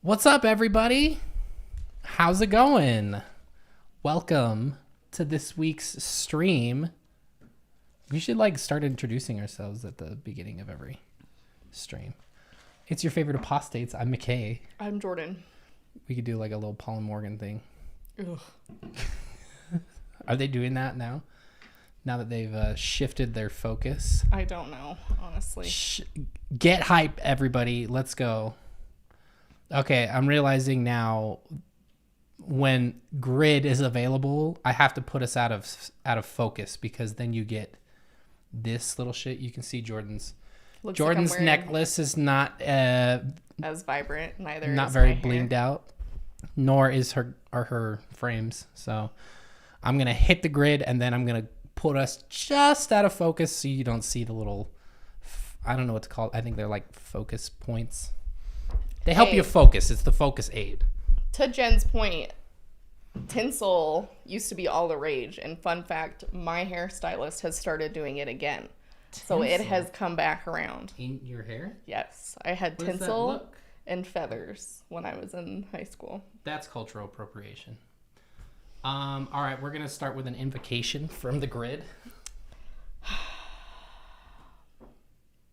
What's up, everybody? How's it going? Welcome to this week's stream. We should start introducing ourselves at the beginning of every stream. It's your favorite Apostates. I'm McKay. I'm Jordan. We could do a little Paul and Morgan thing. Ugh. Are they doing that now? Now that they've shifted their focus? I don't know, honestly. Get hype, everybody. Let's go. Okay, I'm realizing now when grid is available, I have to put us out of focus because then you get this little shit. You can see Jordan's necklace is not as vibrant, not very blinged out, nor is her frames. So I'm gonna hit the grid and then I'm gonna put us just out of focus so you don't see the little, I don't know what to call it. I think they're like focus points. They help you focus. It's the focus aid. To Jen's point, tinsel used to be all the rage. And fun fact, my hairstylist has started doing it again. Tinsel. So it has come back around. In your hair? Yes. I had tinsel and feathers when I was in high school. That's cultural appropriation. All right, we're going to start with an invocation from the grid.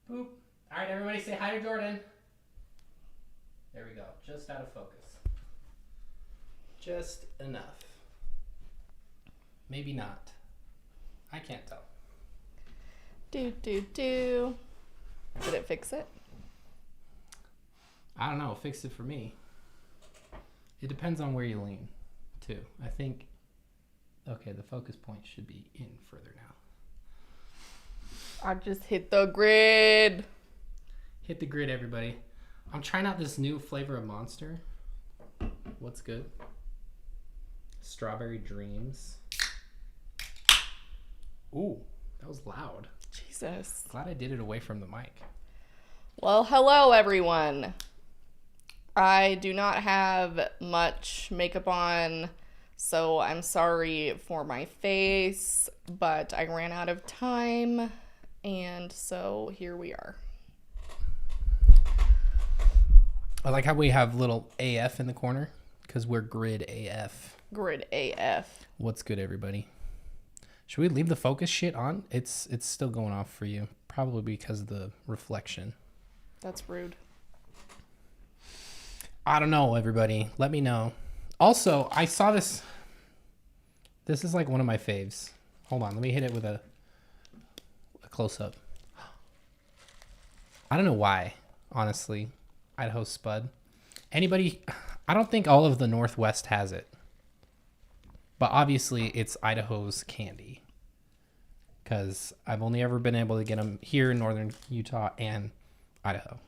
Boop. All right, everybody say hi to Jordan. There we go. Just out of focus. Just enough. Maybe not. I can't tell. Do. Did it fix it? I don't know. Fix it for me. It depends on where you lean, too. I think, okay, the focus point should be in further now. I just hit the grid. Hit the grid, everybody. I'm trying out this new flavor of Monster. What's good? Strawberry Dreams. Ooh, that was loud. Jesus. Glad I did it away from the mic. Well, hello, everyone. I do not have much makeup on, so I'm sorry for my face, but I ran out of time, and so here we are. I like how we have little AF in the corner because we're grid AF. Grid AF. What's good, everybody? Should we leave the focus shit on? It's still going off for you, probably because of the reflection. That's rude. I don't know, everybody. Let me know. Also, I saw this. This is one of my faves. Hold on, let me hit it with a close-up. I don't know why, honestly. Idaho Spud. Anybody? I don't think all of the Northwest has it. But obviously, it's Idaho's candy. Because I've only ever been able to get them here in northern Utah and Idaho.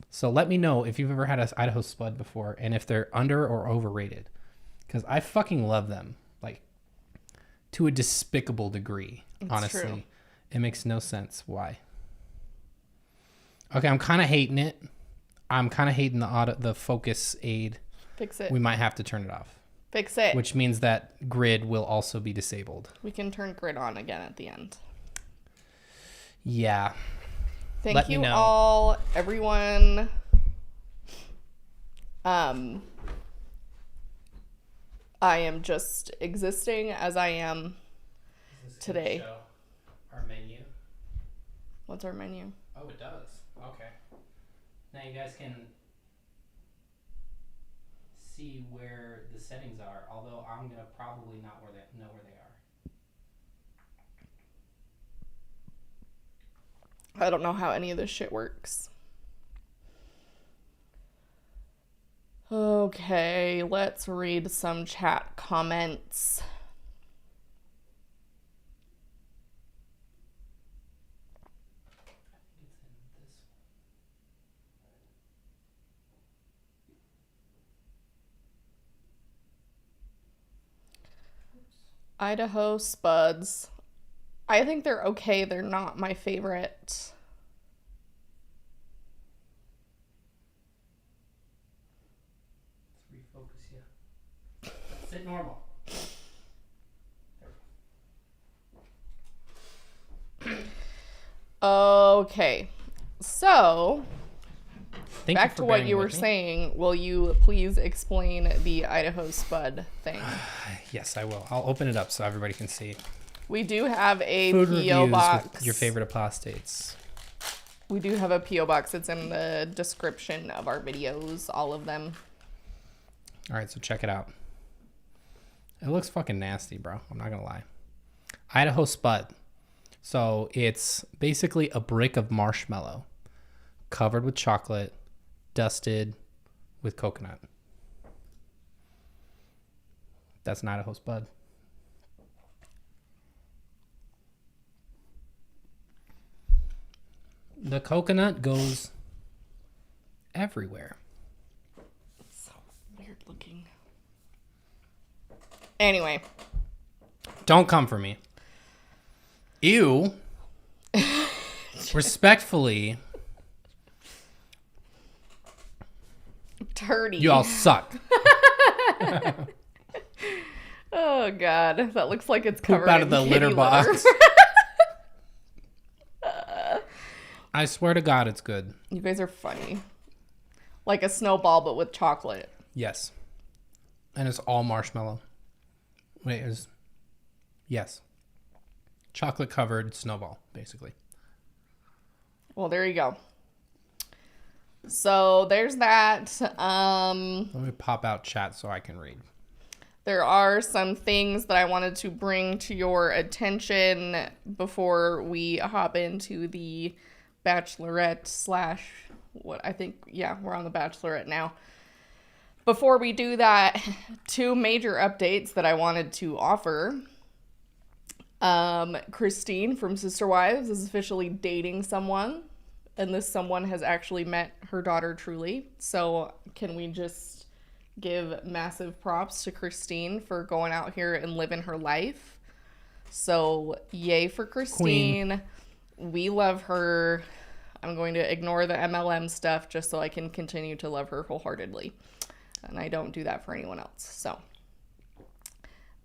So let me know if you've ever had an Idaho Spud before and if they're under or overrated. Because I fucking love them. To a despicable degree, honestly. True. It makes no sense why. Okay, I'm kind of hating it. I'm kind of hating the focus aid. Fix it. We might have to turn it off. Fix it. Which means that grid will also be disabled. We can turn grid on again at the end. Yeah. Thank you all, everyone. I am just existing as I am today. Show our menu. What's our menu? Oh, it does. Okay. Now you guys can see where the settings are, although I'm going to probably not know where they are. I don't know how any of this shit works. Okay, let's read some chat comments. Idaho Spuds. I think they're okay. They're not my favorite. Let's refocus you. Sit normal. Okay. So, Thank back you for to what bearing you were with me. saying. Will you please explain the Idaho Spud thing? Yes, I will. I'll open it up so everybody can see. We do have a Food P.O. reviews box. with your favorite apostates. We do have a P.O. box. It's in the description of our videos, all of them. All right, so check it out. It looks fucking nasty, bro. I'm not going to lie. Idaho Spud. So it's basically a brick of marshmallow covered with chocolate, dusted with coconut. That's an Idaho Spud. The coconut goes everywhere. So weird looking. Anyway. Don't come for me. Ew. Respectfully, Turdy. you all suck. Oh god, that looks like it's Poop covered out in of the kitty litter litter. box. I swear to God, it's good. You guys are funny. Like a snowball, but with chocolate. Yes. And it's all marshmallow. Wait, yes. Chocolate covered snowball, basically. Well, there you go. So there's that. Let me pop out chat so I can read. There are some things that I wanted to bring to your attention before we hop into the Bachelorette / what I think, yeah, we're on the Bachelorette now. Before we do that, 2 major updates that I wanted to offer. Christine from Sister Wives is officially dating someone, and this someone has actually met her daughter Truly. So can we just give massive props to Christine for going out here and living her life? So yay for Christine. Queen. We love her. I'm going to ignore the MLM stuff just so I can continue to love her wholeheartedly. And I don't do that for anyone else. So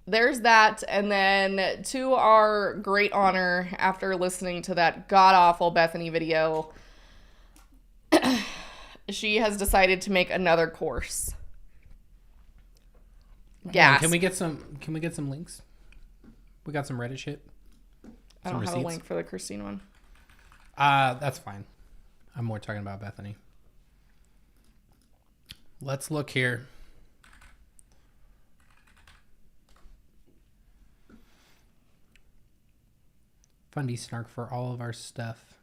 there's that. And then to our great honor, after listening to that god-awful Bethany video, she has decided to make another course. Gasp. Can we get some links? We got some Reddit shit. I don't have a link for the Christine one. That's fine. I'm more talking about Bethany. Let's look here. Fundy snark for all of our stuff.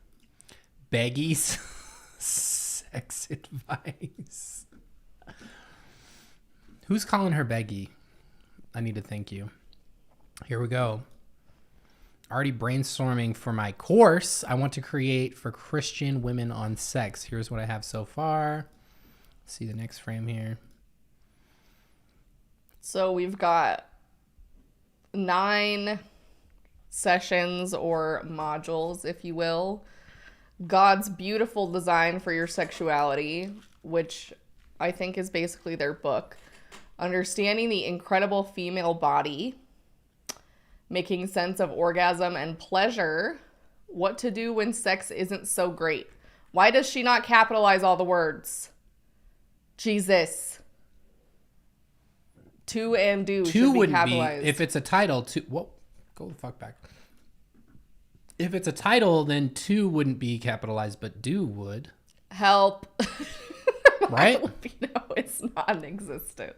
Baggies. Sex advice. Who's calling her Beggy? I need to thank you. Here we go. Already brainstorming for my course I want to create for Christian women on sex. Here's what I have so far. See the next frame here. So we've got 9 sessions or modules, if you will. God's beautiful design for your sexuality, which I think is basically their book. Understanding the incredible female body. Making sense of orgasm and pleasure. What to do when sex isn't so great. Why does she not capitalize all the words? Jesus. To and do should be capitalized. If it's a title, to whoa, go the fuck back. If it's a title, then to wouldn't be capitalized, but do would. Help. Right? Libido is non-existent.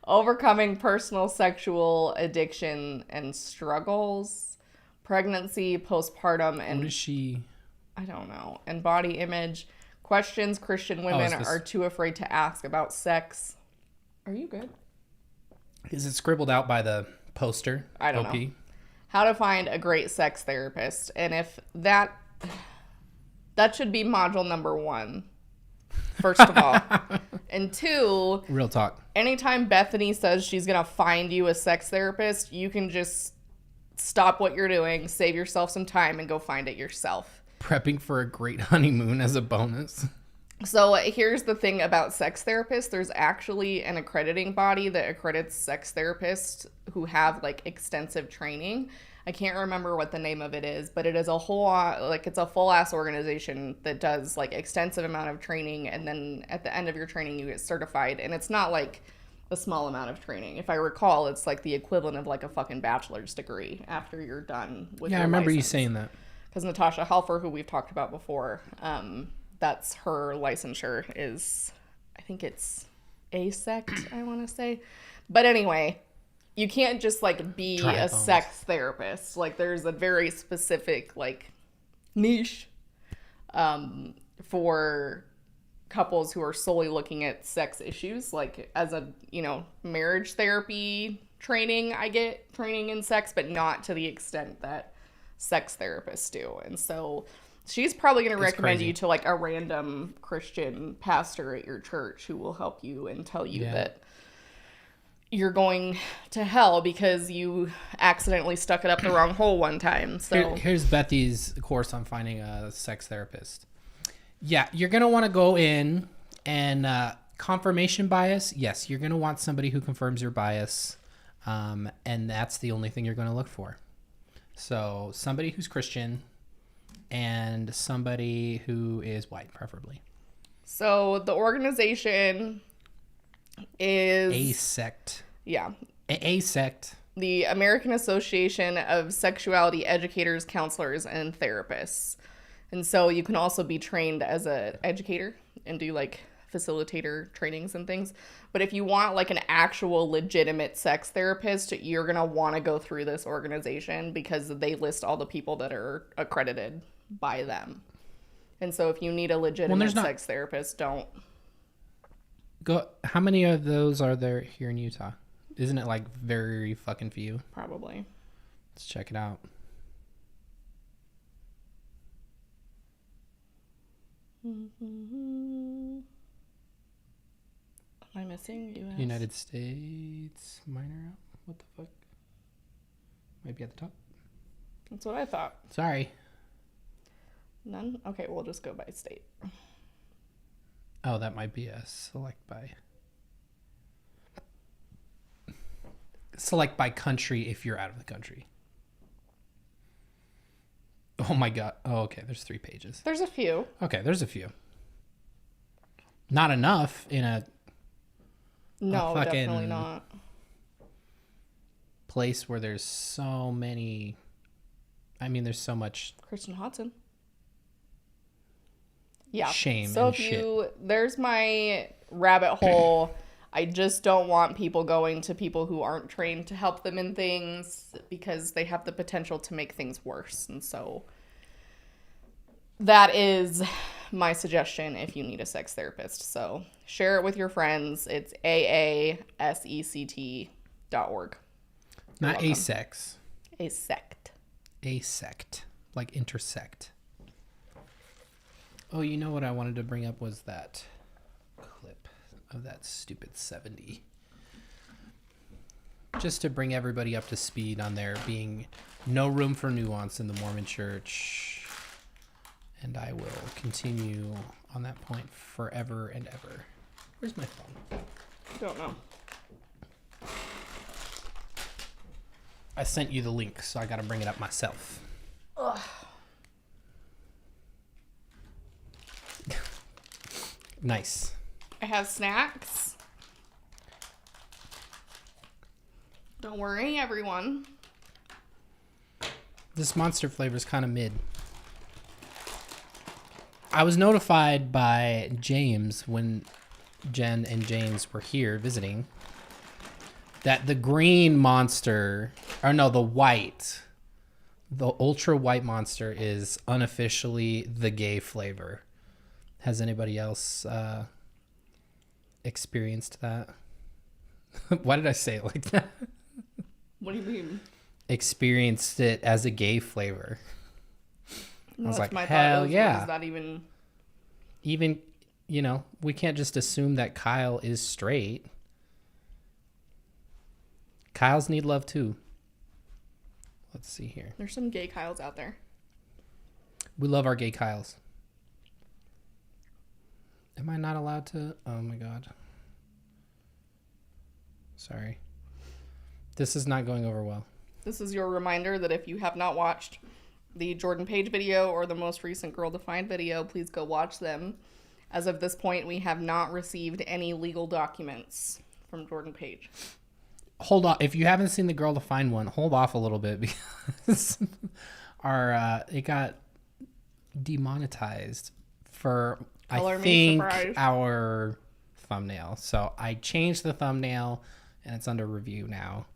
Overcoming personal sexual addiction and struggles. Pregnancy, postpartum, and... What is she... I don't know. And body image. Questions Christian women are too afraid to ask about sex. Are you good? Is it scribbled out by the poster? I don't know. How to find a great sex therapist. And if that should be module number 1. First of all. And 2, real talk. Anytime Bethany says she's going to find you a sex therapist, you can just stop what you're doing, save yourself some time, and go find it yourself. Prepping for a great honeymoon as a bonus. So here's the thing about sex therapists. There's actually an accrediting body that accredits sex therapists who have like extensive training. I can't remember what the name of it is, but it is a whole like it's a full ass organization that does like extensive amount of training, and then at the end of your training you get certified, and it's not like a small amount of training. If I recall, it's like the equivalent of like a fucking bachelor's degree after you're done with Yeah, your I remember you license. saying that. Because Natasha Halfer, who we've talked about before, that's her licensure is, I think it's ASECT, I want to say. But anyway, you can't just like be Dry a bones. sex therapist. Like there's a very specific like niche for couples who are solely looking at sex issues. Like as a, marriage therapy training, I get training in sex, but not to the extent that sex therapists do. And so she's probably going to recommend crazy. you to like a random Christian pastor at your church who will help you and tell you that you're going to hell because you accidentally stuck it up the wrong hole one time. So Here's Bethy's course on finding a sex therapist. Yeah, you're going to want to go in and confirmation bias. Yes, you're going to want somebody who confirms your bias. And that's the only thing you're going to look for. So somebody who's Christian and somebody who is white, preferably. So the organization is ASECT. yeah, ASECT. the American Association of Sexuality Educators, Counselors, and Therapists. And so you can also be trained as an educator and do like facilitator trainings and things. But if you want like an actual legitimate sex therapist, you're going to want to go through this organization because they list all the people that are accredited by them. And so if you need a legitimate sex therapist, don't. How many of those are there here in Utah? Isn't it like very fucking few? Probably. Let's check it out. Am I missing U.S.? United States minor. What the fuck? Might be at the top. That's what I thought. Sorry. None? Okay, we'll just go by state. Oh, that might be a select by. Select by country if you're out of the country. Oh my god. Oh, okay. There's 3 pages. There's a few. Okay, there's a few. Not enough in a No, fucking definitely not. place where there's so many. I mean, there's so much. Kristen Hodson. Yeah. Shame So and if shit. there's my rabbit hole. I just don't want people going to people who aren't trained to help them in things because they have the potential to make things worse. And so that is my suggestion if you need a sex therapist. So share it with your friends. It's aasect.org. Not welcome. asex. Asect. Asect. Like intersect. Oh, you know what I wanted to bring up was that clip of that stupid 70. Just to bring everybody up to speed on there being no room for nuance in the Mormon Church. And I will continue on that point forever and ever. Where's my phone? Don't know. I sent you the link, so I gotta bring it up myself. Ugh. Nice. I have snacks. Don't worry, everyone. This Monster flavor is kind of mid. I was notified by James when Jen and James were here visiting that the green Monster, or no, the white, the ultra white Monster is unofficially the gay flavor. Has anybody else experienced that? Why did I say it like that? What do you mean? Experienced it as a gay flavor. No, was that's like, my hell thought. yeah. What does that even... Even, we can't just assume that Kyle is straight. Kyles need love too. Let's see here. There's some gay Kyles out there. We love our gay Kyles. Am I not allowed to? Oh my God. Sorry. This is not going over well. This is your reminder that if you have not watched the Jordan Page video or the most recent Girl Defined video, please go watch them. As of this point, we have not received any legal documents from Jordan Page. Hold on. If you haven't seen the Girl Defined one, hold off a little bit because it got demonetized for, I think, our thumbnail. So I changed the thumbnail and it's under review now.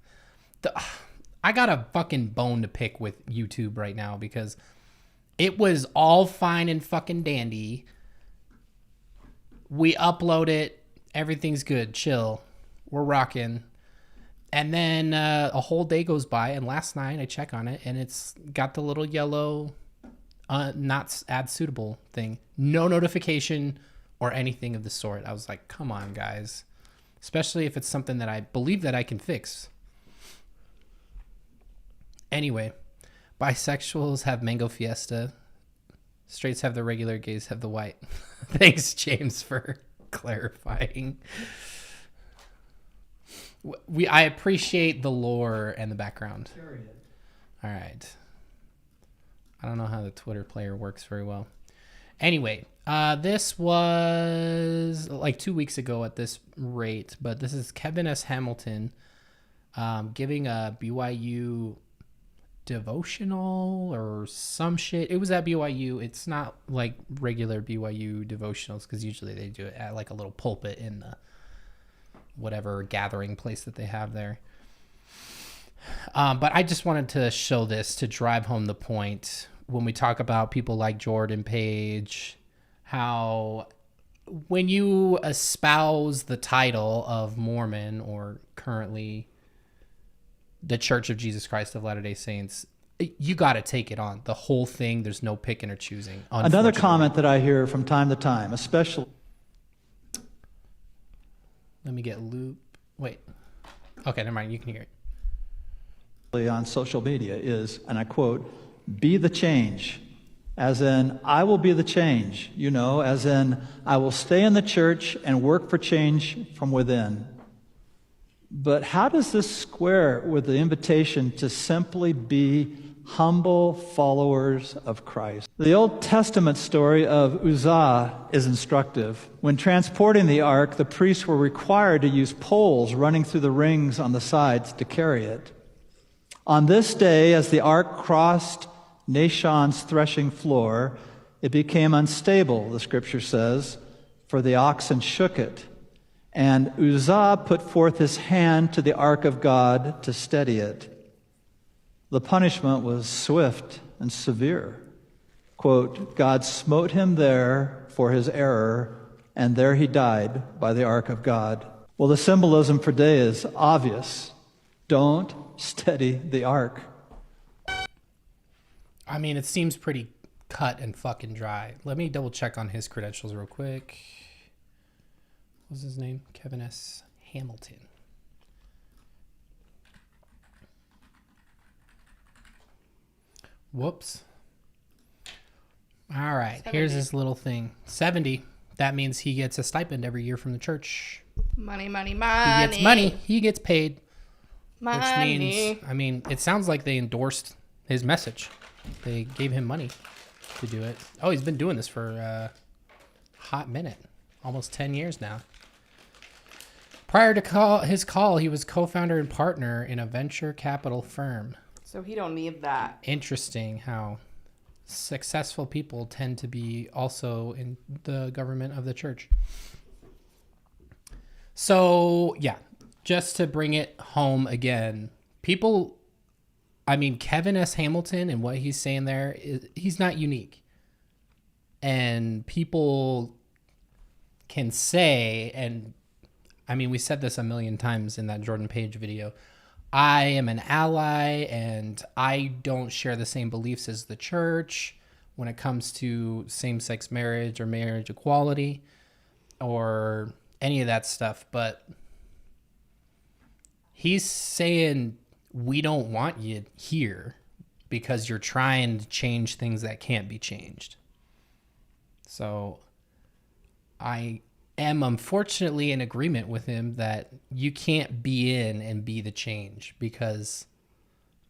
I got a fucking bone to pick with YouTube right now because it was all fine and fucking dandy. We upload it. Everything's good. Chill. We're rocking. And then a whole day goes by, and last night I check on it, and it's got the little yellow not ad suitable thing. No notification or anything of the sort. I was like, come on, guys. Especially if it's something that I believe that I can fix. Anyway, bisexuals have mango fiesta. Straights have the regular, gays have the white. Thanks, James, for clarifying. I appreciate the lore and the background. Period. All right. I don't know how the Twitter player works very well. Anyway, this was like 2 weeks ago at this rate, but this is Kevin S. Hamilton giving a BYU devotional or some shit. It was at BYU. It's not like regular BYU devotionals because usually they do it at like a little pulpit in the whatever gathering place that they have there. But I just wanted to show this to drive home the point when we talk about people like Jordan Page, how when you espouse the title of Mormon or currently the Church of Jesus Christ of Latter-day Saints, you got to take it on. The whole thing, there's no picking or choosing. Another comment that I hear from time to time, especially... Let me get loop. Wait. Okay, never mind. You can hear it. On social media is, and I quote, "Be the change." As in, I will be the change, as in, I will stay in the church and work for change from within. But how does this square with the invitation to simply be humble followers of Christ? The Old Testament story of Uzzah is instructive. When transporting the ark, the priests were required to use poles running through the rings on the sides to carry it. On this day, as the ark crossed Nashon's threshing floor, it became unstable, the scripture says, for the oxen shook it. And Uzzah put forth his hand to the ark of God to steady it. The punishment was swift and severe. Quote, "God smote him there for his error, and there he died by the ark of God." Well, the symbolism for today is obvious. Don't steady the ark. I mean, it seems pretty cut and fucking dry. Let me double check on his credentials real quick. What's his name? Kevin S. Hamilton. Whoops. All right, 70. Here's his little thing. 70. That means he gets a stipend every year from the church. Money, money, He money. gets money. He gets paid. Money. Which means, it sounds like they endorsed his message. They gave him money to do it. Oh, he's been doing this for a hot minute. Almost 10 years now. Prior to his call, he was co-founder and partner in a venture capital firm. So he don't need that. Interesting how successful people tend to be also in the government of the church. So, yeah, just to bring it home again, Kevin S. Hamilton and what he's saying there, he's not unique. And people can say, and we said this a million times in that Jordan Page video, I am an ally and I don't share the same beliefs as the church when it comes to same-sex marriage or marriage equality or any of that stuff. But he's saying we don't want you here because you're trying to change things that can't be changed. So I am unfortunately in agreement with him that you can't be in and be the change, because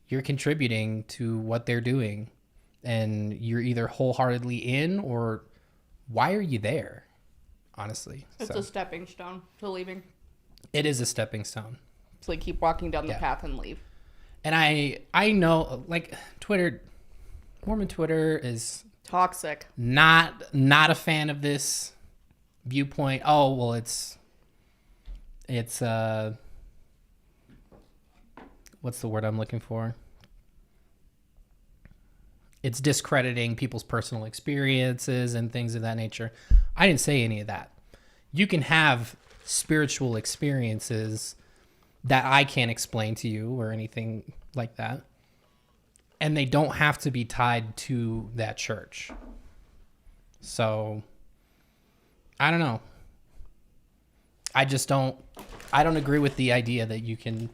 you're contributing to what they're doing, and you're either wholeheartedly in, or why are you there? Honestly, It's a stepping stone to leaving. It is a stepping stone. So keep walking down the path and leave. And I know, like, Mormon Twitter is toxic. Not a fan of this viewpoint. Oh, well, it's what's the word I'm looking for? It's discrediting people's personal experiences and things of that nature. I didn't say any of that. You can have spiritual experiences that I can't explain to you or anything like that, and they don't have to be tied to that church. So I don't know. I don't agree with the idea that you can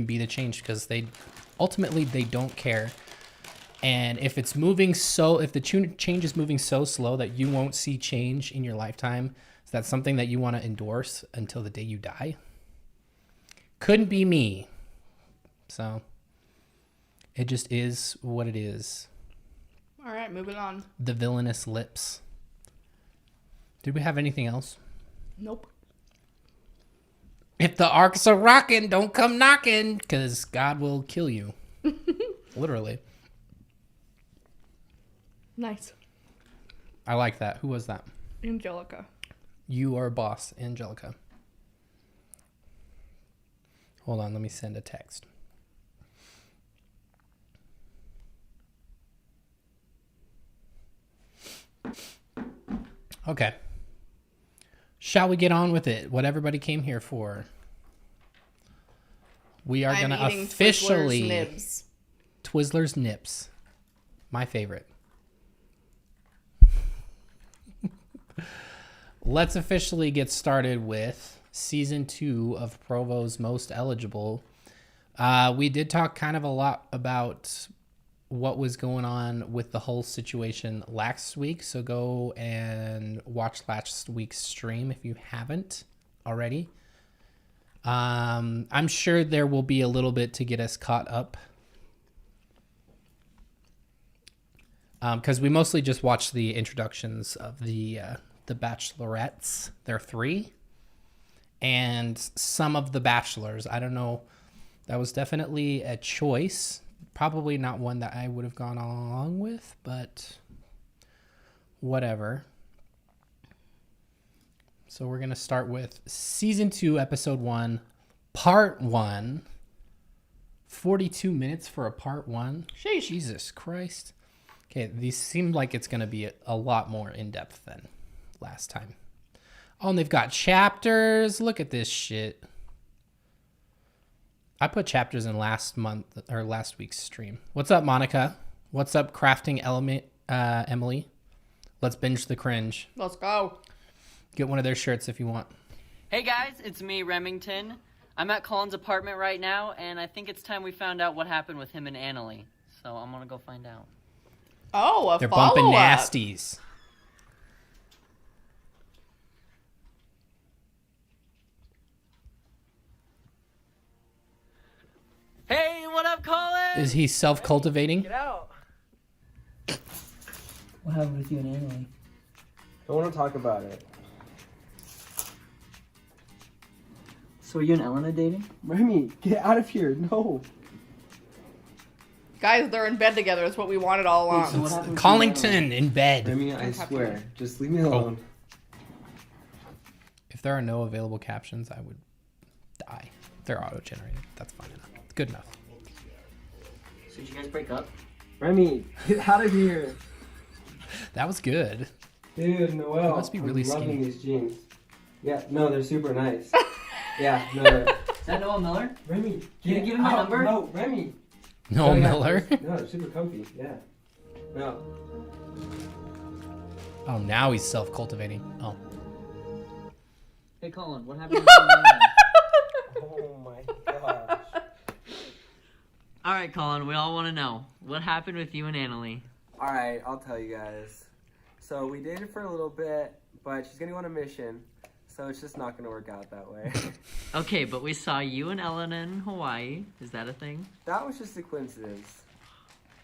be the change, because they don't care. And if it's moving if the change is moving so slow that you won't see change in your lifetime, is that something that you want to endorse until the day you die? Couldn't be me. So it just is what it is. All right, moving on. The villainous lips. Did we have anything else? Nope. If the arcs are rocking, don't come knocking, because God will kill you. Literally. Nice. I like that. Who was that? Angelica. You are boss, Angelica. Hold on, let me send a text. Okay. Shall we get on with it? What everybody came here for. We are going to officially... Twizzlers Nibs. Twizzlers Nips. My favorite. Let's officially get started with season 2 of Provo's Most Eligible. We did talk kind of a lot about what was going on with the whole situation last week, so go and watch last week's stream if you haven't already. I'm sure there will be a little bit to get us caught up, because we mostly just watched the introductions of the Bachelorettes. There are 3, and some of the Bachelors. I don't know. That was definitely a choice. Probably not one that I would have gone along with, but whatever. So we're going to start with season 2, episode 1, part 1. 42 minutes for a part 1. Sheesh. Jesus Christ. Okay, these seem like it's going to be a lot more in-depth than last time. Oh, and they've got chapters. Look at this shit. I put chapters in last week's stream. What's up, Monica? What's up, crafting element, Emily? Let's binge the cringe. Let's go. Get one of their shirts if you want. Hey guys, it's me, Remington. I'm at Colin's apartment right now, and I think it's time we found out what happened with him and Annalie. So I'm gonna go find out. Oh, They're bumping nasties. Hey, what up, Colin? Is he self-cultivating? Get out. What happened with you and Annalie? Don't want to talk about it. So are you and Elena dating? Remy, get out of here. No. Guys, they're in bed together. That's what we wanted all along. So what happened with you and Annalie? Collington in bed. Remy, I swear. Just leave me alone. If there are no available captions, I would die. They're auto-generated. That's fine enough. It's good enough. So did you guys break up? Remy, get out of here. That was good. Dude, Noel. You must be really I'm loving skinny. these jeans. Yeah, no, they're super nice. Yeah, no, they're... Is that Noel Miller? Remy, You get give him my out. number? No, Remy. No, Oh, yeah, Miller. No, they're super comfy. Yeah. No. Oh, now he's self-cultivating. Oh. Hey Colin, what happened with you and Annalie? Oh my gosh. Alright, Colin, we all want to know. What happened with you and Annalie? Alright, I'll tell you guys. So we dated for a little bit, but she's gonna go on a mission, so it's just not gonna work out that way. Okay, but we saw you and Ellen in Hawaii. Is that a thing? That was just a coincidence.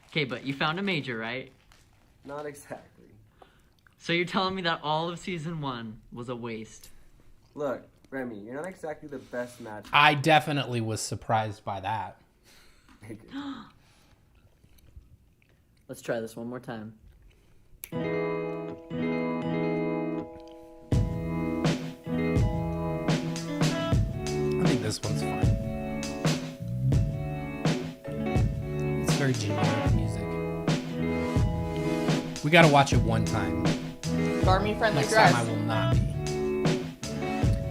Okay, but you found a major, right? Not exactly. So you're telling me that all of season 1 was a waste? Look, Remy, you're not exactly the best match. I definitely was surprised by that. Let's try this one more time. I think this one's fine. It's very generic music. We gotta watch it one time. Army-friendly Next dress. time I will not be.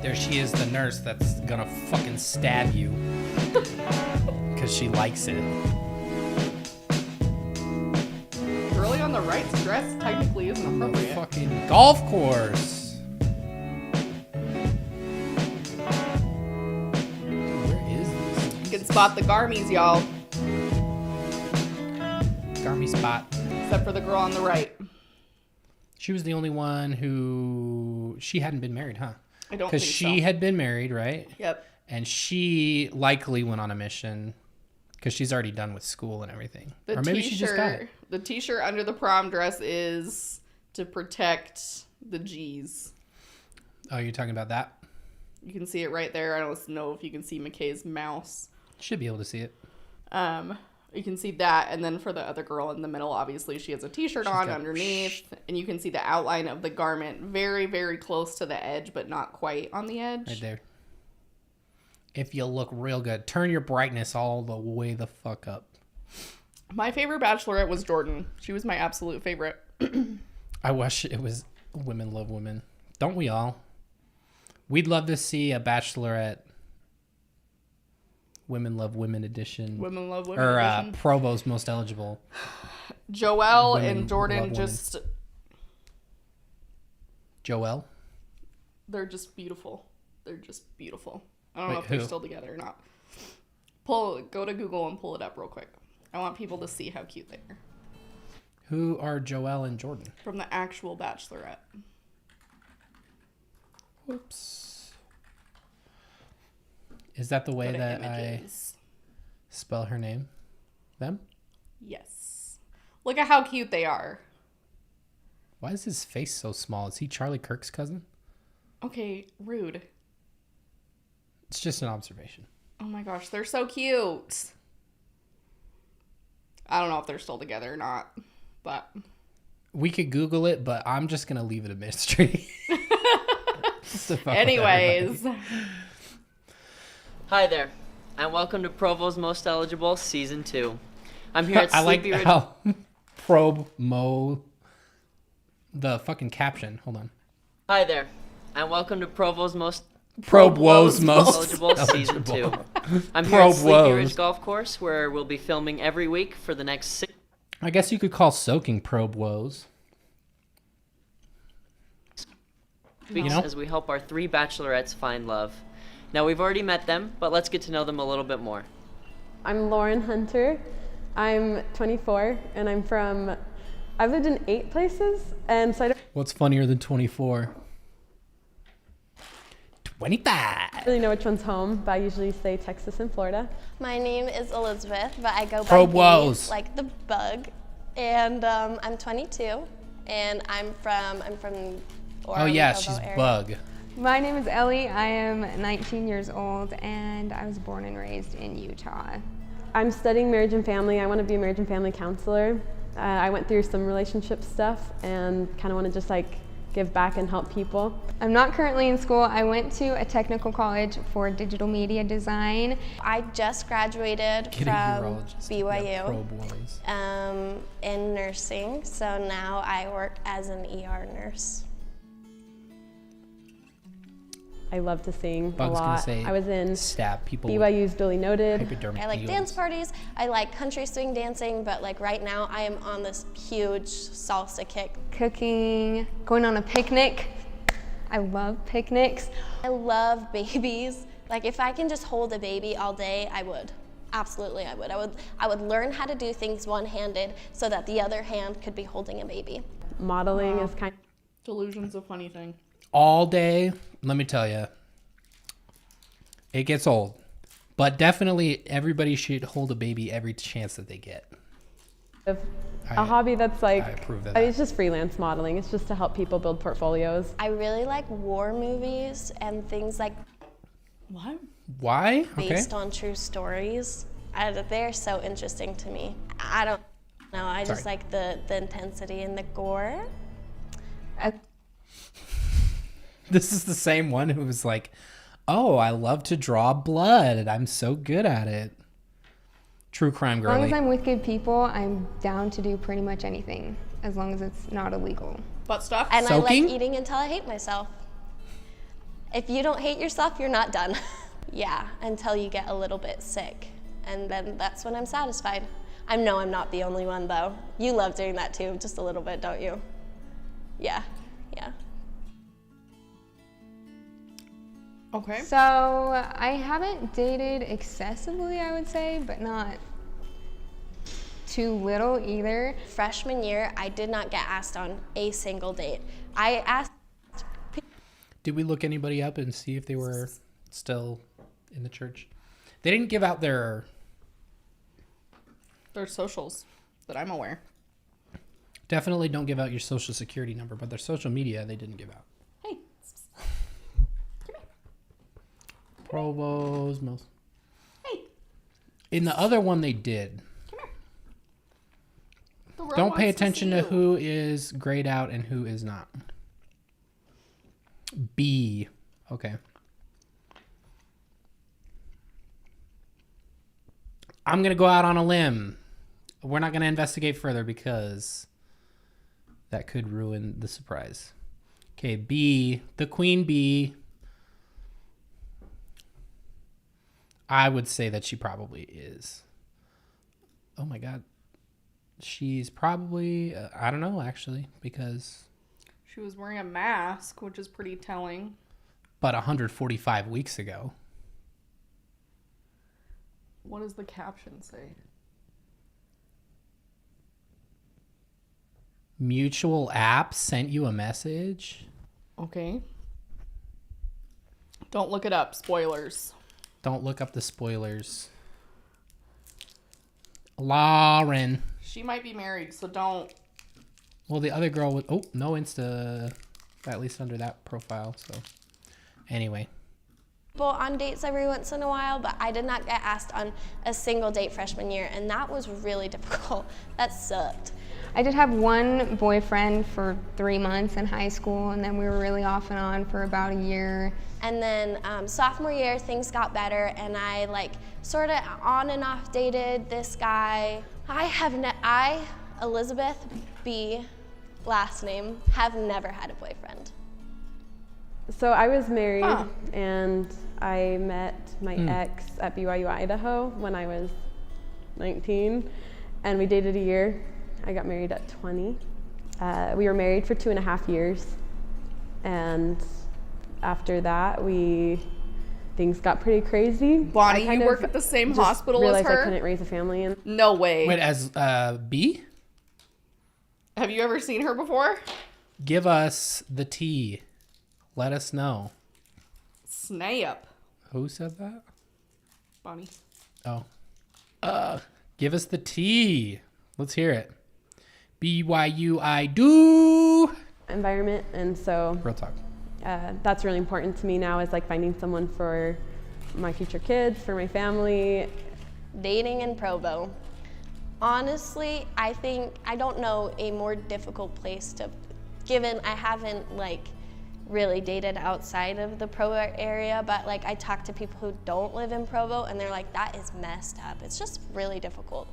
There she is, the nurse that's gonna fucking stab you. Because she likes it. Early on the right dress technically isn't On the appropriate. fucking golf course. Dude, where is this? You can spot the Garmies, y'all. Garmy spot. Except for the girl on the right. She was the only one who... She hadn't been married, huh? I don't think Because she so. had been married, right? Yep. And she likely went on a mission because she's already done with school and everything. The Or maybe she just got it. The t-shirt under the prom dress is to protect the G's. Oh, you're talking about that? You can see it right there. I don't know if you can see McKay's mouse. Should be able to see it. You can see that, and then for the other girl in the middle, obviously she has a t-shirt on got- underneath, and you can see the outline of the garment very, very close to the edge, but not quite on the edge. Right there. If you look real good, turn your brightness all the way the fuck up. My favorite Bachelorette was Jordan. She was my absolute favorite. I wish it was Women Love Women. Don't we all? We'd love to see a Bachelorette Women Love Women edition. Women love women. Or edition. Provo's Most Eligible. Joelle Women and love Jordan women. just, Joelle? they're just beautiful. They're just beautiful. I don't Wait, know if they're who? still together or not. Go to Google and pull it up real quick. I want people to see how cute they are. Who are Joelle and Jordan? From the actual Bachelorette. Whoops. Is that the way Go to that images. I spell her name? Them? Yes. Look at how cute they are. Why is his face so small? Is he Charlie Kirk's cousin? Okay, rude. It's just an observation. Oh my gosh, they're so cute. I don't know if they're still together or not, but We could Google it, but I'm just going to leave it a mystery. Just to fuck with anyways. Hi there, and welcome to Provo's Most Eligible Season 2. I'm here at I like Sleepy Ridge. how the fucking caption. Hold on. Hi there, and welcome to Provo's Most Probe Woes Most Eligible Season 2. Eligible. I'm here at Probe Sleepy Woes. Ridge Golf Course, where we'll be filming every week for the next 6 I guess you could call soaking probe woes. weeks know? as we help our 3 bachelorettes find love. Now, we've already met them, but let's get to know them a little bit more. I'm Lauren Hunter. I'm 24, and I've lived in 8 places, and so I don't What's funnier than 24? 25. really know which one's home, but I usually say Texas and Florida. My name is Elizabeth, but I go by Probe B, woes. like the bug. And I'm 22, and I'm from Oh yeah, Orem, she's Provo area. Bug. My name is Ellie. I am 19 years old and I was born and raised in Utah. I'm studying marriage and family. I want to be a marriage and family counselor. I went through some relationship stuff and kind of want to just give back and help people. I'm not currently in school. I went to a technical college for digital media design. I just graduated Get a from urologist. Yeah, BYU probe woes. in nursing, so now I work as an ER nurse. I love to sing Bug's a gonna lot. say I was in stab people with BYU's Duly Noted. hypodermic I like needles. dance parties, I like country swing dancing, but right now I am on this huge salsa kick. Cooking, going on a picnic. I love picnics. I love babies. If I can just hold a baby all day, I would. Absolutely, I would. I would learn how to do things one-handed so that the other hand could be holding a baby. Modeling is kind Delusion's a funny thing. All day, let me tell you, it gets old. But definitely everybody should hold a baby every chance that they get. A hobby that's like, I approve of I mean, that. it's just freelance modeling. It's just to help people build portfolios. I really like war movies and things like What? Why? Okay. based on true stories. They're so interesting to me. I don't know. I just Sorry. like the intensity and the gore. This is the same one who was like, oh, I love to draw blood. I'm so good at it. True crime As long girly. as I'm with good people, I'm down to do pretty much anything, as long as it's not illegal. Butt stuff? And Soaking? I like eating until I hate myself. If you don't hate yourself, you're not done. Yeah, until you get a little bit sick. And then that's when I'm satisfied. I know I'm not the only one, though. You love doing that too, just a little bit, don't you? Yeah, yeah. Okay. So I haven't dated excessively, I would say, but not too little either. Freshman year, I did not get asked on a single date. I asked. Did we look anybody up and see if they were still in the church? They didn't give out their socials that I'm aware. Definitely don't give out your social security number, but their social media they didn't give out. Hey. Provost, most. Hey. In the other one they did. The world Don't pay wants attention see to you. who is grayed out and who is not. B. Okay. I'm going to go out on a limb. We're not going to investigate further because that could ruin the surprise. Okay, B. The queen bee. I would say that she probably is. Oh my God. She's probably, I don't know actually, because. She was wearing a mask, which is pretty telling. But 145 weeks ago. What does the caption say? Mutual app sent you a message. Okay. Don't look it up. Spoilers. Don't look up the spoilers. Lauren. She might be married, so don't. Well, the other girl was. Oh, no Insta. At least under that profile. So, anyway. People on dates every once in a while, but I did not get asked on a single date freshman year, and that was really difficult. That sucked. I did have one boyfriend for 3 months in high school, and then we were really off and on for about a year. And then sophomore year, things got better, and I like sort of on and off dated this guy. I, Elizabeth B, last name, have never had a boyfriend. So I was married Huh. and I met my ex at BYU, Idaho when I was 19, and we dated a year. I got married at 20. We were married for 2.5 years, and after that things got pretty crazy. Bonnie, I kind you of work at the same just hospital as realized her? I couldn't raise a family, and No way. Wait, as B? Have you ever seen her before? Give us the tea. Let us know. Snap. Who said that? Bonnie. Oh. Give us the tea. Let's hear it. BYU I do. environment, and so Real talk. that's really important to me now, is like finding someone for my future kids, for my family. Dating in Provo. Honestly, I don't know a more difficult place to, given I haven't like really dated outside of the Provo area, but like I talk to people who don't live in Provo and they're like, that is messed up. It's just really difficult.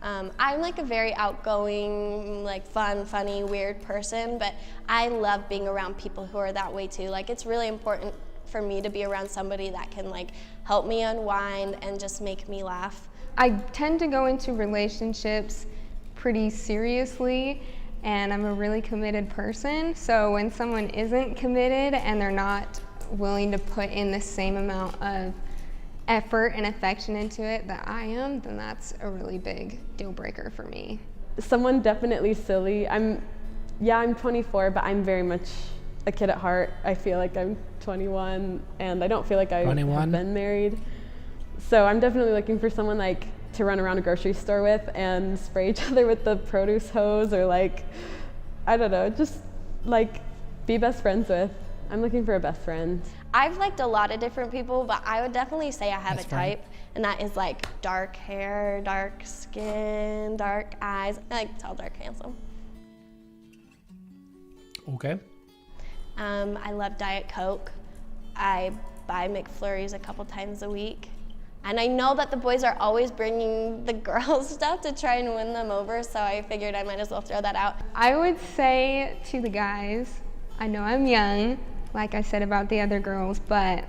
I'm like a very outgoing, like fun, funny, weird person, but I love being around people who are that way too. Like it's really important for me to be around somebody that can like help me unwind and just make me laugh. I tend to go into relationships pretty seriously, and I'm a really committed person. So when someone isn't committed and they're not willing to put in the same amount of effort and affection into it that I am, then that's a really big deal breaker for me. someone definitely silly. I'm 24, but I'm very much a kid at heart. I feel like I'm 21, and I don't feel like I 21? have been married. So I'm definitely looking for someone like to run around a grocery store with and spray each other with the produce hose, or like, I don't know, just like be best friends with. I'm looking for a best friend. I've liked a lot of different people, but I would definitely say I have Best a friend. type, and that is like dark hair, dark skin, dark eyes. I like tall, dark, handsome. Okay. I love Diet Coke. I buy McFlurries a couple times a week. And I know that the boys are always bringing the girls stuff to try and win them over, so I figured I might as well throw that out. I would say to the guys, I know I'm young, like I said about the other girls, but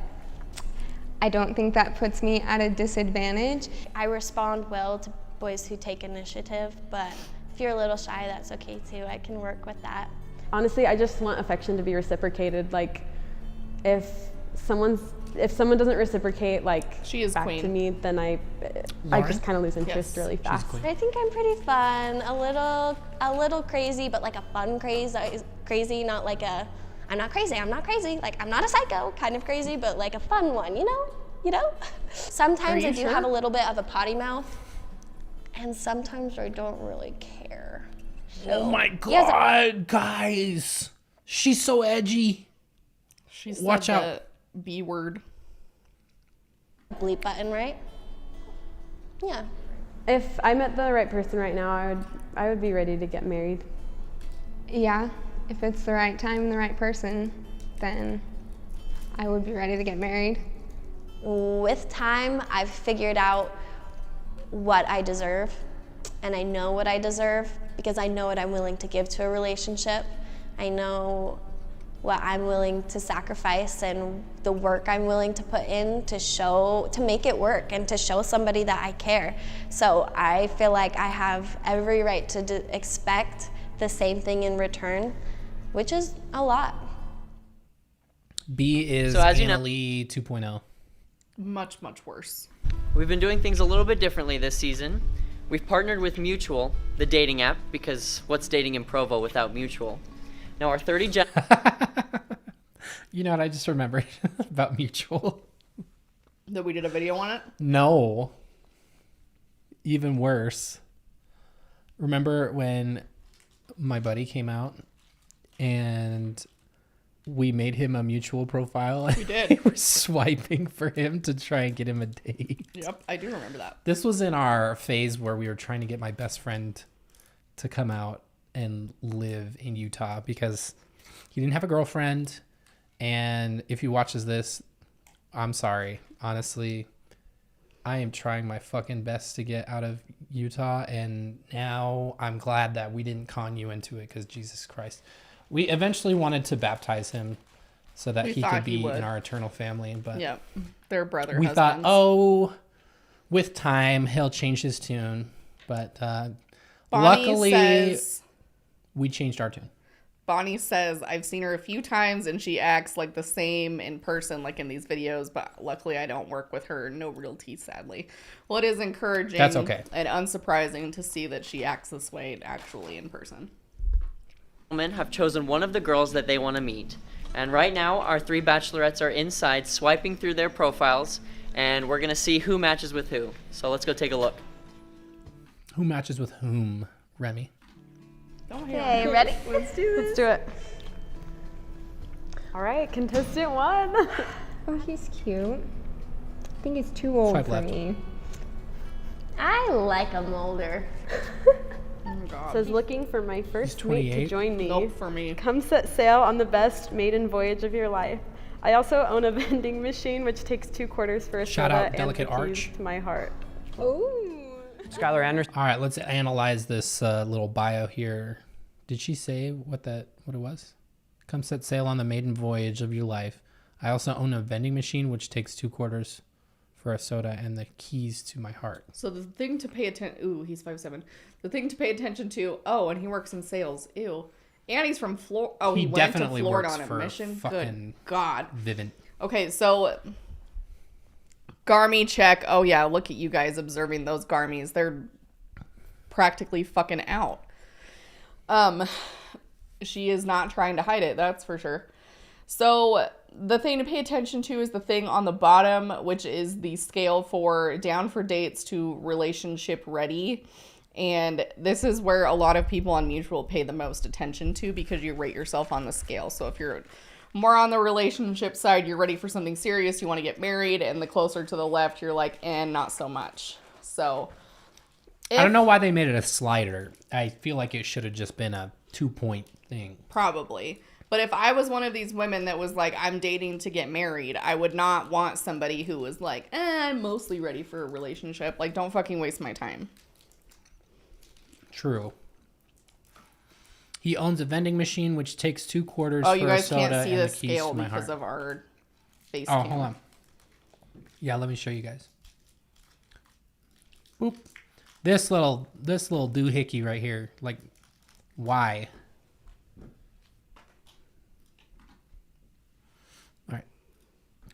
I don't think that puts me at a disadvantage. I respond well to boys who take initiative, but if you're a little shy, that's okay too. I can work with that. Honestly, I just want affection to be reciprocated. Like, if someone doesn't reciprocate, like, She is back queen. to me, then I Lauren? just kind of lose interest Yes, really she's fast. queen. I think I'm pretty fun, a little crazy, but like a fun crazy, not like a, I'm not crazy, like I'm not a psycho kind of crazy, but like a fun one, you know? Sometimes Are I you do sure? have a little bit of a potty mouth, and sometimes I don't really care. Oh my Yes, God, guys. She's so edgy. She said Watch out. the B word. Bleep button, right? Yeah. If I met the right person right now, I would be ready to get married. Yeah, if it's the right time and the right person, then I would be ready to get married. With time, I've figured out what I deserve, and I know what I deserve because I know what I'm willing to give to a relationship. I know what I'm willing to sacrifice and the work I'm willing to put in to make it work and to show somebody that I care. So I feel like I have every right to expect the same thing in return, which is a lot. B is So as you know- Annalie 2.0. Much, much worse. We've been doing things a little bit differently this season. We've partnered with Mutual, the dating app, because what's dating in Provo without Mutual? Now our 30 You know what I just remembered about Mutual? That we did a video on it? No. Even worse. Remember when my buddy came out and we made him a Mutual profile? We did. We were swiping for him to try and get him a date. Yep, I do remember that. This was in our phase where we were trying to get my best friend to come out and live in Utah because he didn't have a girlfriend. And if he watches this, I'm sorry. Honestly, I am trying my fucking best to get out of Utah. And now I'm glad that we didn't con you into it because Jesus Christ. We eventually wanted to baptize him so that We he thought could he be would. in our eternal family. But Yep, their brother we husbands. thought, oh, with time, he'll change his tune. But Bonnie luckily, says, we changed our tune. Bonnie says, I've seen her a few times and she acts like the same in person, like in these videos, but luckily I don't work with her. No real tea, sadly. Well, it is encouraging That's okay. and unsurprising to see that she acts this way actually in person. gentlemen have chosen one of the girls that they want to meet. And right now, our 3 bachelorettes are inside swiping through their profiles, and we're going to see who matches with who. So let's go take a look. Who matches with whom, Remy? Don't Okay, ready? Let's do it. All right, contestant 1. Oh, he's cute. I think he's too old Swipe for left. me. I like him older. Oh my God. Says looking for my first mate to 28? join me. Nope, for me. Come set sail on the best maiden voyage of your life. I also own a vending machine which takes 2 quarters for a Shout soda out and Delicate the keys Arch. to my heart. Skylar Anderson. All right, let's analyze this little bio here. Did she say what it was? Come set sail on the maiden voyage of your life. I also own a vending machine which takes 2 quarters for a soda and the keys to my heart. So the thing to pay attention... Ooh, he's 5'7". The thing to pay attention to... Oh, and he works in sales. Ew. And he's from Florida. Oh, He he went to definitely Florida works on a for mission? fucking Good God. Vivint. Okay, so... Garmy check. Oh, yeah, look at you guys observing those Garmies. They're practically fucking out. She is not trying to hide it, that's for sure. So the thing to pay attention to is the thing on the bottom, which is the scale for down for dates to relationship ready. And this is where a lot of people on Mutual pay the most attention to, because you rate yourself on the scale. So if you're more on the relationship side, you're ready for something serious, you want to get married, and the closer to the left, you're like, not so much. So I don't know why they made it a slider. I feel like it should have just been a 2-point thing. Probably. But if I was one of these women that was like, I'm dating to get married, I would not want somebody who was like, I'm mostly ready for a relationship. Like, don't fucking waste my time. True. He owns a vending machine which takes 2 quarters Oh, for you a guys soda can't see and the the keys scale to my because heart. of our face Oh, cam. hold on. Yeah, let me show you guys. Boop. This little doohickey right here. Like, why? All right.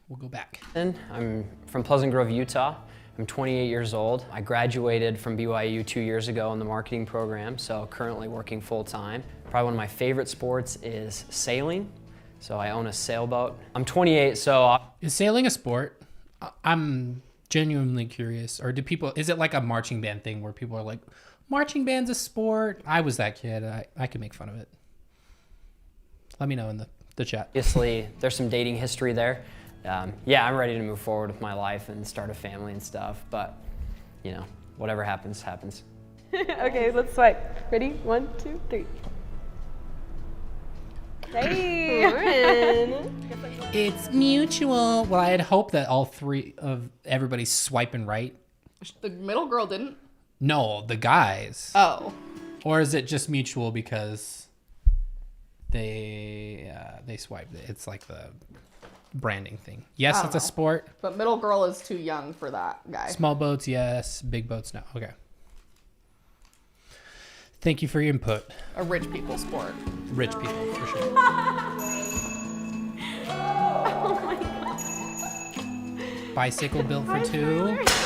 We'll go back. I'm from Pleasant Grove, Utah. I'm 28 years old. I graduated from BYU 2 years ago in the marketing program, so currently working full-time. Probably one of my favorite sports is sailing, so I own a sailboat. I'm 28, so... Is sailing a sport? I'm genuinely curious. Or do people... Is it like a marching band thing where people are like, marching band's a sport? I was that kid. I could make fun of it. Let me know in the chat. Obviously, there's some dating history there. Yeah, I'm ready to move forward with my life and start a family and stuff, but, you know, whatever happens, happens. Okay, let's swipe. Ready? 1, 2, 3. Hey, Lauren. It's mutual. Well, I had hoped that all 3 of everybody's swiping right. The middle girl didn't. No, the guys. Oh. Or is it just mutual because they swiped it? It's like the branding thing. Yes, it's a sport. But middle girl is too young for that guy. Small boats, yes. Big boats, no. Okay. Thank you for your input. A rich people sport. Rich people, for sure. Oh my god. Bicycle built for 2.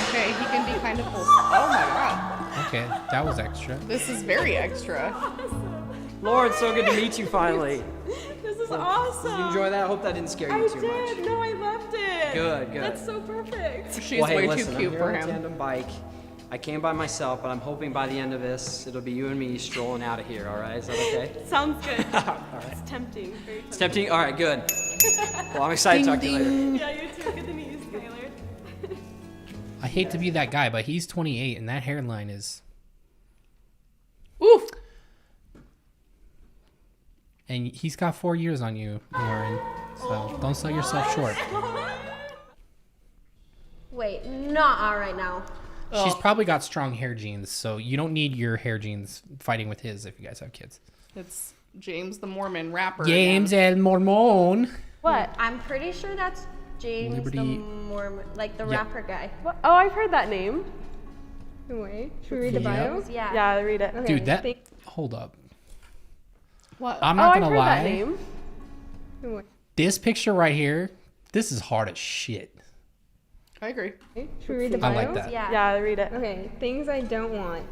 Okay, he can be kind of full. Oh my god. Okay, that was extra. This is very extra. Lord, so good to meet you finally. This is awesome. Did you enjoy that? I hope that didn't scare you too much. No, I loved it. Good, good. That's so perfect. She's Well, hey, way listen, too cute I'm for here on a him. tandem bike. I came by myself, but I'm hoping by the end of this, it'll be you and me strolling out of here, all right? Is that okay? Sounds good. All right. It's tempting. Very It's tempting? All right, good. Well, I'm excited to talk to you later. Yeah, you too. Good to meet you, Skylar. I hate to be that guy, but he's 28 and that hairline is... Oof. And he's got 4 years on you, Lauren. So don't sell yourself short. Wait, not all right now. She's probably got strong hair genes, so you don't need your hair genes fighting with his if you guys have kids. It's James the Mormon rapper. James again. el Mormon. What? I'm pretty sure that's James Liberty- the Mormon, like the Yeah. rapper guy. What? Oh, I've heard that name. Wait, should we read the Yep. bio? Yeah. Yeah, read it. Dude, that... Hold up. What? I'm not I've gonna heard lie. that name. Wait, This picture right here, this is hard as shit. I agree. should we read the I bio? like that. Yeah. Yeah, read it. Okay, things I don't want.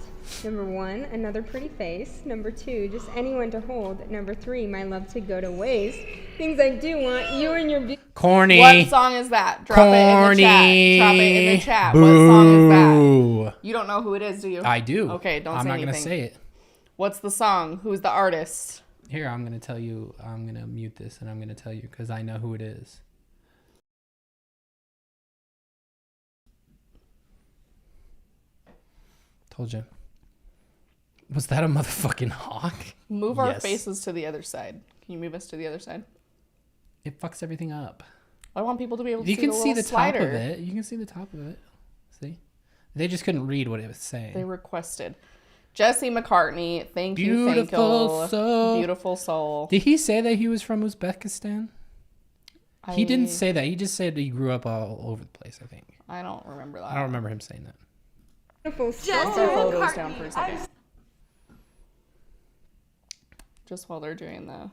Number 1, another pretty face. Number 2, just anyone to hold. Number 3, my love to go to waste. Things I do want, you and your Corny. What song is that? Drop Corny. it in the chat. Drop it in the chat. What song is that? Boo. You don't know who it is, do you? I do. Okay, don't I'm say not anything. gonna say it. What's the song? Who's the artist? Here, I'm gonna tell you. I'm gonna mute this and I'm gonna tell you because I know who it is. Told you. Was that a motherfucking hawk? Move our Yes. faces to the other side. Can you move us to the other side? It fucks everything up. I want people to be able to You see can the see little the slider. top of it. You can see the top of it. See? They just couldn't read what it was saying. They requested. Jesse McCartney, thank you, Beautiful Thankle. soul. Beautiful soul. Did he say that he was from Uzbekistan? He I- didn't say that. He just said he grew up all over the place, I think. I don't remember that. I don't remember him saying that. beautiful Put their photos down for a second. Just while they're doing the...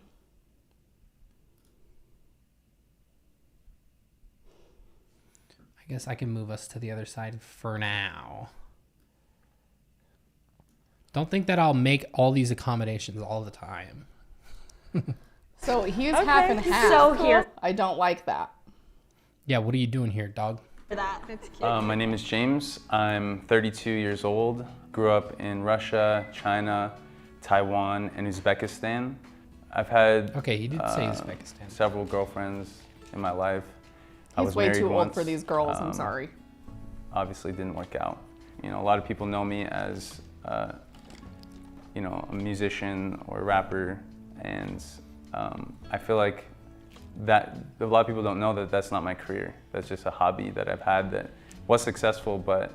I guess I can move us to the other side for now. Don't think that I'll make all these accommodations all the time. So he's half and half. So here. I don't like that. Yeah, what are you doing here, dog? That's cute. My name is James. I'm 32 years old. Grew up in Russia, China, Taiwan, and Uzbekistan. I've had Okay, he did say Uzbekistan. several girlfriends in my life. I He's was way married too old once. for these girls. I'm sorry. Obviously didn't work out. You know, a lot of people know me as, you know, a musician or a rapper, and I feel like that a lot of people don't know that that's not my career. That's just a hobby that I've had that was successful, but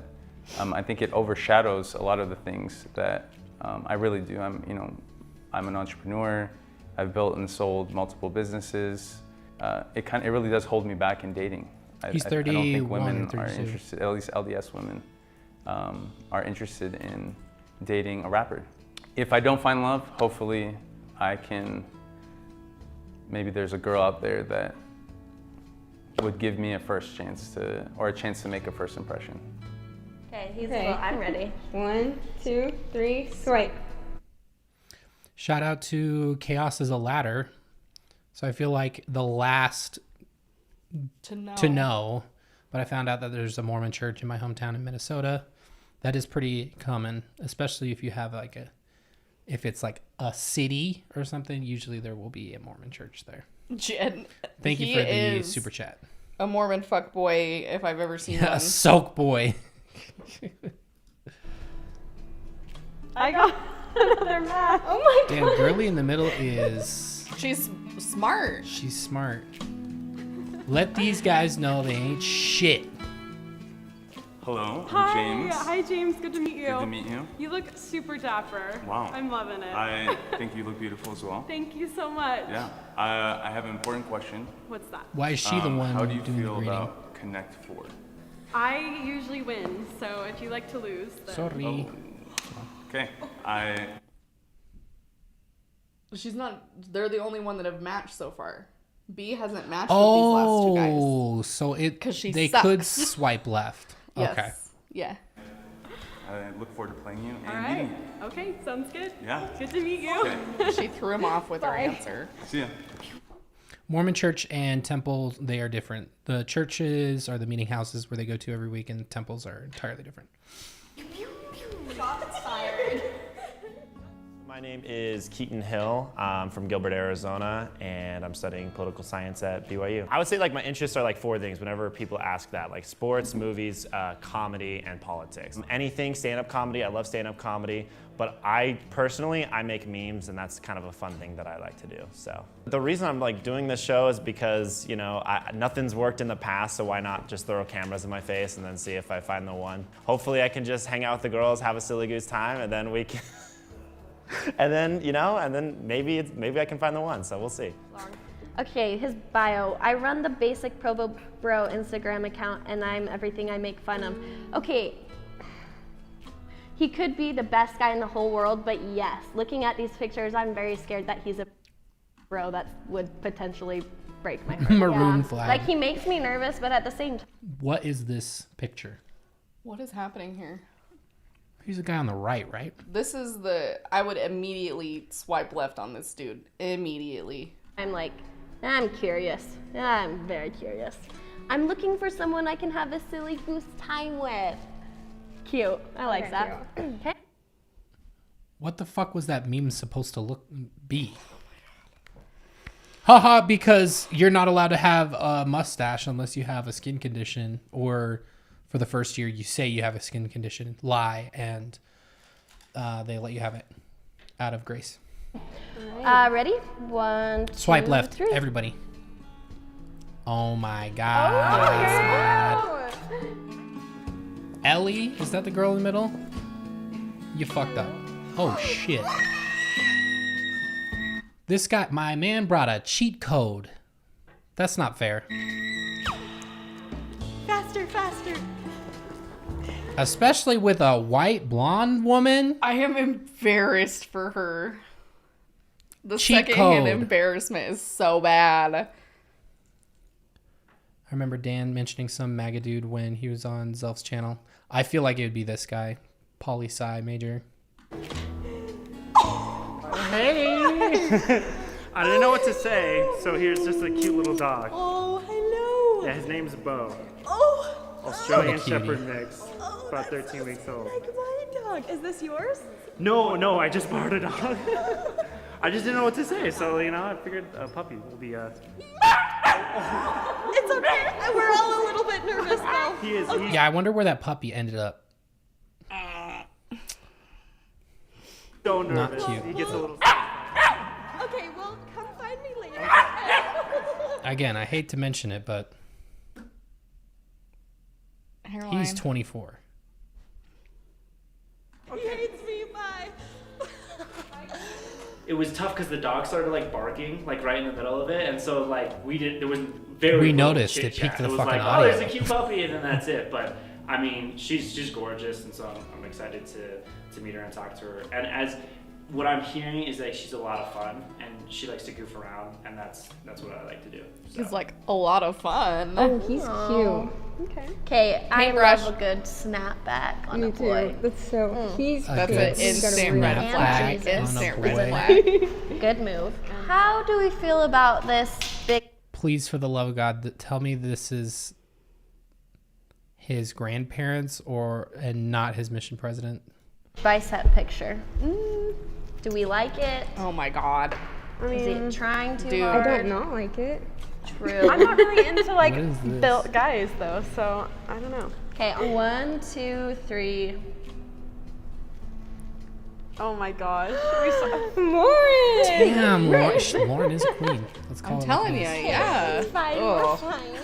I think it overshadows a lot of the things that I really do. I'm an entrepreneur. I've built and sold multiple businesses. It really does hold me back in dating. He's I don't think 31 women or are 32. interested, at least LDS women, are interested in dating a rapper. If I don't find love, hopefully I can, maybe there's a girl out there that would give me a first chance to, or a chance to make a first impression. Okay, well, I'm ready. 1, 2, 3, swipe. Shout out to Chaos as a Ladder. So I feel like the last to know, but I found out that there's a Mormon church in my hometown in Minnesota. That is pretty common, especially if you have if it's like a city or something, usually there will be a Mormon church there. Jen, Thank you for the super chat. A Mormon fuckboy, if I've ever seen Yeah, one. a soak boy. I got another match. Oh my Damn, girly in the middle is... She's smart. She's smart. Let these guys know they ain't shit. Hello, Hi, James. Hi James, good to meet you. Good to meet you. You look super dapper. Wow. I'm loving it. I think you look beautiful as well. Thank you so much. Yeah. I have an important question. What's that? Why is she the one How do you doing the feel greeting? about Connect 4? I usually win, so if you like to lose, then... Sorry. Okay. She's not. They're the only one that have matched so far. B hasn't matched with these last two guys. Oh, so they sucks. could swipe left. Yes. Okay. Yeah. I look forward to playing you and All right. meeting you. Okay, sounds good. Yeah. Good to meet you. Okay. She threw him off with her Bye. answer. See ya. Mormon church and temple, they are different. The churches are the meeting houses where they go to every week, and temples are entirely different. Shots fired. My name is Keaton Hill. I'm from Gilbert, Arizona, and I'm studying political science at BYU. I would say my interests are 4 things whenever people ask that, like sports, movies, comedy, and politics. Anything stand-up comedy, I love stand-up comedy, but I make memes, and that's kind of a fun thing that I like to do, so. The reason I'm doing this show is because, nothing's worked in the past, so why not just throw cameras in my face and then see if I find the one. Hopefully I can just hang out with the girls, have a silly goose time, and then we can... And then, maybe I can find the one, so we'll see. Okay, his bio. I run the basic Provo Bro Instagram account, and I'm everything I make fun of. Okay, he could be the best guy in the whole world, but yes, looking at these pictures, I'm very scared that he's a bro that would potentially break my heart. Maroon flag. He makes me nervous, but at the same time. What is this picture? What is happening here? He's the guy on the right, right? This is I would immediately swipe left on this dude. Immediately. I'm curious. I'm very curious. I'm looking for someone I can have a silly goose time with. Cute. I like that. Okay. What the fuck was that meme supposed to be? Haha, because you're not allowed to have a mustache unless you have a skin condition, or for the first year you say you have a skin condition, lie, and they let you have it out of grace. Ready? 1, 2, Swipe left, 3. everybody. Oh my god. Oh, Ellie, is that the girl in the middle? You fucked up. Oh shit. This guy, my man brought a cheat code. That's not fair. Faster, faster. Especially with a white blonde woman. I am embarrassed for her. The Cheat secondhand code. embarrassment is so bad. I remember Dan mentioning some MAGA dude when he was on Zelf's channel. I feel like it would be this guy, poli-sci major. I didn't know what to say, so here's just a cute little dog. Oh, hello. Yeah, his name's Bo. Oh. Australian What a cutie. Shepherd mix, about 13 weeks old. Like my dog. Is this yours? No, I just borrowed a dog. I just didn't know what to say, so I figured a puppy will be. It's okay. We're all a little bit nervous though. He is. Okay. Yeah, I wonder where that puppy ended up. So Not nervous. cute. He gets a little. Okay, well, come find me later. Again, I hate to mention it, but Hairline. he's 24. He hates me. Bye. It was tough because the dog started like barking like right in the middle of it, and so like there was very We little noticed it chit-chat. peaked the It was fucking like, audio. oh, there's a cute puppy, and then that's it. But I mean, she's gorgeous, and so I'm excited to meet her and talk to her. And as what I'm hearing is that she's a lot of fun, and she likes to goof around, and that's what I like to do. So. He's like a lot of fun. Oh, he's cute. Okay. Okay, I Paintbrush. love a good snapback on Me a boy. too. That's so. He's That's Okay. an He's got a instant really- red flag. Jesus. Instant On a red boy. flag. Good move. How do we feel about this big Please, for the love of God, tell me this is his grandparents and not his mission president. bicep picture? Do we like it? Oh my god. Is it trying too Dude. hard? I don't not like it. True. I'm not really into like What is this? built guys though, so I don't know. Okay, 1, 2, 3. Oh my gosh. Lauren! Damn, Lauren is a queen. Let's call I'm it telling you, this. yeah. It's fine, Ugh. we're fine.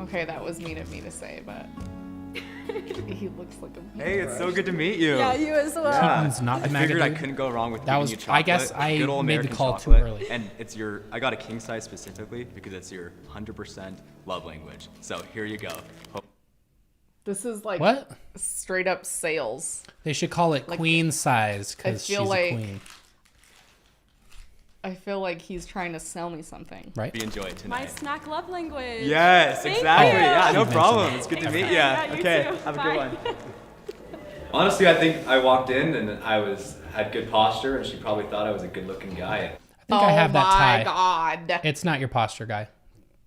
Okay, that was mean of me to say, but he looks like a Hey, it's so good to meet you. Yeah, you as well. Keaton's not the I figured I Magadude. couldn't go wrong with That giving was- you I chocolate. guess I Good old made the American call too chocolate. early. And I got a king size specifically because it's your 100% love language. So here you go. This is like What? straight up sales. They should call it Like, queen size because I she's feel a like- queen. I feel like he's trying to sell me something. Right? We enjoy it My tonight. snack love language. Yes, Thank exactly. you. Yeah, no You problem. mentioned It's good to Thanks, meet man. you. Yeah, you Okay, too. have a Bye. good one. Honestly, I think I walked in and had good posture, and she probably thought I was a good-looking guy. I think I have that tie. Oh my god. It's not your posture, guy.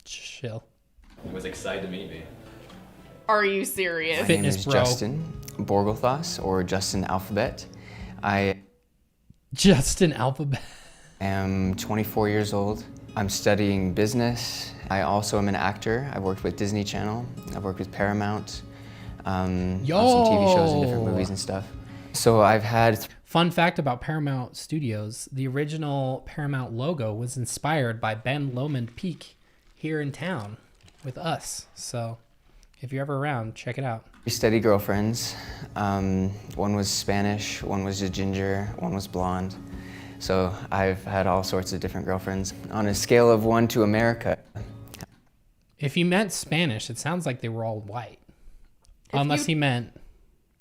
Chill. I was excited to meet me. Are you serious? My name Fitness is bro. Justin Borgelthos, or Justin Alphabet. I Justin Alphabet. am 24 years old. I'm studying business. I also am an actor. I've worked with Disney Channel. I've worked with Paramount. On some TV shows and different Yo. movies and stuff. So I've had Fun fact about Paramount Studios, the original Paramount logo was inspired by Ben Lomond Peak here in town with us. So if you're ever around, check it out. 3 steady girlfriends. One was Spanish, one was a ginger, one was blonde. So I've had all sorts of different girlfriends. On a scale of 1 to America. If he meant Spanish, it sounds like they were all white. Unless he meant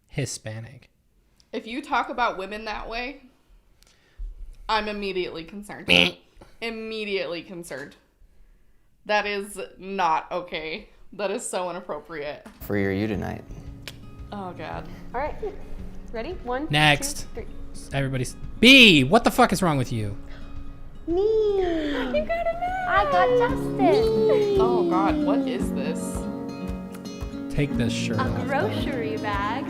Hispanic. If you talk about women that way, I'm immediately concerned. Immediately concerned. That is not okay. That is so inappropriate. Free or you tonight. Oh god. All right. Ready? 1, Next. 2, 3. Everybody's... B, what the fuck is wrong with you? Me. You got a man. I got Justin. Oh god, what is this? Take this shirt A off. grocery bag.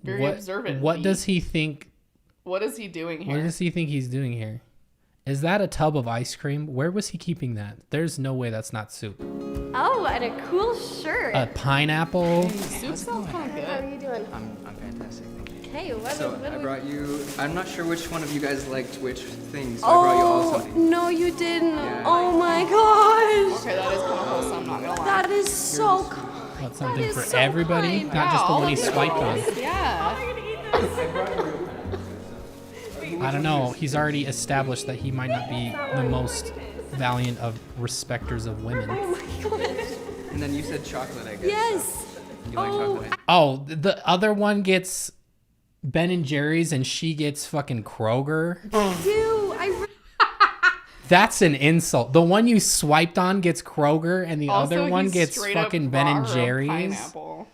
Very observant. What B. does he think? What is he doing here? What does he think he's doing here? Is that a tub of ice cream? Where was he keeping that? There's no way that's not soup. Oh, and a cool shirt. A pineapple. Soup sounds kind of good. How are you doing? I'm fantastic, thank you. Okay, what So what I do we... brought you, I'm not sure which one of you guys liked which things, so I brought you all something. No, you didn't. Yeah. Oh my gosh. Okay, that is kind of wholesome, not gonna lie. That is so cool. Got something is for so everybody, kind. not just the all one he of you. swiped on. Yeah. I don't know. He's already established that he might not be the most valiant of respecters of women. And then you said chocolate, I guess. Yes. You like chocolate? Oh, the other one gets Ben and Jerry's and she gets fucking Kroger. Dude, That's an insult. The one you swiped on gets Kroger and the Also, other one he's gets straight up fucking Ben and brought her a Jerry's. pineapple.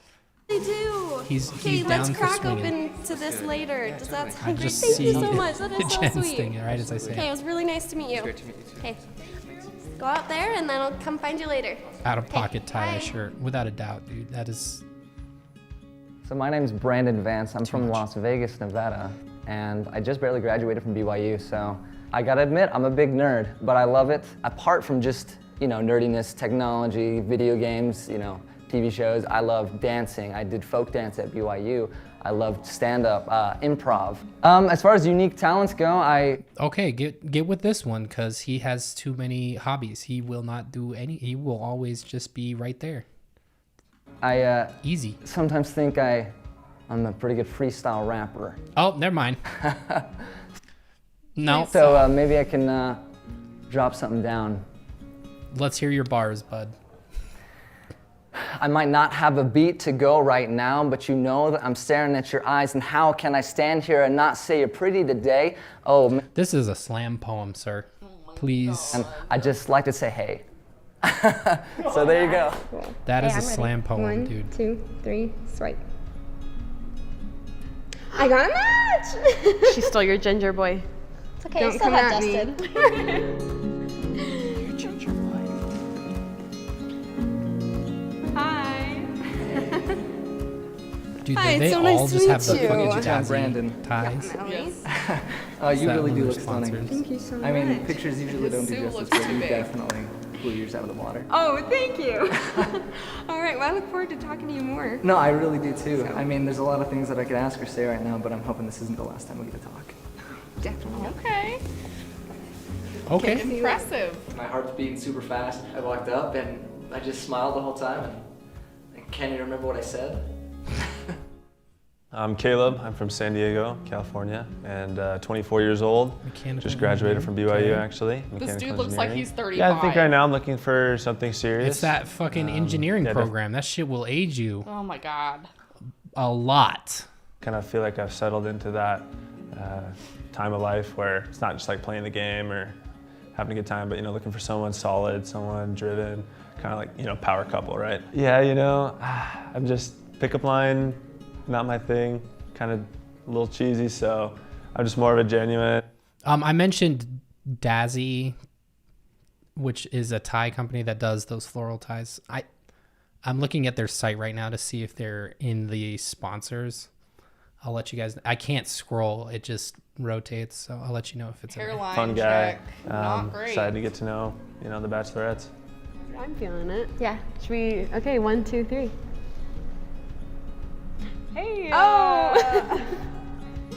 I do. He's Okay, down let's for crack swinging. open to this later. Does that I sound great? just Thank you see so much. That is so Jen's sweet. thing, right as I say it. Okay, it was really nice to meet you. It's great to meet you too. Okay, go out there and then I'll come find you later. Out of pocket Okay, tie bye. shirt, without a doubt, dude. That is. So my name's Brandon Vance. I'm from Las Vegas, Nevada, and I just barely graduated from BYU, so I gotta admit, I'm a big nerd, but I love it. Apart from just, nerdiness, technology, video games, TV shows, I love dancing. I did folk dance at BYU. I loved stand-up, improv. As far as unique talents go, Okay, get with this one, because he has too many hobbies. He will not do any, he will always just be right there. Easy. Sometimes think I'm a pretty good freestyle rapper. Oh, never mind. No. So maybe I can drop something down. Let's hear your bars, bud. I might not have a beat to go right now, but you know that I'm staring at your eyes, and how can I stand here and not say you're pretty today? Oh, this is a slam poem, sir. Please. And I just like to say hey. So there you go. That is Hey, a I'm ready. slam poem, 1, dude. 2, 3, swipe. I got a match! She stole your ginger boy. It's okay, Don't I still come have at me. Dustin. Hi. Dude, Hi, they it's so all nice to just have meet the you. fucking I'm jazzy Brandon. ties. You that really one do of look their stunning. sponsors? Thank you so much. I mean, pictures usually don't do suit justice, looks but too you big. definitely blew yours out of the water. Oh, thank you. All right, well, I look forward to talking to you more. No, I really do too. I mean, there's a lot of things that I could ask or say right now, but I'm hoping this isn't the last time we get to talk. Definitely. Okay. Okay. Impressive. My heart's beating super fast. I walked up and I just smiled the whole time, and I can't even remember what I said. I'm Caleb. I'm from San Diego, California, and 24 years old. Just graduated from BYU, actually. This dude mechanical looks like engineering. he's 35. Yeah, I think right now I'm looking for something serious. It's that fucking engineering program. That shit will age you Oh my god. a lot. Kind of feel like I've settled into that time of life where it's not just like playing the game or having a good time, but looking for someone solid, someone driven, kind of like power couple, right? Yeah, I'm just pickup line, not my thing, kind of a little cheesy, so I'm just more of a genuine. I mentioned Dazzy, which is a tie company that does those floral ties. I'm looking at their site right now to see if they're in the sponsors. I'll let you guys. I can't scroll; it just rotates, so I'll let you know if it's in there. Hairline Fun guy. check. Not great. Excited to get to know, the Bachelorettes. I'm feeling it. Yeah. Should we? Okay, 1, 2, 3. Hey. Oh!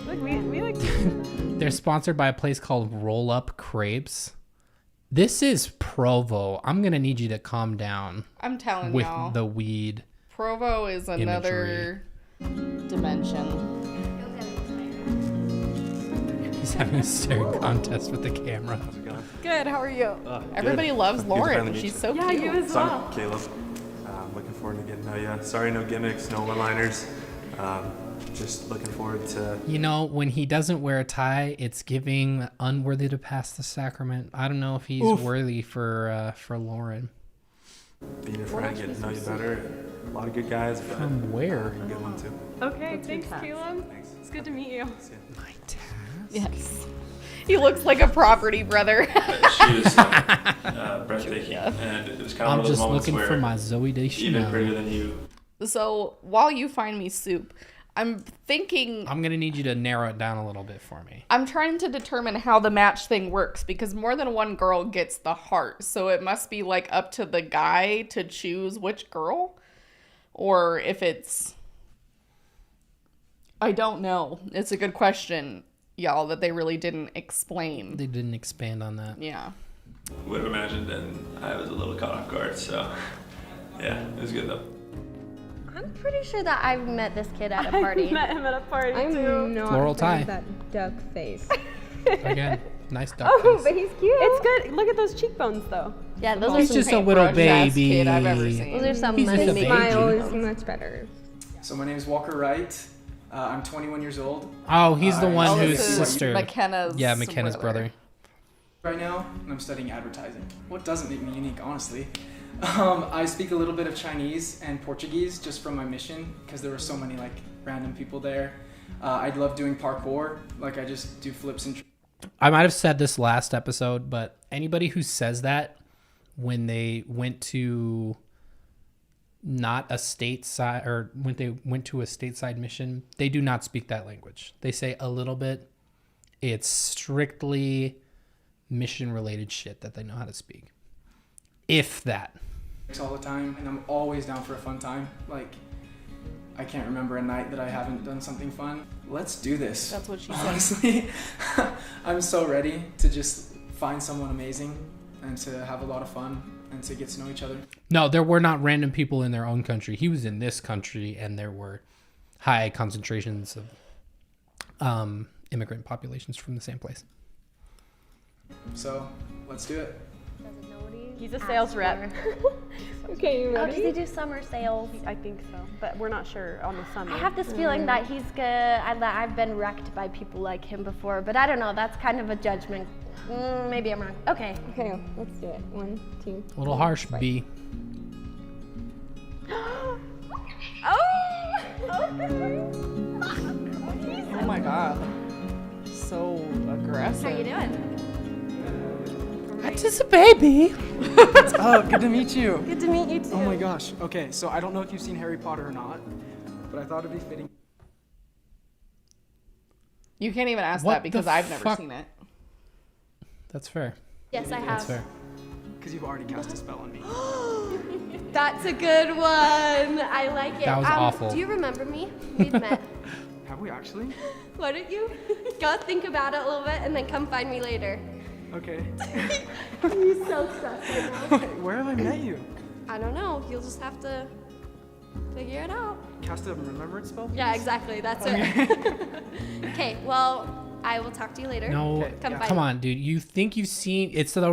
Look, we like. They're sponsored by a place called Roll Up Crepes. This is Provo. I'm gonna need you to calm down. I'm telling with y'all. the weed. Provo is another dimension. He's having a staring contest with the camera. How's it going? Good. How are you? Good. Everybody loves Good to finally Lauren. meet She's you. so Yeah, cute. you as So well. I'm Caleb. Looking forward to getting to know you. Sorry, no gimmicks, no one-liners. Just looking forward to. When he doesn't wear a tie, it's giving unworthy to pass the sacrament. I don't know if he's worthy for Lauren. Being a friend, getting to know you better. A lot of good guys, but From where? a good one too. Okay, thanks, Caleb. It's good to meet you. My tab. Yes. He looks like a property brother. She was breathtaking, and it was kind of I'm one of those just moments looking where for my Zoe Deschanel. even prettier than you. So while you find me soup, I'm thinking. I'm gonna need you to narrow it down a little bit for me. I'm trying to determine how the match thing works because more than one girl gets the heart. So it must be like up to the guy to choose which girl. Or if it's. I don't know. It's a good question, y'all, that they really didn't explain. They didn't expand on that. Yeah. Would have imagined, and I was a little caught off guard. So, yeah, it was good though. I'm pretty sure that I've met this kid at a party. I met him at a party I'm too. not Floral a fan tie. of that duck face. Again, nice duck Oh, face. but he's cute. It's good. Look at those cheekbones, though. Yeah, those are He's some just a little paintbrush-ass baby. kid I've ever seen. Those are some He's just a money baby. Smile is much better. So my name is Walker Wright. I'm 21 years old. Oh, he's the one Oh, whose this is sister. McKenna's Yeah, McKenna's brother. brother. Right now, and I'm studying advertising. What doesn't make me unique, honestly? I speak a little bit of Chinese and Portuguese just from my mission because there were so many like random people there. I love doing parkour. Like I just do flips and. I might have said this last episode, but anybody who says that when they went to not a stateside or when they went to a stateside mission, they do not speak that language. They say a little bit. It's strictly mission related shit that they know how to speak. If that. All the time, and I'm always down for a fun time. Like, I can't remember a night that I haven't done something fun. Let's do this. That's what she said. Honestly, I'm so ready to just find someone amazing and to have a lot of fun and to get to know each other. No, there were not random people in their own country. He was in this country, and there were high concentrations of immigrant populations from the same place. So, let's do it. He's a sales rep. Okay, you Oh, ready? does he do summer sales? I think so, but we're not sure on the summer. I have this feeling that he's good. I've been wrecked by people like him before, but I don't know. That's kind of a judgment. Maybe I'm wrong. Okay. Okay, let's do it. 1, 2. A little harsh, B. Oh my god. So aggressive. How you doing? That's just a baby. Oh, good to meet you. Good to meet you too. Oh my gosh. Okay, so I don't know if you've seen Harry Potter or not, but I thought it'd be fitting. You can't even ask What that because the I've never fuck? seen it. That's fair. Yes, I have. That's fair. Because you've already cast a spell on me. That's a good one. I like it. That was awful. Do you remember me? We've met. Have we actually? Why don't you go think about it a little bit and then come find me later? Okay. He's so stressed right now. Where have I met you? I don't know. You'll just have to figure it out. Cast a remembrance spell? Yeah, exactly. That's it. Okay, well, I will talk to you later. No, Come come on, dude. You think you've seen? It's the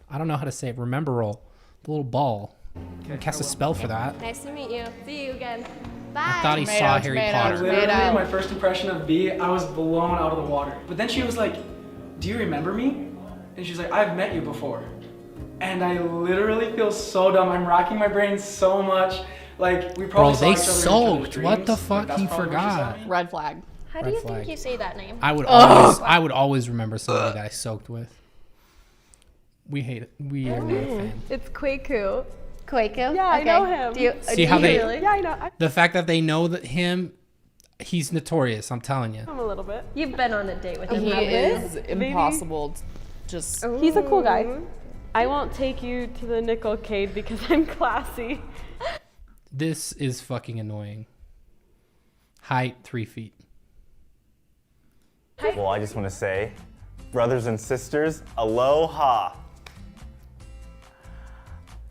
I don't know how to say it. Remember roll, the little ball. You can cast a spell for that. Nice to meet you. See you again. Bye. I thought he saw Harry Potter. Literally, my first impression of B, I was blown out of the water. But then she was like, "Do you remember me?" And she's like, "I've met you before." And I literally feel so dumb. I'm racking my brain so much. Like, we probably Bro, saw they each other in each other's soaked. What the dreams. fuck? That's He probably when she saw forgot. me. Red flag. How Red do you flag. think you say that name? I would always remember somebody that I soaked with. We hate it. We are not a fan. It's Kwaku. Kwaku? Yeah, I know him. Do you, See how they? Really? Yeah, I know. The fact that they know that him, he's notorious. I'm telling you. I'm a little bit. You've been on a date with him. He haven't is you? impossible. Just. He's a cool guy. I won't take you to the Nickelcade because I'm classy. This is fucking annoying. Height 3 feet. Well, I just want to say, brothers and sisters, aloha.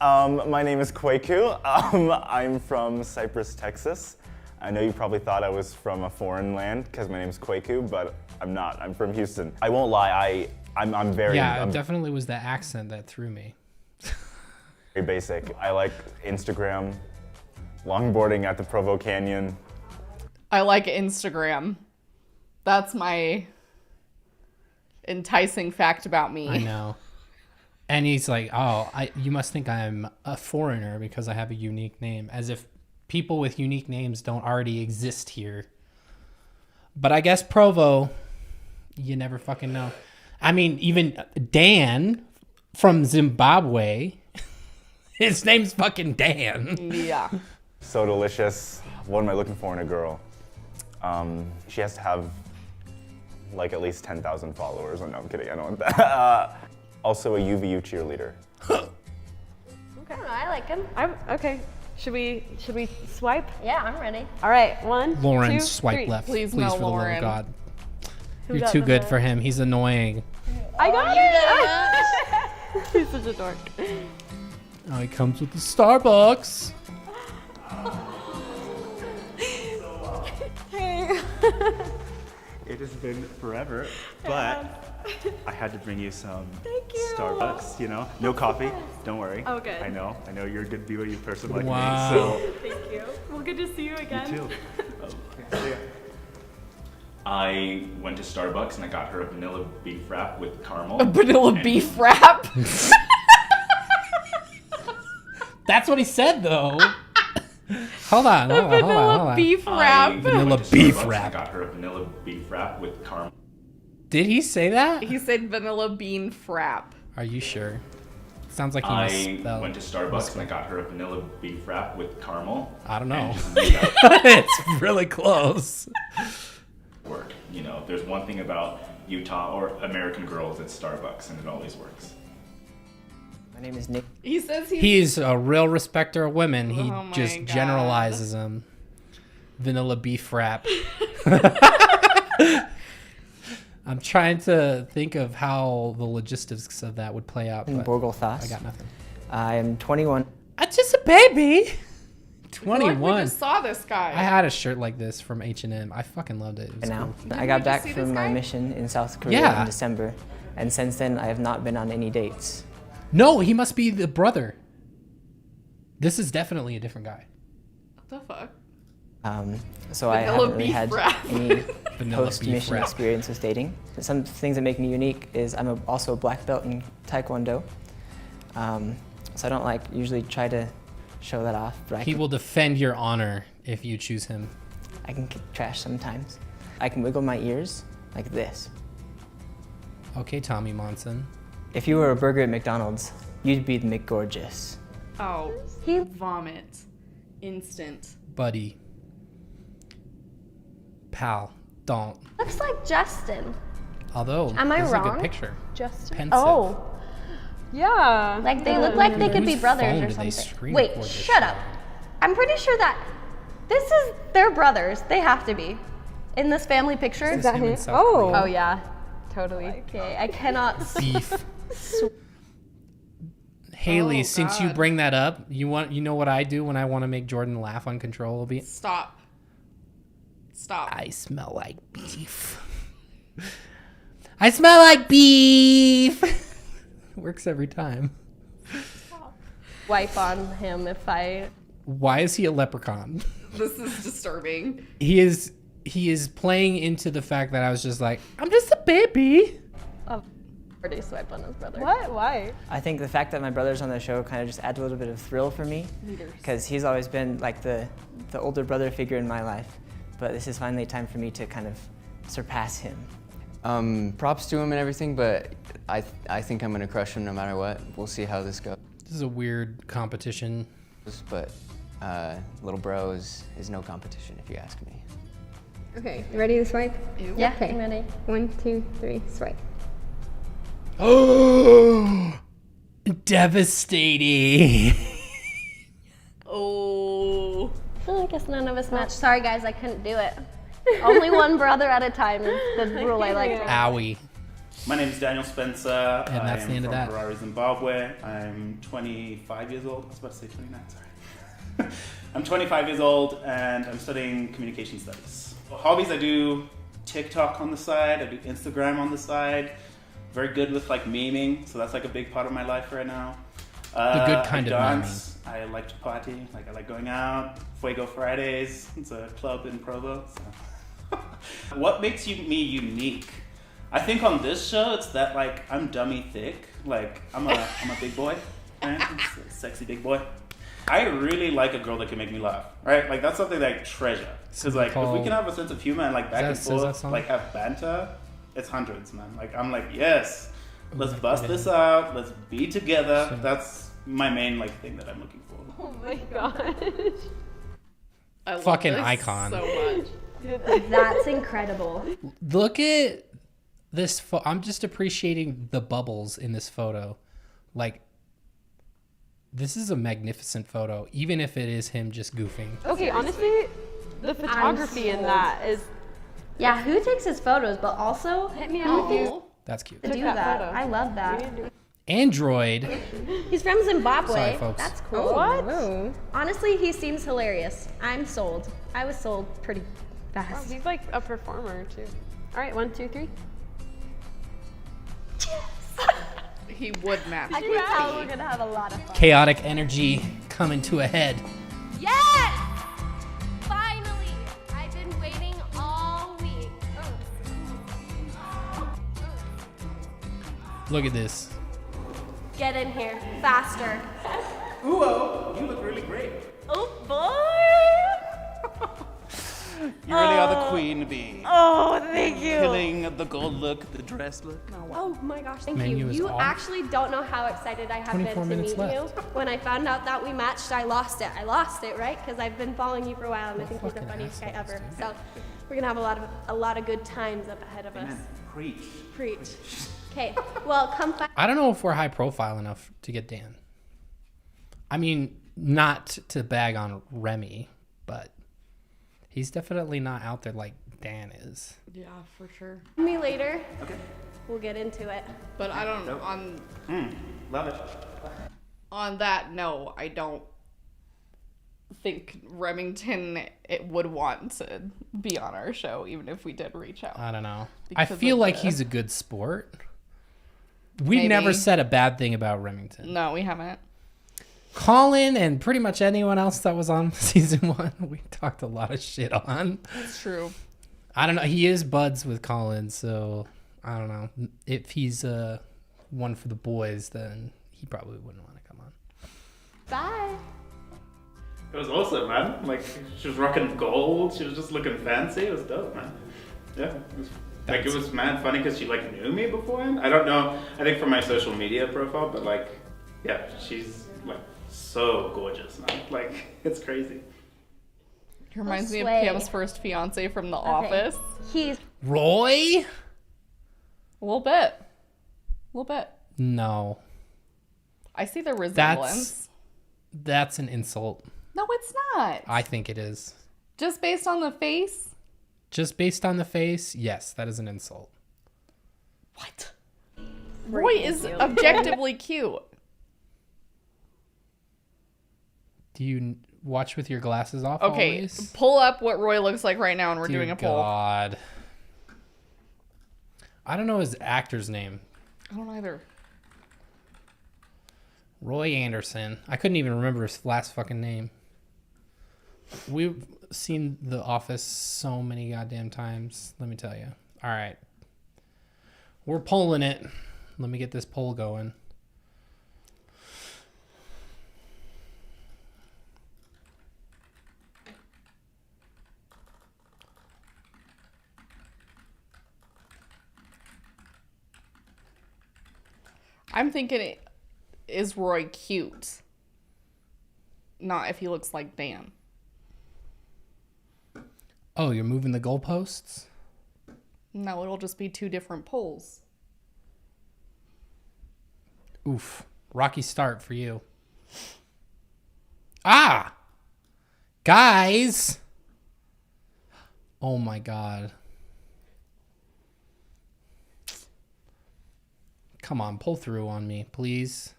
My name is Kwaku. I'm from Cypress, Texas. I know you probably thought I was from a foreign land because my name's Kwaku, but I'm not. I'm from Houston. I won't lie. I'm very. Yeah, I'm it definitely was the accent that threw me. very basic. I like Instagram, longboarding at the Provo Canyon. I like Instagram. That's my enticing fact about me. I know. And he's like, "Oh, you must think I'm a foreigner because I have a unique name," as if people with unique names don't already exist here. But I guess Provo, you never fucking know. I mean, even Dan from Zimbabwe, his name's fucking Dan. Yeah. So delicious. What am I looking for in a girl? She has to have like at least 10,000 followers. Oh, no, I'm kidding. I don't want that. Also a UVU cheerleader. Okay, I like him. Okay. Should we swipe? Yeah, I'm ready. All right, 1, Lauren, 2, swipe 3. left. Please Please, no, for the love Lauren. of God. Who You're got too the good vote? for him. He's annoying. I got it! He's such a dork. Oh, he comes with the Starbucks. Hey. It has been forever, but I had to bring you some Starbucks, you know? No coffee, don't worry. Oh, good. I know you're a good BYU person like Wow. me, so. Thank you. Well, good to see you again. You too. I went to Starbucks and I got her a vanilla beef wrap with caramel. A vanilla and- beef wrap? That's what he said, though. Hold on. Vanilla beef wrap. Vanilla beef wrap. I got her a vanilla beef wrap with caramel. Did he say that? He said vanilla bean frap. Are you sure? Sounds like he I went to Starbucks and I got her a vanilla beef wrap with caramel. I don't know. and just made that It's really close. work. You know, if there's one thing about Utah or American girls, it's Starbucks, and it always works. My name is Nick. He says He's a real respecter of women. He Oh my just God. generalizes them. Vanilla beef wrap. I'm trying to think of how the logistics of that would play out. In But Borgolthas. I got nothing. I am 21. I'm just a baby. I feel like 21. we just saw this guy. I had a shirt like this from H&M. I fucking loved it. It was Now, cool. I got back from my mission in South Korea Yeah. in December, and since then I have not been on any dates. No, he must be the brother. This is definitely a different guy. What the fuck? So I Vanilla haven't really beef had wrap. any Vanilla post-mission beef wrap. experience with dating. Some things that make me unique is I'm also a black belt in Taekwondo. So I don't like usually try to show that off, but He will defend your honor if you choose him. I can kick trash sometimes. I can wiggle my ears like this. Okay, Tommy Monson. If you were a burger at McDonald's, you'd be the McGorgeous. Oh, he vomit. Instant. Buddy. Pal. Don't. Looks like Justin. Although, Am I this is a wrong? good picture. Justin. Pensive. Oh. Yeah. Like they look like they could be Whose brothers phone or did they something. screen Wait, record this shut up. I'm pretty sure that this is their brothers. They have to be. In this family picture. Is that him in South Oh. Korea? Oh yeah. Totally. Okay, I cannot. Beef. Haley, Oh, since you God. bring that up, you know what I do when I want to make Jordan laugh uncontrollably? Stop. Stop. I smell like beef. I smell like beef. Works every time. Wipe on him if I. Why is he a leprechaun? This is disturbing. He is playing into the fact that I was just like, I'm just a baby. Already swipe on his brother. What? Why? I think the fact that my brother's on the show kind of just adds a little bit of thrill for me, because he's always been like the older brother figure in my life, but this is finally time for me to kind of surpass him. Props to him and everything, but I think I'm gonna crush him no matter what. We'll see how this goes. This is a weird competition. But little bro is no competition if you ask me. Okay, you ready to swipe? Yeah, Okay. I'm ready. 1, 2, 3, swipe. Oh, devastating. Oh. I guess none of us matched. Sorry guys, I couldn't do it. Only one brother at a time is the rule I like. Owie. My name is Daniel Spencer. And that's I am the end of from that. Harare, Zimbabwe. I'm 25 years old. I was about to say 29, sorry. I'm 25 years old and I'm studying communication studies. Hobbies, I do TikTok on the side, I do Instagram on the side. Very good with like memeing, so that's like a big part of my life right now. The good kind I of dance. I like to party. Like I like going out. Fuego Fridays. It's a club in Provo. So. What makes me unique? I think on this show it's that like I'm dummy thick. Like I'm a big boy, right? I'm a sexy big boy. I really like a girl that can make me laugh, right? Like that's something that I treasure. Because like if we can have a sense of humor and like back and forth, like have banter, it's hundreds, man. Like I'm like, yes, let's bust this out, let's be together. That's my main like thing that I'm looking for. Oh my gosh. I love Fucking this icon. so much. That's incredible. Look at this. I'm just appreciating the bubbles in this photo. Like, this is a magnificent photo, even if it is him just goofing. Okay, honestly, the photography in that is. Yeah, who takes his photos, but also Hit me up with you. That's cute. to do that. I love that. Android. He's from Zimbabwe. Sorry, folks. That's cool. What? Honestly, he seems hilarious. I'm sold. I was sold pretty Oh, fast. he's like a performer too. All right, 1, 2, 3. He would match. I can tell we're gonna have a lot of fun. Chaotic energy coming to a head. Yes! Finally! I've been waiting all week. Look at this. Get in here. Faster. Uo, you look really great. Oh boy! You really are the queen bee. Oh, thank you. Killing the gold look, the dress look. Oh my gosh, thank Menu you. is You off. actually don't know how excited I have been 24 to minutes meet left. you. When I found out that we matched, I lost it. I lost it, right? Because I've been following you for a while, and I think you're the funniest guy ever. So we're gonna have a lot of good times up ahead of us. Amen. Preach. Preach. Okay. Well, come find. I don't know if we're high profile enough to get Dan. I mean, not to bag on Remy, but he's definitely not out there like Dan is. Yeah, for sure. Me later. Okay. We'll get into it. But I don't Nope. on Love it. on that note, I don't think Remington would want to be on our show, even if we did reach out. I don't know. I Because feel of like the- he's a good sport. We've Maybe. never said a bad thing about Remington. No, we haven't. Colin and pretty much anyone else that was on season 1, we talked a lot of shit on. It's true. I don't know. He is buds with Colin, so I don't know. If he's one for the boys, then he probably wouldn't want to come on. Bye. It was awesome, man. Like, she was rocking gold. She was just looking fancy. It was dope, man. Yeah. It was mad funny because she, like, knew me beforehand. I don't know. I think from my social media profile, but, like, yeah, she's, like, so gorgeous, man. Like, it's crazy. He reminds me of Sway. Pam's first fiance from The Office. He's Roy? A little bit. A little bit. No. I see the resemblance. That's an insult. No, it's not. I think it is. Just based on the face? Just based on the face, yes, that is an insult. What? Roy is objectively cute. Do you watch with your glasses off Okay, always? pull up what Roy looks like right now, and we're Dear doing a poll. God. I don't know his actor's name. I don't either. Roy Anderson. I couldn't even remember his last fucking name. We've seen The Office so many goddamn times. Let me tell you. All right. We're polling it. Let me get this poll going. I'm thinking, is Roy cute? Not if he looks like Dan. Oh, you're moving the goalposts? No, it'll just be two different polls. Oof. Rocky start for you. Ah! Guys! Oh my God. Come on, pull through on me, please.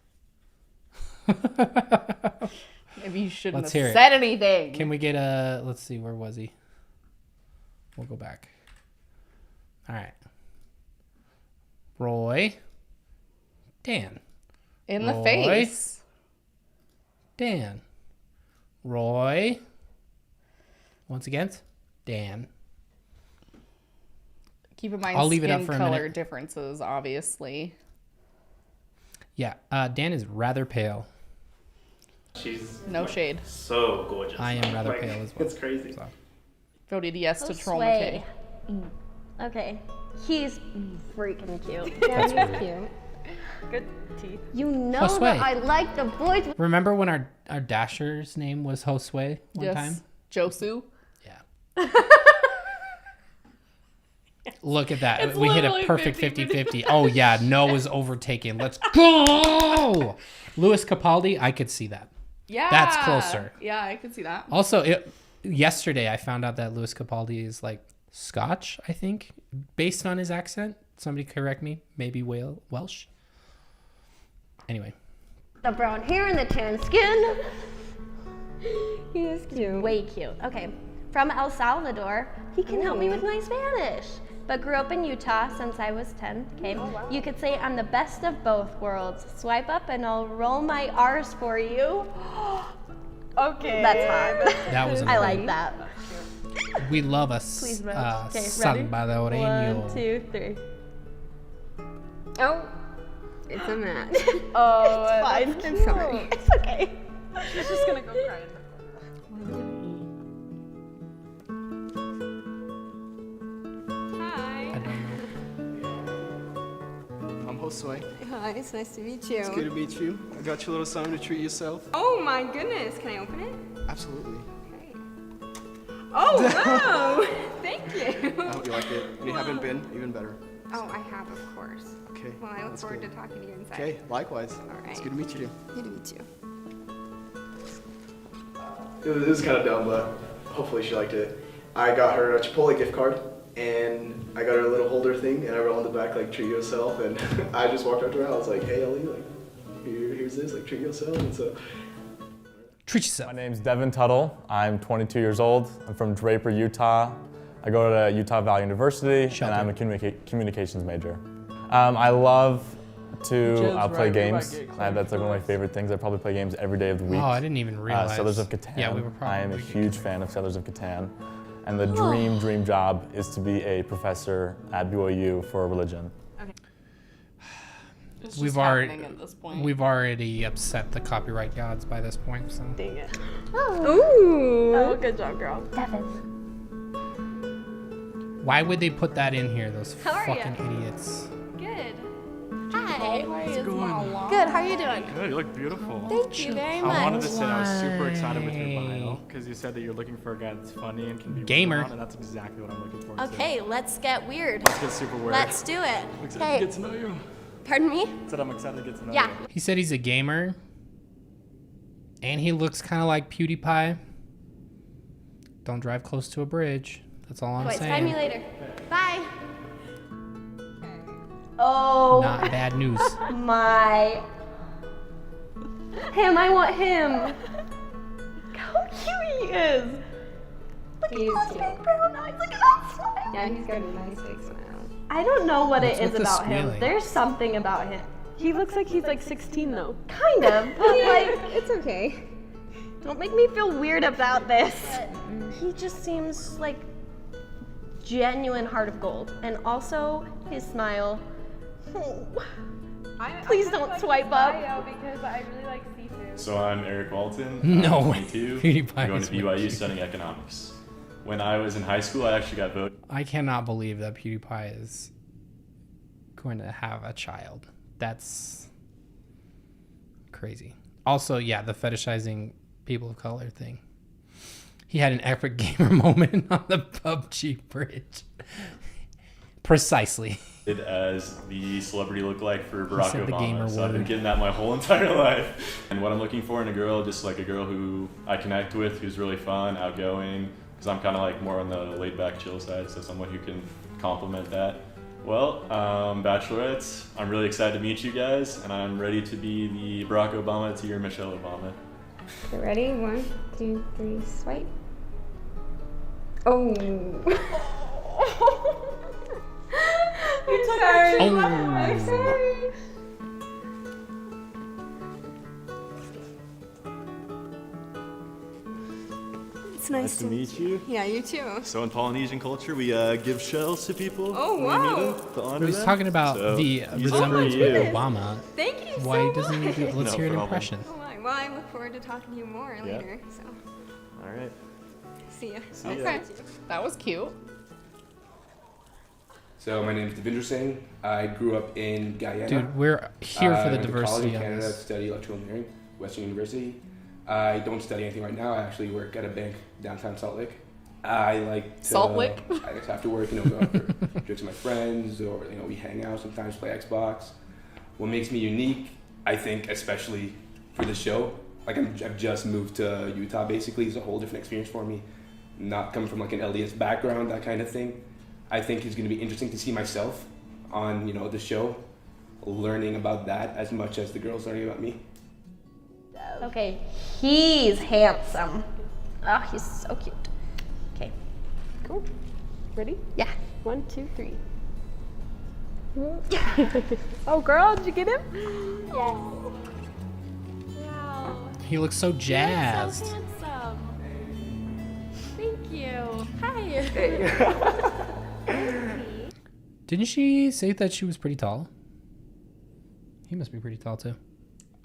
Maybe you shouldn't Let's have hear it. said anything. Can we get a... Let's see, where was he? We'll go back. All right. Roy. Dan. In the Roy, face. Dan. Roy. Once again, Dan. Keep in mind I'll leave it up skin for a color minute. differences, obviously. Yeah, Dan is rather pale. She's No like, shade. So gorgeous. I am man. rather Like, pale as well. It's crazy. So. Voted yes to troll Sway. McKay. Okay. He's freaking cute. That's Yeah, rude. he's cute. Good teeth. You know Josue. that I like the boys. Remember when our Dasher's name was Josue one Yes. time? Josu. Yeah. Look at that. It's We hit a literally perfect 50-50. 50-50. Oh, yeah. Noah's overtaken. Let's go. Louis Capaldi, I could see that. Yeah. That's closer. Yeah, I can see that. Also, yesterday I found out that Louis Capaldi is like Scotch, I think, based on his accent. Somebody correct me. Maybe Welsh. Anyway. The brown hair and the tan skin. He is cute. Way cute. Okay. From El Salvador, he can help me with my Spanish. But grew up in Utah since I was 10. Okay. You could say I'm the best of both worlds. Swipe up and I'll roll my R's for you. Okay. That's hot. That was I amazing. like that. We love us. Please, Mitch. Okay, ready? Salvadoreño. 1, 2, 3. Oh, it's a match. Oh, Fine. that's I'm cute. sorry. It's okay. She's just gonna go cry in the I don't know. I'm Josue. Hi, it's nice to meet you. It's good to meet you. I got you a little something to treat yourself. Oh my goodness, can I open it? Absolutely. Oh, wow! Thank you. I hope you like it. And you haven't been, even better. Oh, I have, of course. Okay. Well, I look that's forward good. to talking to you inside. Okay, likewise. All right. It's good to meet you. Good to meet you. It was kind of dumb, but hopefully she liked it. I got her a Chipotle gift card, and I got her a little holder thing, and I wrote on the back, like, treat yourself, and I just walked up to her, I was like, hey, Ellie, like, here's this, like, treat yourself, and so. Treat yourself. My name's Devin Tuttle. I'm 22 years old. I'm from Draper, Utah. I go to Utah Valley University, and I'm a communications major. I love to play games. That's like one of my favorite things. I probably play games every day of the week. Oh, I didn't even realize. Settlers of Catan. Yeah, we were probably. I am a huge fan of Settlers of Catan. And the dream job is to be a professor at BYU for religion. It's just happening at this point. We've already upset the copyright gods by this point, so. Dang it. Ooh. Oh, good job, girl. Devin. Why would they put that in here, those How are fucking idiots? Good. Hi. How's it going? Good. How are you doing? Good, you look beautiful. Thank you very much. I wanted to say I was super excited with your bio because you said that you're looking for a guy that's funny and can be Gamer. around, and that's exactly what I'm looking for. Okay, let's get weird. Let's get super weird. Let's do it. I'm excited to get to know you. Pardon me? I said I'm excited to get to know Yeah. you. He said he's a gamer, and he looks kind of like PewDiePie. Don't drive close to a bridge. That's all I'm Wait, saying. find me later. Bye. Oh. Not bad news. My. Him, I want him. How cute he is. Look at those big brown eyes. Look at that smile. Yeah, he's got a nice big smile. I don't know what What's it is with the about him. squealing? There's something about him. He looks like he's like 16 though. Kind of, but like, It's okay. Don't make me feel weird about this. he just seems like genuine heart of gold. And also, his smile. Please don't swipe up. Because I really like seafood. So I'm Eric Walton. No I'm way. 22. PewDiePie I'm going is to BYU studying economics. When I was in high school, I actually got voted. I cannot believe that PewDiePie is going to have a child. That's crazy. Also, yeah, the fetishizing people of color thing. He had an epic gamer moment on the PUBG bridge. Precisely. As the celebrity lookalike for Barack said the gamer Obama. So I've been word. getting that my whole entire life. And what I'm looking for in a girl, just like a girl who I connect with, who's really fun, outgoing, because I'm kind of like more on the laid back chill side, so someone who can complement that. Well, Bachelorettes, I'm really excited to meet you guys, and I'm ready to be the Barack Obama to your Michelle Obama. Okay, ready? 1, 2, 3, swipe. Oh. You took her. Oh. I'm sorry. It's nice to meet you. Yeah, you too. So in Polynesian culture, we give shells to people. Oh, when we meet wow. them to honor He's them. talking about So, the these resemblance are with you. Obama. Thank you Why so doesn't he do? Let's No hear an problem. impression. Oh, well, I look forward to talking to you more Yeah. later. So, All right. see ya. See ya. Okay. That was cute. So my name is Devinder Singh. I grew up in Guyana. Dude, we're here for the I went to college diversity in on Canada to this. study electrical engineering, Western University. I don't study anything right now. I actually work at a bank downtown Salt Lake. I like to Salt Lake? I just have to work, go out for drinks with my friends, or we hang out sometimes, play Xbox. What makes me unique, I think, especially for the show, like I've just moved to Utah. Basically, it's a whole different experience for me. Not coming from like an LDS background, that kind of thing. I think it's going to be interesting to see myself on the show, learning about that as much as the girls learning about me. Okay, he's handsome. Oh, he's so cute. Okay. Cool. Ready? Yeah. 1, 2, 3. Oh, girl, did you get him? Yes. Wow. He looks so jazzed. You're so handsome. Thank you. Hi. Didn't she say that she was pretty tall? He must be pretty tall too.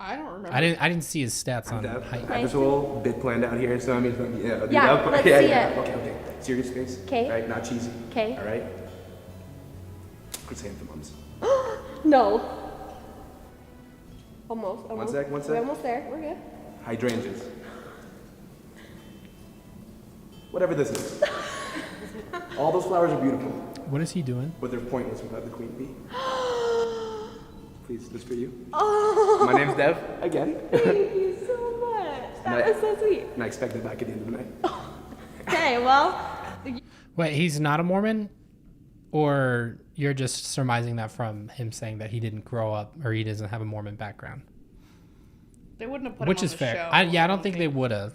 I don't remember. I didn't see his stats on Dev. height. I have this whole bit planned out here, so I mean, Yeah, let's see it. Okay. Serious face. 'Kay. Right, not cheesy. 'Kay. All right. Chrysanthemums. No. Almost. One sec. We're almost there. We're good. Hydrangeas. Whatever this is. All those flowers are beautiful, What is he doing? but they're pointless without the queen bee. Please, this for you. Oh. My name's Dev, again. Thank you so much. That was so sweet. And I expect it back at the end of the night. Okay, well. Wait, he's not a Mormon? Or you're just surmising that from him saying that he didn't grow up or he doesn't have a Mormon background? They wouldn't have put Which him is on the fair. show. I don't think they would have.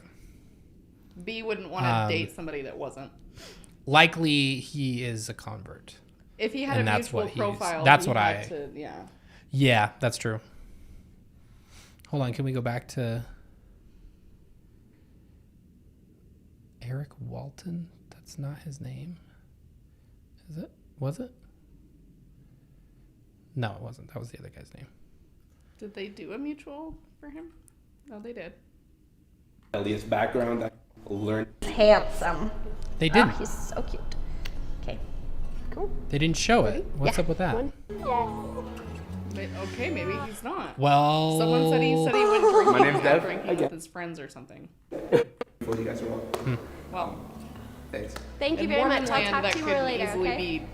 B wouldn't want to date somebody that wasn't. Likely he is a convert. If he had a mutual profile, that's he what had I. to, yeah. Yeah, that's true. Hold on, can we go back to Eric Walton? That's not his name. Is it? Was it? No, it wasn't. That was the other guy's name. Did they do a mutual for him? No, they did. Elias background, I learned. Handsome. They didn't. Oh, he's so cute. Okay. Cool. They didn't show it. What's up with that? Okay, maybe he's not. Well, someone said he went drinking. My name's Dev. Drinking with his friends or something. Before you guys are all. Well, thanks. Thank you in very Mormon much. I'll land, talk that to you could more later, easily okay? be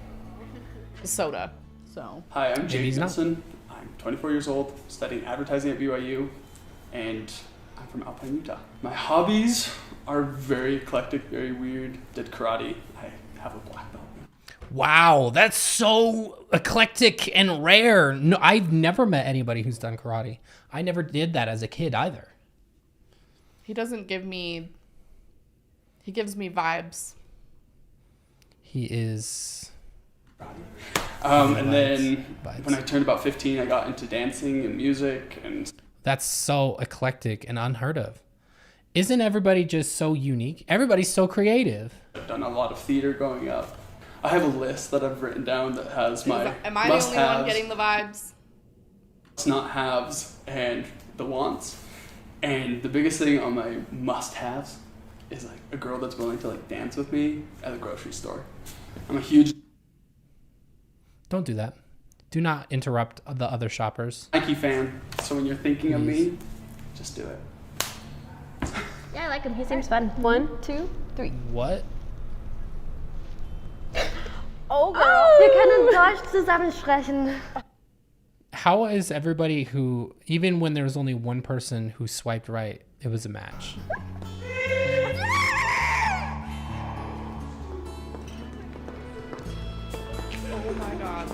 soda. So. Hi, I'm Maybe Jake he's not. Nelson. I'm 24 years old, studying advertising at BYU, and I'm from Alpine, Utah. My hobbies are very eclectic, very weird. Did karate. I have a black belt. Wow, that's so eclectic and rare. No, I've never met anybody who's done karate. I never did that as a kid either. He doesn't give me. He gives me vibes. He is. And then when I turned about 15, I got into dancing and music, and That's so eclectic and unheard of. Isn't everybody just so unique? Everybody's so creative. I've done a lot of theater growing up. I have a list that I've written down that has my Am I the only one must-haves, getting the vibes? not haves, and the wants. And the biggest thing on my must-haves is like a girl that's willing to like dance with me at a grocery store. I'm a huge Don't do that. Do not interrupt the other shoppers. Nike fan, so when you're thinking of me, just do it. Yeah, I like him. He seems fun. 1, 2, 3. What? Oh, girl. Wir können Deutsch zusammen sprechen. How is everybody who, even when there was only one person who swiped right, it was a match? Oh my god.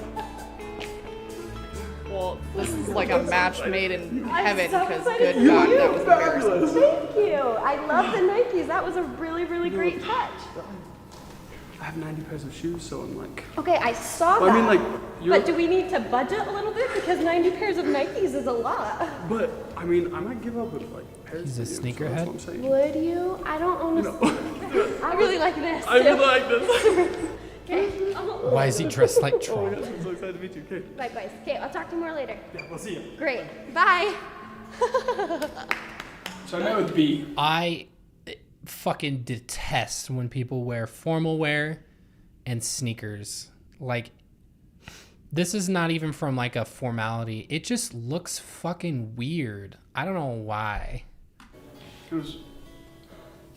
Well, this is like a match made in heaven because good god, that was embarrassing. Thank you. I love the Nikes. That was a really, really great touch. I have 90 pairs of shoes, so I'm like, Okay, I saw Well, that. I mean, like, you're- but do we need to budget a little bit? Because 90 pairs of Nikes is a lot. but I mean, I might give up with like pairs. He's a of you, so sneakerhead? that's what I'm saying. Would you? I don't own a I really like this. I really like this. Okay. Why is he dressed like Oh my Trump? gosh, I'm so excited to meet you. Okay. Likewise. Okay, I'll talk to you more later. Yeah, we'll see you. Great. Bye. So I met with B. I fucking detest when people wear formal wear and sneakers. Like, this is not even from like a formality. It just looks fucking weird. I don't know why. It was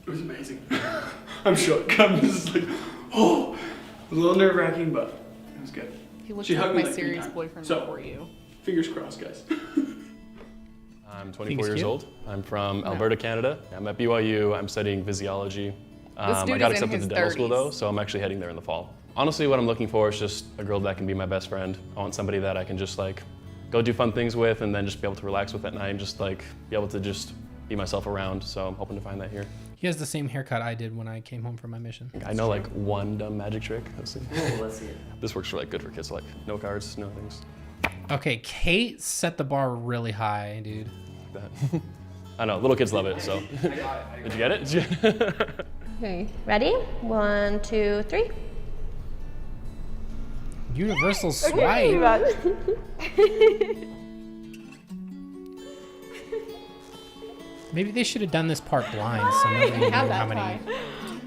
amazing. I'm shook. I'm just like, oh, it was a little nerve wracking, but it was good. He looked She like hugged me my like 3 serious times. boyfriend So, before you. Fingers crossed, guys. I'm Think 24 he's years cute? old. I'm from No. Alberta, Canada. I'm at BYU. I'm studying physiology. I dude got is in accepted his to dental school 30s. though, so I'm actually heading there in the fall. Honestly, what I'm looking for is just a girl that can be my best friend. I want somebody that I can just like go do fun things with and then just be able to relax with at night and just like be able to just be myself around. So I'm hoping to find that here. He has the same haircut I did when I came home from my mission. I know like one dumb magic trick. Let's see. Let's see it. This works for like good for kids, so, like no cards, no things. Okay, Kate set the bar really high, dude. Like that. I know, little kids love it, so. Did you get it? Okay, ready? 1, 2, 3. Universal swipe. Maybe they should have done this part blind, so nobody knew have that how many. tie.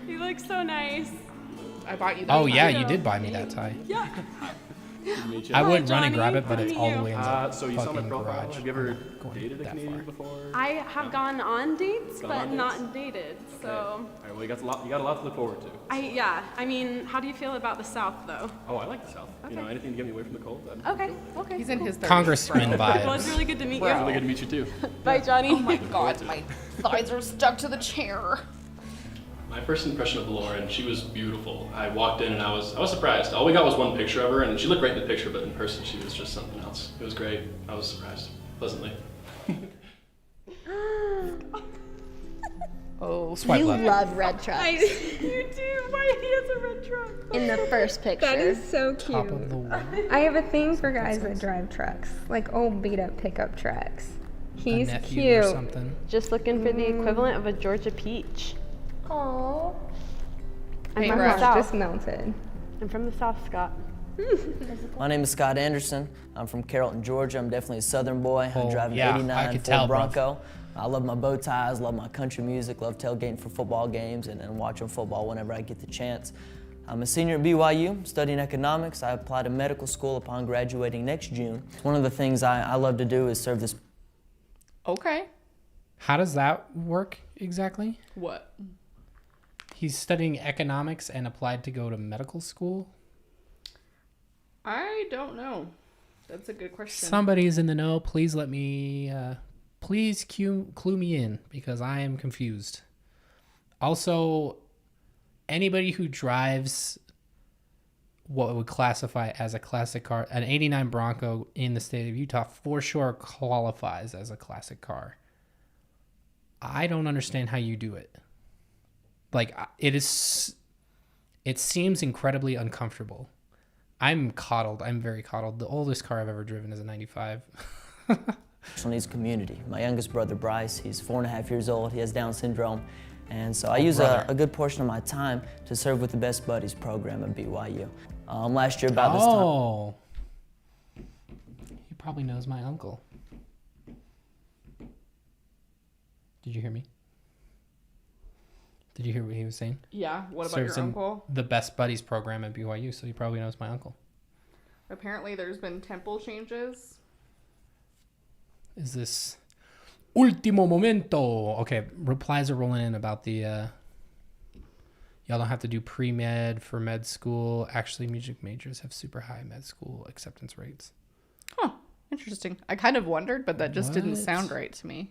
You look so nice. I bought you that. Oh yeah, tie. you did buy me that tie. Yeah. I would Hi, run and grab Johnny. it, but it's all the way in the So you saw my fucking profile. garage. Have you ever I'm not going dated a that Canadian far. before? I have gone on dates, Gone but on dates? not dated. So All right, well, you got a lot to look forward to. I mean, how do you feel about the South though? Oh, I like the South. You know, Okay. anything to get me away from the cold. Okay. He's in his 30s. Congressman vibes. Well, it's really good to meet you. Really good to meet you too. Bye, Johnny. Oh my god, my thighs are stuck to the chair. My first impression of Lauren, she was beautiful. I walked in and I was surprised. All we got was one picture of her, and she looked great in the picture, but in person she was just something else. It was great. I was surprised, pleasantly. Oh, Swipe You left. love red trucks. You do. Why he has a red truck? In the first picture. That is so Top cute. of the wall. I have a thing for guys that drive trucks, like old beat up pickup trucks. He's a nephew cute. or something. Just looking for the equivalent of a Georgia peach. Aww. I'm Hey, from Brad. the South. Just melted. I'm from the South, Scott. My name is Scott Anderson. I'm from Carrollton, Georgia. I'm definitely a Southern boy. Oh, I drive an yeah, I 89 could Ford tell, bruv. Bronco. I love my bow ties, love my country music, love tailgating for football games and watching football whenever I get the chance. I'm a senior at BYU, studying economics. I apply to medical school upon graduating next June. One of the things I love to do is serve this. Okay. How does that work exactly? What? He's studying economics and applied to go to medical school. I don't know. That's a good question. Somebody's in the know. Please let me. Please clue me in because I am confused. Also, anybody who drives what would classify as a classic car, an 89 Bronco in the state of Utah, for sure qualifies as a classic car. I don't understand how you do it. Like, it seems incredibly uncomfortable. I'm coddled. I'm very coddled. The oldest car I've ever driven is a 95. Special needs community. My youngest brother, Bryce, he's 4.5 years old. He has Down syndrome. And so I use a good portion of my time to serve with the Best Buddies program at BYU. Last year about this time. Oh. He probably knows my uncle. Did you hear me? Did you hear what he was saying? Yeah, what about Serves your in uncle? the Best Buddies program at BYU, so he probably knows my uncle. Apparently there's been temple changes. Is this ultimo momento? Okay, replies are rolling in about the y'all don't have to do pre-med for med school. Actually, music majors have super high med school acceptance rates. Huh, interesting. I kind of wondered, but that just didn't What? sound right to me.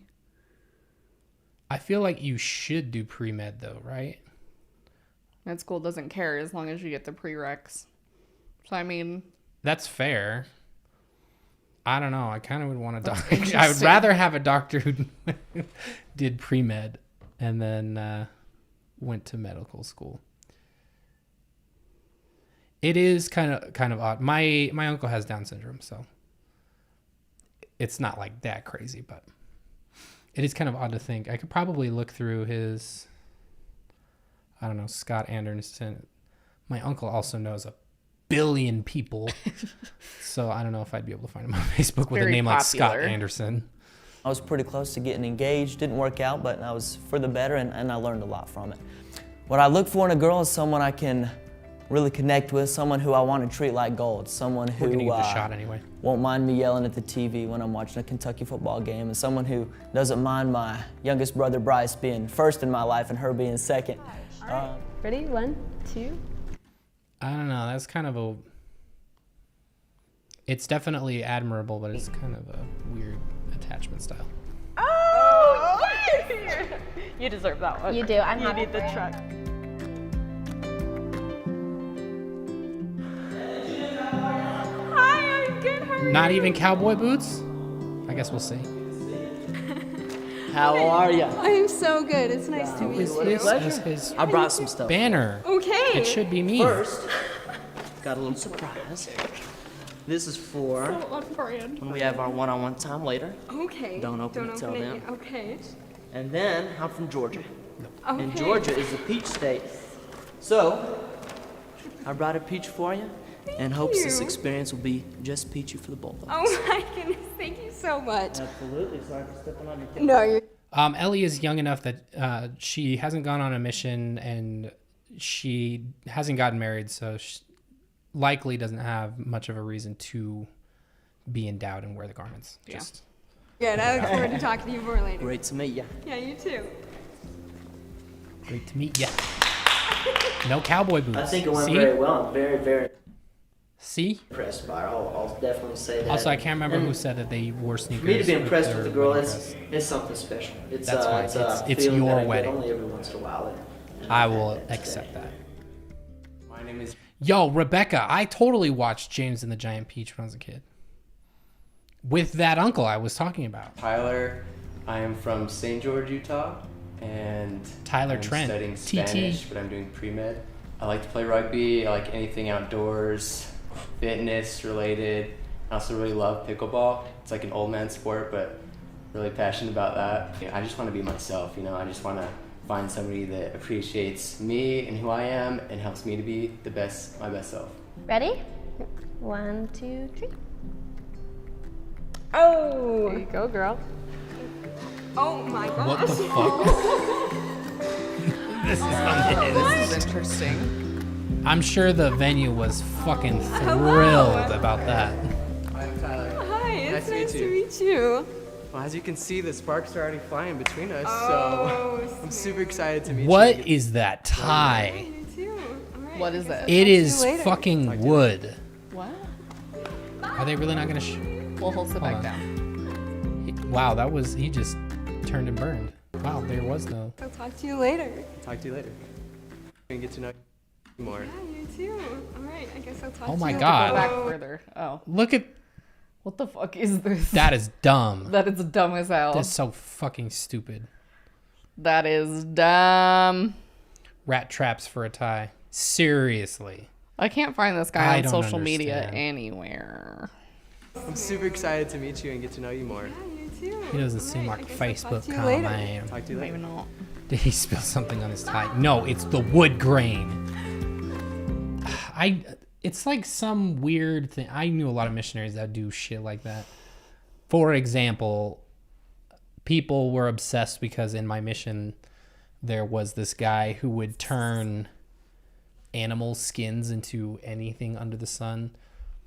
I feel like you should do pre-med though, right? Med school doesn't care as long as you get the prereqs. So, I mean... That's fair. I don't know. I kind of would want a That's doctor. I would interesting. rather have a doctor who did pre-med and then went to medical school. It is kind of odd. My uncle has Down syndrome, so it's not like that crazy, but it is kind of odd to think. I could probably look through his, I don't know, Scott Anderson. My uncle also knows a billion people, so I don't know if I'd be able to find him on Facebook with a name like Scott Anderson. I was pretty close to getting engaged. Didn't work out, but I was for the better, and I learned a lot from it. What I look for in a girl is someone I can really connect with, someone who I want to treat like gold, someone who We're gonna get the shot anyway. won't mind me yelling at the TV when I'm watching a Kentucky football game, and someone who doesn't mind my youngest brother Bryce being first in my life and her being second. Ready? 1, 2. I don't know. That's kind of a. It's definitely admirable, but it's kind of a weird attachment style. Oh, yes! You deserve that one. You do. I'm You happy need the for you. truck. Hi, I'm good. How are Not you? even cowboy boots? I guess we'll see. How are you? I am so good. It's nice to meet you. Is his I brought some stuff. banner. Okay. It should be me. First, got a little surprise. This is for So on brand. when we have our one-on-one time later. Okay. Don't open it till then. yet. Okay. And then I'm from Georgia. And Okay. Georgia is a peach state. So, I brought a peach for you in hopes this you. experience will be just peachy for the both of us. Oh my goodness. Thank you so much. Absolutely. Sorry for stepping on your toes. No, you're. Ellie is young enough that she hasn't gone on a mission and she hasn't gotten married, so she likely doesn't have much of a reason to be endowed and wear the garments. Yeah. Good. I look forward to talking to you more later. Great to meet you. Yeah, you too. Great to meet ya. No cowboy boots. I think it went See? very well. I'm very, very See? impressed by her. I'll definitely say that. Also, I can't remember And who said that they wore sneakers. For me to be impressed their with the girl, wedding it's dress. it's something special. It's That's why. it's a It's feeling your that I get wedding. only every once in a while. And I will accept that. My name is Yo, Rebecca, I totally watched James and the Giant Peach when I was a kid. With that uncle I was talking about. Tyler. I am from St. George, Utah, and Tyler I'm Trent, studying TT. Spanish, but I'm doing pre-med. I like to play rugby. I like anything outdoors, fitness related. I also really love pickleball. It's like an old man sport, but really passionate about that. I just want to be myself, I just want to find somebody that appreciates me and who I am and helps me to be my best self. Ready? 1, 2, 3. Oh! There you go, girl. Oh my gosh. What the fuck? This is This is interesting. I'm sure the venue was fucking thrilled about that. I'm Tyler. Hi, it's Nice nice to to meet meet you. Well, as you can see, the sparks are already flying between us, Oh, so I'm super excited to meet you. What is that tie? What is it? It is fucking wood. What? Are they really not gonna Well, he'll sit back down. down. Wow, he just turned and burned. Wow, there was no. I'll talk to you later. Talk to you later. And get to know you more. Yeah, you too. All right, I guess I'll talk Oh to my you God. Go back later. further. Oh. Look at. What the fuck is this? That is dumb. That is dumb as hell. That's so fucking stupid. That is dumb. Rat traps for a tie. Seriously. I can't find this guy I on don't social media understand. anywhere. I'm super excited to meet you and get to know you more. He doesn't seem like a Facebook to you kind later. of man. Talk to you later. Maybe not. Did he spill something on his tie? No, it's the wood grain. It's like some weird thing. I knew a lot of missionaries that do shit like that. For example, people were obsessed because in my mission, there was this guy who would turn animal skins into anything under the sun.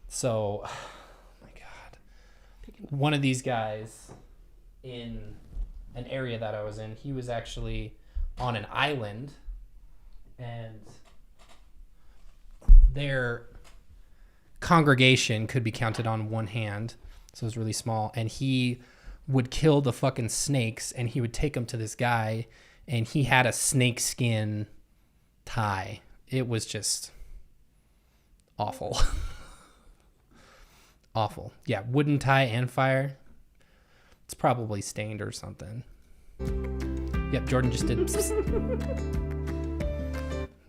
So, oh my God. One of these guys in an area that I was in, he was actually on an island, and their congregation could be counted on one hand, so it was really small, and he would kill the fucking snakes, and he would take them to this guy, and he had a snake skin tie. It was just awful. Awful. Yeah, wooden tie and fire. It's probably stained or something. Yep, Jordan just did.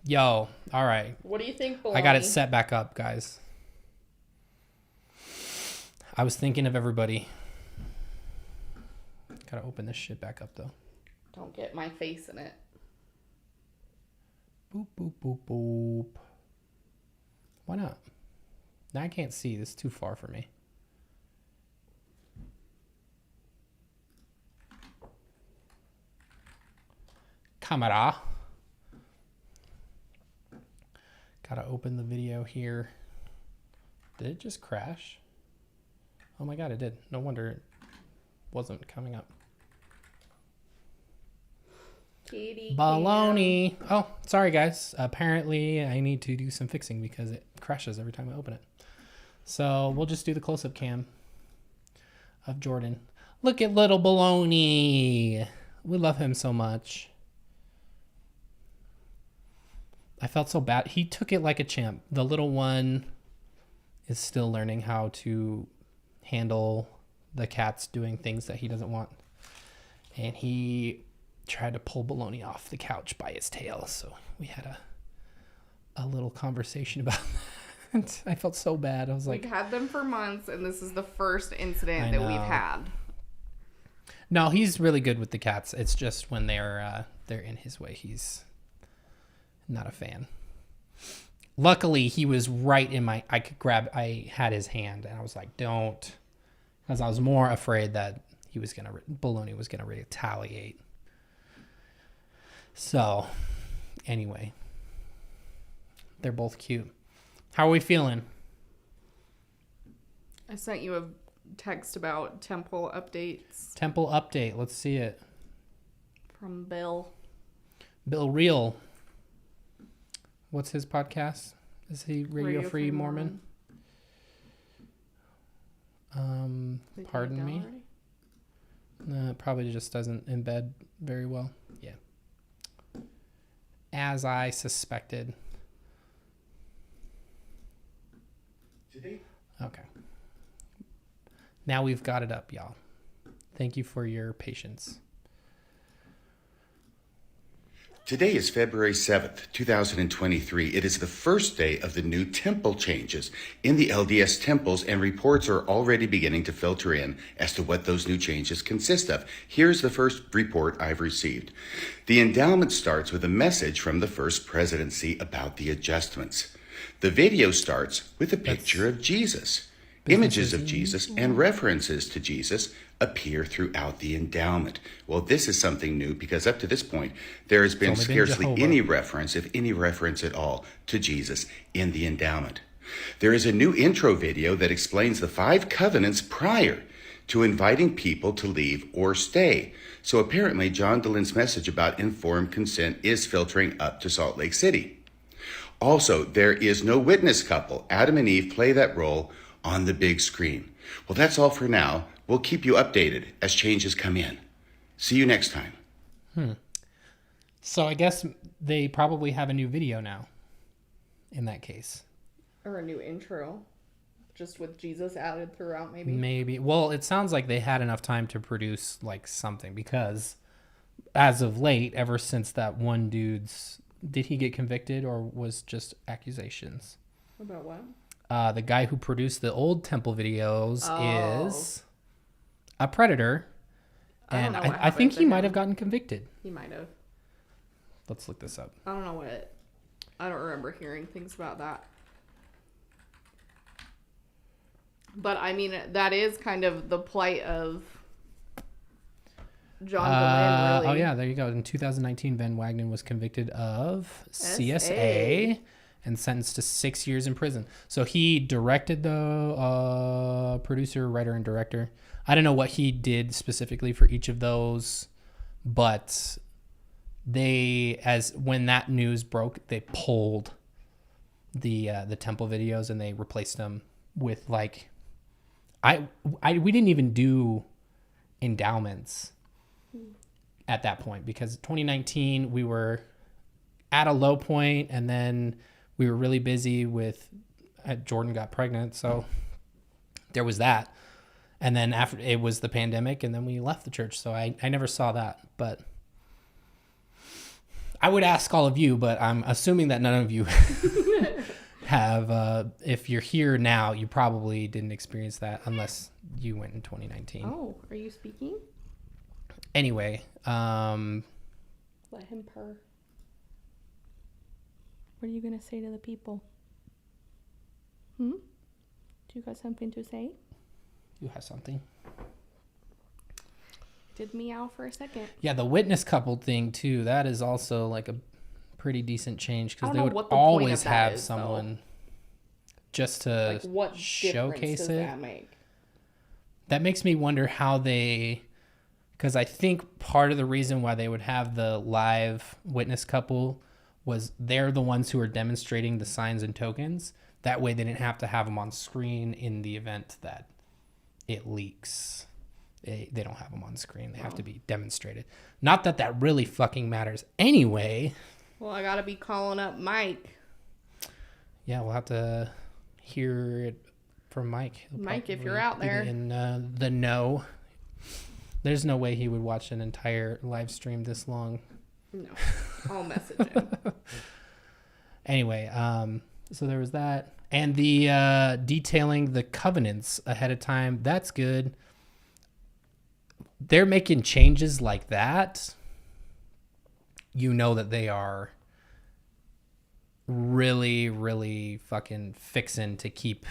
Yo, all right. What do you think, I got it Baloney? set back up, guys. I was thinking of everybody. Gotta open this shit back up, though. Don't get my face in it. Boop, boop, boop, boop. Why not? Now I can't see. This is too far for me. Camera. Gotta open the video here. Did it just crash? Oh my God, it did. No wonder it wasn't coming up. Kitty Baloney. Oh, sorry guys. Apparently I need to do some fixing because it crashes every time I open it. So we'll just do the close-up cam of Jordan. Look at little Baloney. We love him so much. I felt so bad. He took it like a champ. The little one is still learning how to handle the cats doing things that he doesn't want. And he tried to pull Baloney off the couch by his tail. So we had a little conversation about that. I felt so bad. I was like, We've had them for months, and this is the first incident I that we've know. had. no, he's really good with the cats. It's just when they're in his way, he's not a fan. Luckily, he was right in my. I had his hand, and I was like, "Don't," because I was more afraid that he Baloney was gonna retaliate. So, anyway, they're both cute. How are we feeling? I sent you a text about temple updates. Temple update. Let's see it. From Bill. Bill Reel. What's his podcast? Is he Radio Free Mormon? Pardon me? No, it probably just doesn't embed very well. Yeah. As I suspected. Okay. Now we've got it up, y'all. Thank you for your patience. Today is February 7th, 2023. It is the first day of the new temple changes in the LDS temples, and reports are already beginning to filter in as to what those new changes consist of. Here's the first report I've received. The endowment starts with a message from the First Presidency about the adjustments. The video starts with a picture of Jesus. Images of Jesus and references to Jesus appear throughout the endowment. Well, this is something new because up to this point, there has been scarcely any reference, if any reference at all, to Jesus in the endowment. There is a new intro video that explains the 5 covenants prior to inviting people to leave or stay. So apparently, John Delin's message about informed consent is filtering up to Salt Lake City. Also, there is no witness couple. Adam and Eve play that role on the big screen. Well, that's all for now. We'll keep you updated as changes come in. See you next time. So I guess they probably have a new video now in that case. Or a new intro. Just with Jesus added throughout, maybe. Maybe. Well, it sounds like they had enough time to produce like something, because as of late, ever since that one dude's... Did he get convicted or was just accusations? About what? The guy who produced the old temple videos is a predator, and I think he might have gotten convicted. He might have. Let's look this up. I don't know I don't remember hearing things about that. But I mean, that is kind of the plight of John DeLand, really. Oh yeah, there you go. In 2019, Van Wagenen was convicted of CSA. And sentenced to 6 years in prison. So he directed the producer, writer, and director. I don't know what he did specifically for each of those, but when that news broke, they pulled the temple videos and they replaced them with like, we didn't even do endowments at that point, because 2019 we were at a low point, and then we were really busy with Jordan got pregnant, so there was that. And then after it was the pandemic, and then we left the church, so I never saw that. But I would ask all of you, but I'm assuming that none of you have. If you're here now, you probably didn't experience that unless you went in 2019. Oh, are you speaking? Anyway. Let him purr. What are you going to say to the people? Do you got something to say? You have something. Did meow for a second. Yeah, the witness couple thing, too. That is also like a pretty decent change, because they would always have someone just to like, what showcase does it. That make? That makes me wonder how they... Because I think part of the reason why they would have the live witness couple was they're the ones who are demonstrating the signs and tokens. That way they didn't have to have them on screen in the event that it leaks. They don't have them on screen. They have to be demonstrated. Not that that really fucking matters anyway. Well, I gotta be calling up Mike. Yeah, we'll have to hear it from Mike. Mike, if you're out there. In the know. There's no way he would watch an entire live stream this long. No, I'll message him. Anyway, so there was that. And the detailing the covenants ahead of time, that's good. They're making changes like that. You know that they are really, really fucking fixing to keep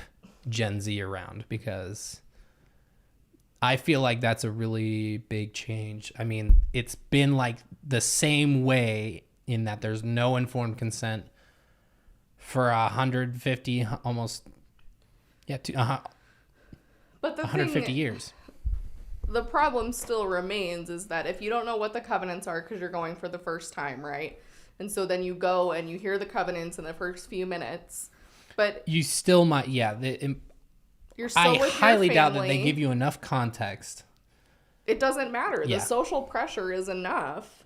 Gen Z around, because I feel like that's a really big change. I mean, it's been like the same way in that there's no informed consent for 150, almost, yeah, but the 150 years. The problem still remains is that if you don't know what the covenants are because you're going for the first time, right? And so then you go and you hear the covenants in the first few minutes, but You still might, you're still I with your highly doubt that they family. give you enough context. It doesn't matter. Yeah. The social pressure is enough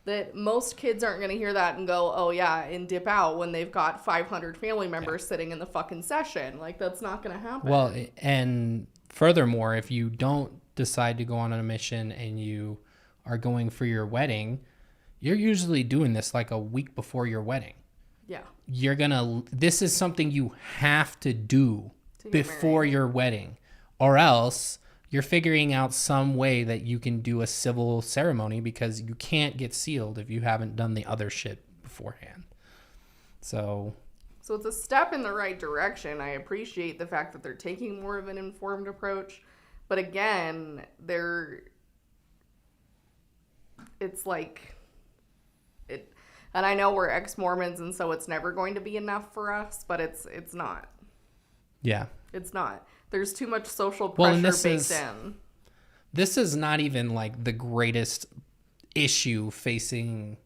that most kids aren't going to hear that and go, oh yeah, and dip out when they've got 500 family members sitting in the fucking session. Like, that's not going to happen. Well, and furthermore, if you don't decide to go on a mission and you are going for your wedding, you're usually doing this like a week before your wedding. Yeah. This is something you have to do To get before your wedding, or else you're figuring out some way that you can do a civil ceremony, because you can't get sealed if you haven't done the other shit beforehand. So it's a step in the right direction. I appreciate the fact that they're taking more of an informed approach. But again, it's like, and I know we're ex-Mormons, and so it's never going to be enough for us, but it's not. yeah. It's not. There's too much social pressure baked in. This is not even like the greatest issue facing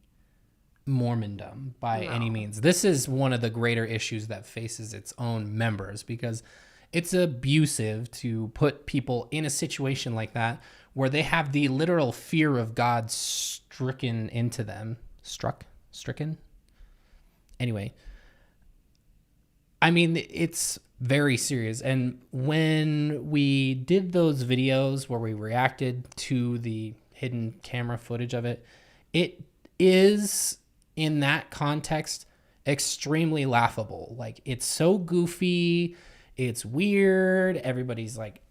Mormondom by any means. This is one of the greater issues that faces its own members, because it's abusive to put people in a situation like that where they have the literal fear of God stricken into them. Stricken? Anyway, I mean, it's very serious. And when we did those videos where we reacted to the hidden camera footage of it, it is, in that context, extremely laughable. Like, it's so goofy, it's weird, everybody's like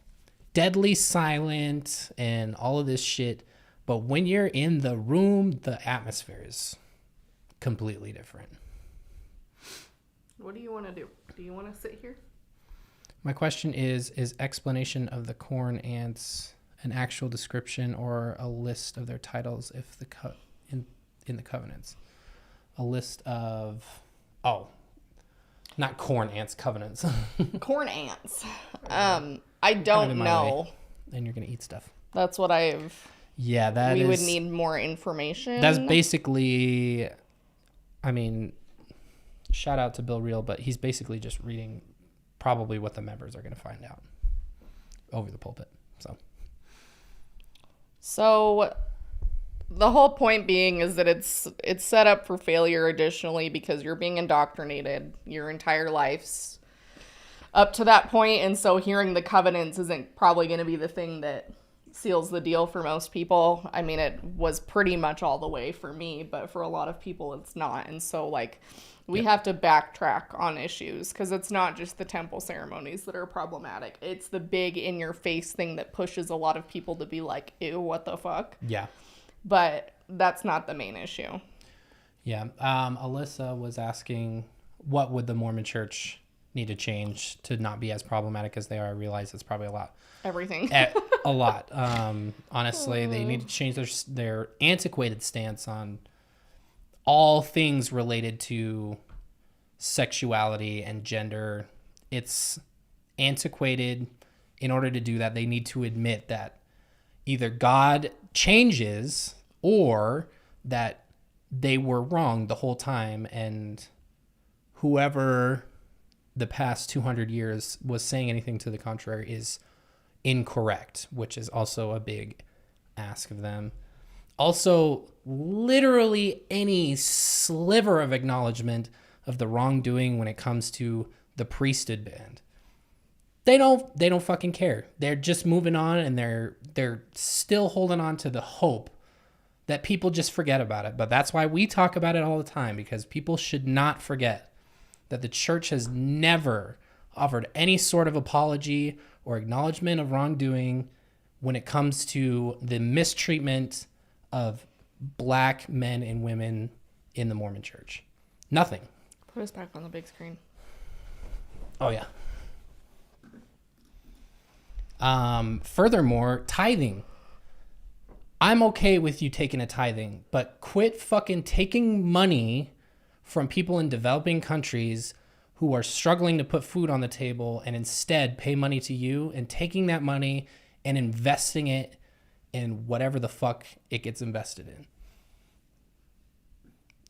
deadly silent and all of this shit. But when you're in the room, the atmosphere is completely different. What do you want to do? Do you want to sit here? My question is explanation of the corn ants an actual description or a list of their titles if the in the covenants? A list of, not corn ants, covenants. Corn ants. I don't know. And you're going to eat stuff. That's what we would need more information. That's basically, I mean, shout out to Bill Reel, but he's basically just reading probably what the members are going to find out over the pulpit. So the whole point being is that it's set up for failure additionally because you're being indoctrinated your entire lives up to that point, and so hearing the covenants isn't probably going to be the thing that seals the deal for most people. I mean, it was pretty much all the way for me, but for a lot of people it's not. And so like we have to backtrack on issues because it's not just the temple ceremonies that are problematic. It's the big in your face thing that pushes a lot of people to be like, ew, what the fuck? Yeah. But that's not the main issue. Yeah. Alyssa was asking, what would the Mormon Church need to change to not be as problematic as they are? I realize it's probably a lot. Everything. A lot. Honestly, they need to change their antiquated stance on all things related to sexuality and gender. It's antiquated. In order to do that, they need to admit that either God changes or that they were wrong the whole time, and whoever the past 200 years was saying anything to the contrary is incorrect, which is also a big ask of them. Also, literally any sliver of acknowledgement of the wrongdoing when it comes to the priesthood band, they don't fucking care. They're just moving on, and they're still holding on to the hope that people just forget about it. But that's why we talk about it all the time, because people should not forget that the church has never offered any sort of apology or acknowledgement of wrongdoing when it comes to the mistreatment of black men and women in the Mormon Church. Nothing. Put us back on the big screen. Oh, yeah. Furthermore, tithing. I'm okay with you taking a tithing, but quit fucking taking money from people in developing countries who are struggling to put food on the table and instead pay money to you and taking that money and investing it in whatever the fuck it gets invested in.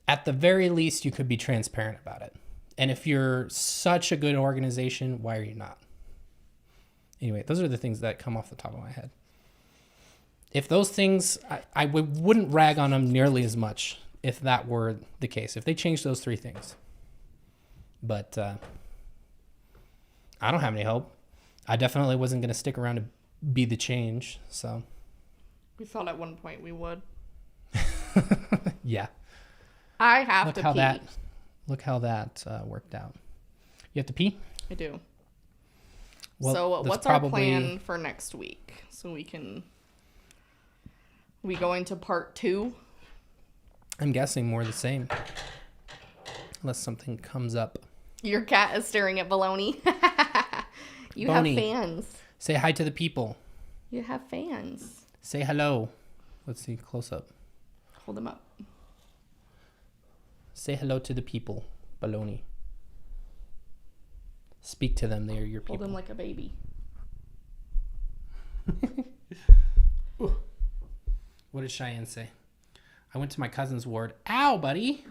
At the very least, you could be transparent about it. And if you're such a good organization, why are you not? Anyway, those are the things that come off the top of my head. If those things, I wouldn't rag on them nearly as much if that were the case, if they changed those 3 things. But I don't have any hope. I definitely wasn't going to stick around to be the change, so. We thought at one point we would. Yeah. I have to pee. Look how that worked out. You have to pee? I do. Well, so what's our plan for next week? So we going to part 2? I'm guessing more the same. Unless something comes up. Your cat is staring at baloney. You Boney, have fans. Say hi to the people. You have fans. Say hello. Let's see, close up. Hold them up. Say hello to the people, baloney. Speak to them. They are your people. Hold them like a baby. What did Cheyenne say? I went to my cousin's ward. Ow, buddy.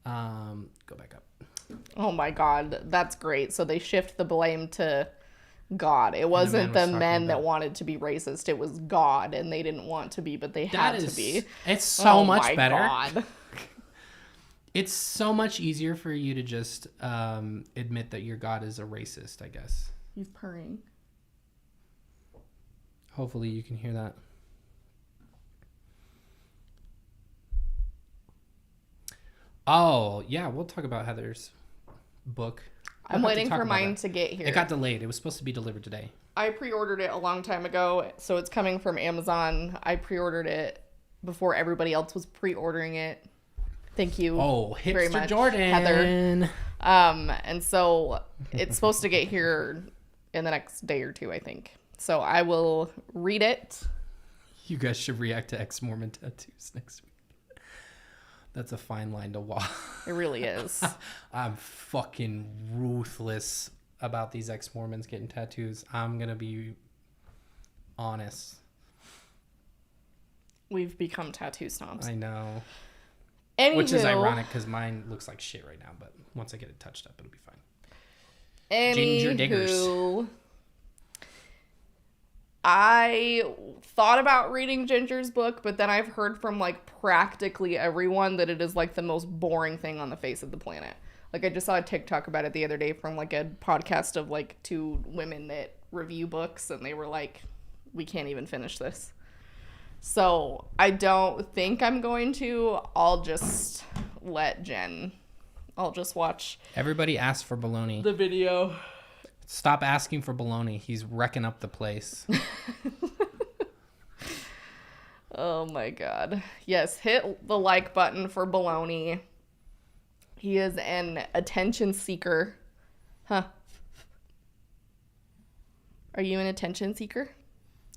Go back up. Oh my God, that's great. So they shift the blame to God. It wasn't the men that wanted to be racist. It was God, and they didn't want to be, but they had to be. It's so much better. God. It's so much easier for you to just admit that your God is a racist, I guess. He's purring. Hopefully you can hear that. Oh, yeah, we'll talk about Heather's book. I'm waiting for mine to get here. It got delayed. It was supposed to be delivered today. I pre-ordered it a long time ago, so it's coming from Amazon. I pre-ordered it before everybody else was pre-ordering it. Thank you very much, Jordan. Heather. And so it's supposed to get here in the next day or 2, I think. So I will read it. You guys should react to ex-Mormon tattoos next week. That's a fine line to walk. It really is. I'm fucking ruthless about these ex-Mormons getting tattoos. I'm going to be honest. We've become tattoo snobs. I know. Anywho, which is ironic because mine looks like shit right now, but once I get it touched up, it'll be fine. Ginger diggers. I thought about reading Ginger's book, but then I've heard from like practically everyone that it is like the most boring thing on the face of the planet. Like I just saw a TikTok about it the other day from like a podcast of like 2 women that review books, and they were like, we can't even finish this. So I don't think I'm going to. I'll just let Jen. I'll just watch. Everybody asked for baloney. The video. Stop asking for baloney. He's wrecking up the place. Oh my God. Yes, hit the like button for baloney. He is an attention seeker. Huh. Are you an attention seeker?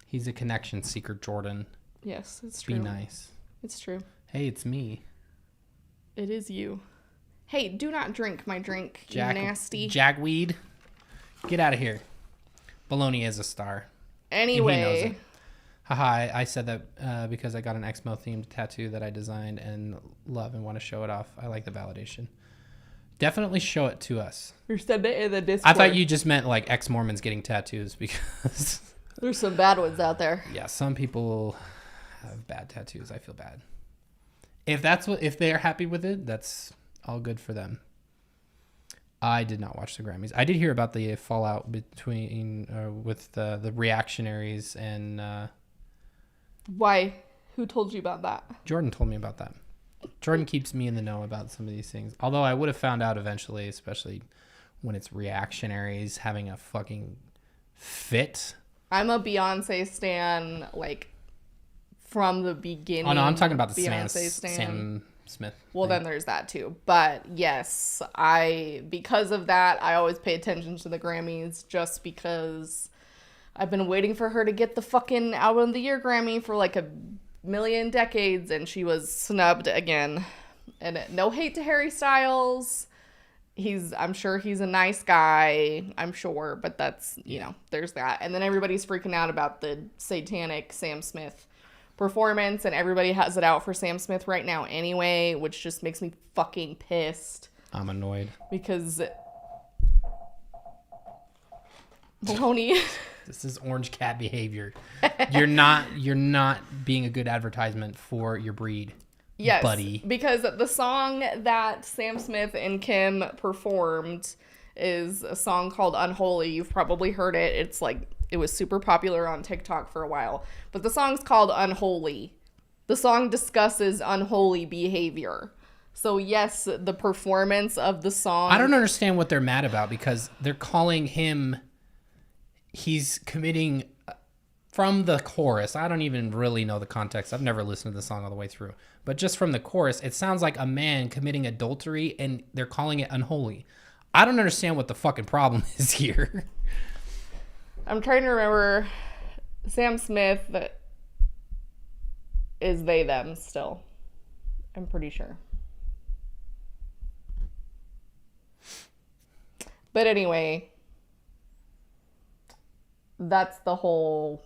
He's a connection seeker, Jordan. Yes, it's true. Be nice. It's true. Hey, it's me. It is you. Hey, do not drink my drink, you nasty. Jagweed. Get out of here. Baloney is a star. Anyway. And he knows it. Haha, I said that because I got an Exmo themed tattoo that I designed and love and want to show it off. I like the validation. Definitely show it to us. Or send it in the Discord. I thought you just meant like ex-Mormons getting tattoos because there's some bad ones out there. Yeah, some people have bad tattoos. I feel bad. If they're happy with it, that's all good for them. I did not watch the Grammys. I did hear about the fallout between with the reactionaries and. Why? Who told you about that? Jordan told me about that. Jordan keeps me in the know about some of these things. Although I would have found out eventually, especially when it's reactionaries having a fucking fit. I'm a Beyonce stan, like, from the beginning. Oh, no, I'm talking about the Beyonce stan. Smith. Well, then there's that too. But yes, because of that, I always pay attention to the Grammys just because I've been waiting for her to get the fucking Album of the Year Grammy for like a million decades, and she was snubbed again. And no hate to Harry Styles. I'm sure he's a nice guy, I'm sure, but that's, there's that. And then everybody's freaking out about the satanic Sam Smith performance, and everybody has it out for Sam Smith right now anyway, which just makes me fucking pissed. I'm annoyed. Because Maloney. This is orange cat behavior. You're not being a good advertisement for your breed. Yes, buddy. Because the song that Sam Smith and Kim performed is a song called Unholy. You've probably heard it. It was super popular on TikTok for a while. But the song's called Unholy. The song discusses unholy behavior. So yes, the performance of the song... I don't understand what they're mad about, because they're calling him... He's committing... From the chorus, I don't even really know the context. I've never listened to the song all the way through. But just from the chorus, it sounds like a man committing adultery, and they're calling it unholy. I don't understand what the fucking problem is here. I'm trying to remember. Sam Smith is they, them still. I'm pretty sure. But anyway, that's the whole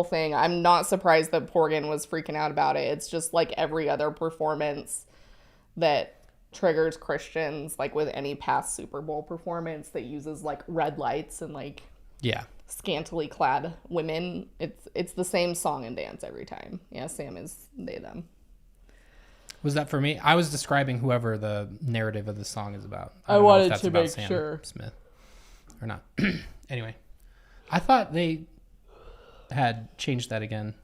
thing. I'm not surprised that Porgan was freaking out about it. It's just like every other performance that triggers Christians, like with any past Super Bowl performance that uses like red lights and like scantily clad women. It's the same song and dance every time. Yeah, Sam is they, them. Was that for me? I was describing whoever the narrative of the song is about. I wanted to make sure. Smith or not. Anyway, I thought they had changed that again.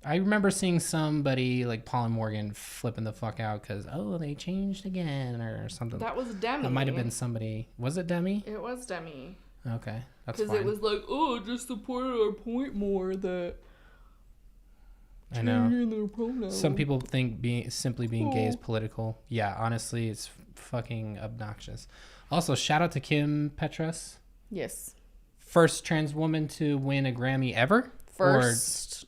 I remember seeing somebody like Paul and Morgan flipping the fuck out because they changed again or something. That was Demi. That might have been somebody. Was it Demi? It was Demi. Okay, that's fine. Because it was like, just support our point more that. I know. Some people think simply being gay is political. Yeah, honestly, it's fucking obnoxious. Also, shout out to Kim Petras. Yes. First trans woman to win a Grammy ever? First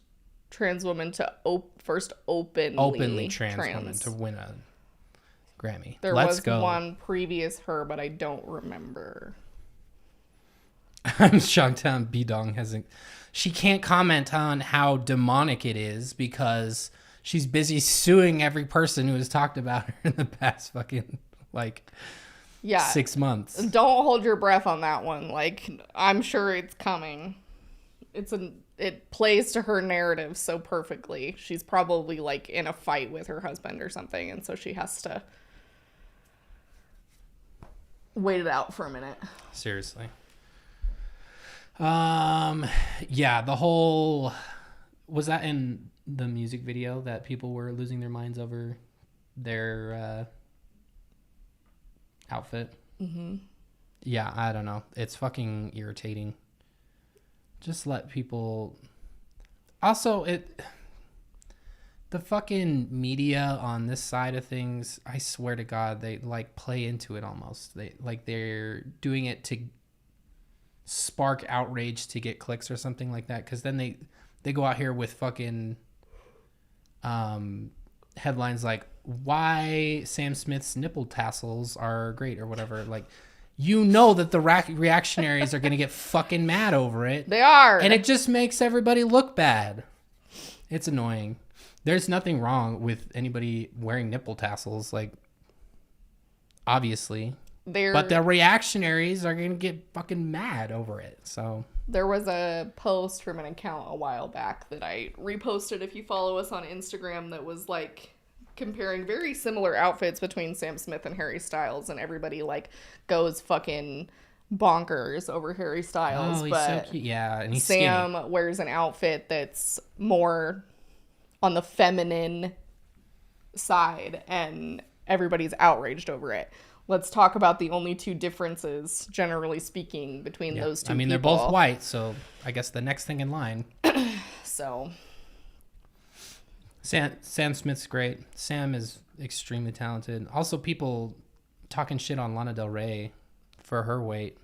trans woman to openly trans woman to win a Grammy. There was one previous her, but I don't remember. I'm shocked how Bidong hasn't... She can't comment on how demonic it is because she's busy suing every person who has talked about her in the past fucking, 6 months. Don't hold your breath on that one. Like, I'm sure it's coming. It plays to her narrative so perfectly. She's probably, in a fight with her husband or something, and so she has to wait it out for a minute. Seriously. Yeah, the whole... Was that in the music video that people were losing their minds over their outfit? Mm-hmm. Yeah, I don't know. It's fucking irritating. Just let people... Also, the fucking media on this side of things, I swear to God, they, play into it almost. They're doing it to spark outrage to get clicks or something like that, because then they go out here with fucking headlines like why Sam Smith's nipple tassels are great or whatever. That the reactionaries are gonna get fucking mad over it. They are, and it just makes everybody look bad. It's annoying. There's nothing wrong with anybody wearing nipple tassels, obviously. But the reactionaries are going to get fucking mad over it. So there was a post from an account a while back that I reposted if you follow us on Instagram that was comparing very similar outfits between Sam Smith and Harry Styles, and everybody goes fucking bonkers over Harry Styles. Oh, he's but so cute. Yeah, and he's Sam skinny. Wears an outfit that's more on the feminine side, and everybody's outraged over it. Let's talk about the only two differences, generally speaking, between those two people. They're both white, so I guess the next thing in line. So, Sam Smith's great. Sam is extremely talented. Also, people talking shit on Lana Del Rey for her weight,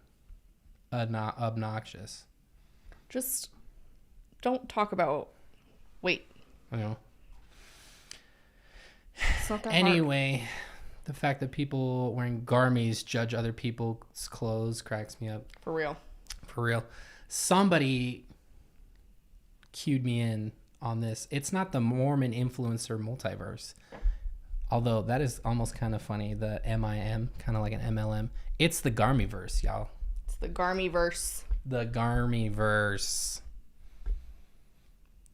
not obnoxious. Just don't talk about weight. I know. It's not that Anyway, the fact that people wearing garmies judge other people's clothes cracks me up. For real. For real. Somebody cued me in on this. It's not the Mormon influencer multiverse. Although that is almost kind of funny. The MIM, kind of like an MLM. It's the Garmyverse, y'all. It's the Garmyverse. The Garmyverse.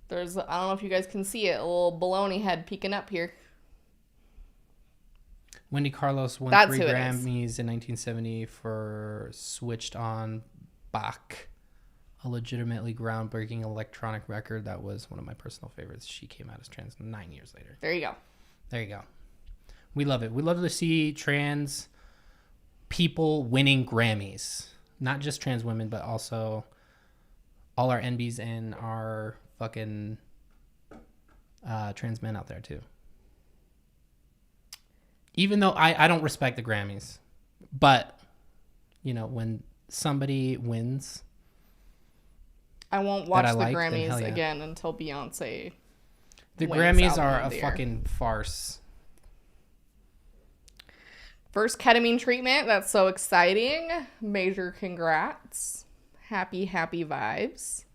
There's, I don't know if you guys can see it, a little baloney head peeking up here. Wendy Carlos won That's 3 who it Grammys is. in 1970 for Switched On Bach, a legitimately groundbreaking electronic record that was one of my personal favorites. She came out as trans 9 years later. There you go. There you go. We love it. We love to see trans people winning Grammys. Not just trans women, but also all our NBs and our fucking trans men out there too. Even though I don't respect the Grammys, but you know, when somebody wins, I won't watch the then Grammys hell yeah. again until Beyonce. The wins Grammys are Album a of the Year. fucking farce. First ketamine treatment. That's so exciting. Major congrats. Happy vibes.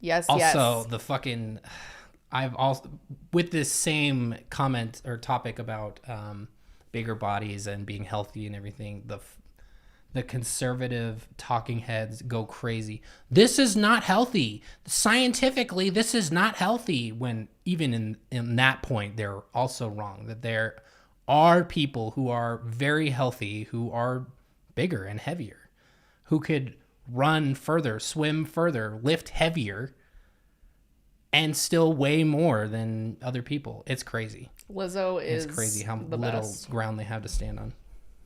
Yes, Also, yes. the fucking, I've also, with this same comment or topic about bigger bodies and being healthy and everything, the conservative talking heads go crazy. This is not healthy. Scientifically, this is not healthy. When even in that point, they're also wrong. That there are people who are very healthy, who are bigger and heavier, who could run further, swim further, lift heavier, and still weigh more than other people. It's crazy. Lizzo is It's crazy how the little best. ground they have to stand on.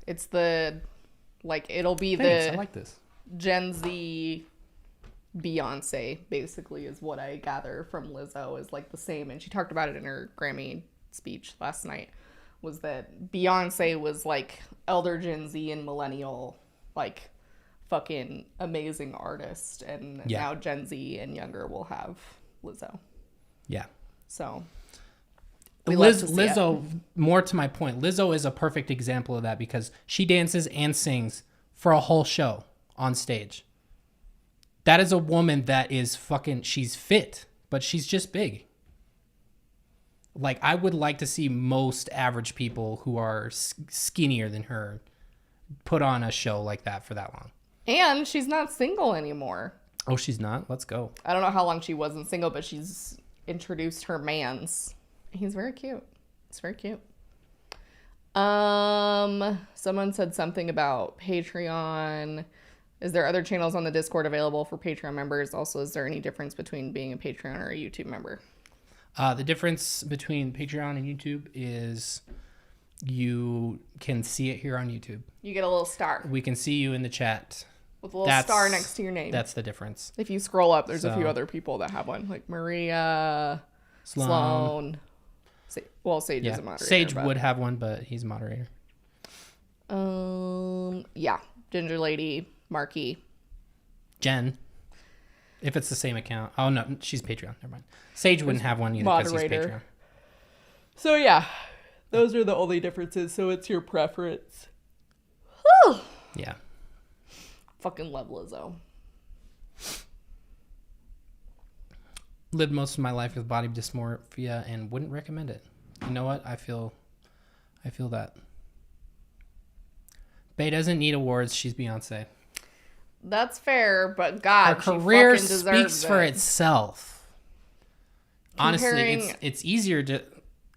It's the, like, it'll be Thanks, the I like this. Gen Z Beyonce, basically, is what I gather from Lizzo, is like the same. And she talked about it in her Grammy speech last night, was that Beyonce was like elder Gen Z and millennial, like, fucking amazing artist. And Yeah. now Gen Z and younger will have Lizzo. Yeah. So we love to see Lizzo, more to my point, Lizzo is a perfect example of that because she dances and sings for a whole show on stage. That is a woman that is fucking, she's fit, but she's just big. Like, I would like to see most average people who are skinnier than her put on a show like that for that long. And she's not single anymore. Oh, she's not? Let's go. I don't know how long she wasn't single, but she's introduced her mans. He's very cute. It's very cute. Someone said something about Patreon. Is there other channels on the Discord available for Patreon members? Also, is there any difference between being a Patreon or a YouTube member? The difference between Patreon and YouTube is you can see it here on YouTube. You get a little star. We can see you in the chat. With a little star next to your name. That's the difference. If you scroll up, there's a few So- other people that have one, like Maria, Sloan. Sage is a moderator. Sage but- would have one, but he's a moderator. Yeah. Ginger Lady, Marky. Jen, if it's the same account. Oh, no, she's Patreon. Never mind. Sage wouldn't have one either because he's Moderator. Patreon. So yeah, those are the only differences. So it's your preference. Whew. Yeah. Fucking love Lizzo. Lived most of my life with body dysmorphia and wouldn't recommend it. You know what? I feel that. Bae doesn't need awards. She's Beyonce. That's fair, but God, Her she career fucking deserves speaks for it. itself. Honestly, Comparing- it's easier to,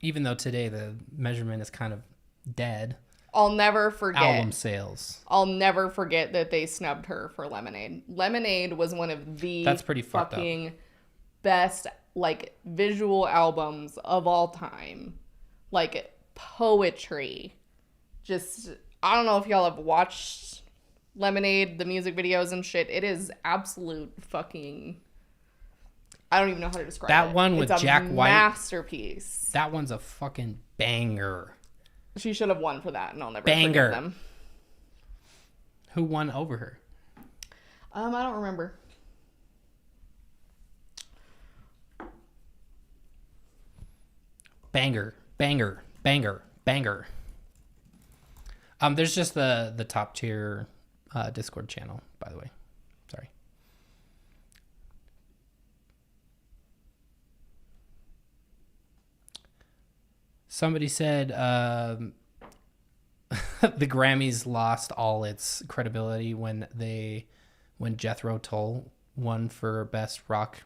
even though today the measurement is kind of dead. I'll never forget. Album sales. I'll never forget that they snubbed her for Lemonade. Lemonade was one of the That's pretty fucked up. fucking best, like, visual albums of all time. Like, poetry. Just, I don't know if y'all have watched Lemonade, the music videos and shit. It is absolute fucking... I don't even know how to describe it. That one with it's a Jack White. Masterpiece. That one's a fucking banger. She should have won for that, and I'll never Banger. forgive them. Who won over her? I don't remember. Banger. There's just the top tier Discord channel, by the way. Sorry. Somebody said the Grammys lost all its credibility when Jethro Tull won for best rock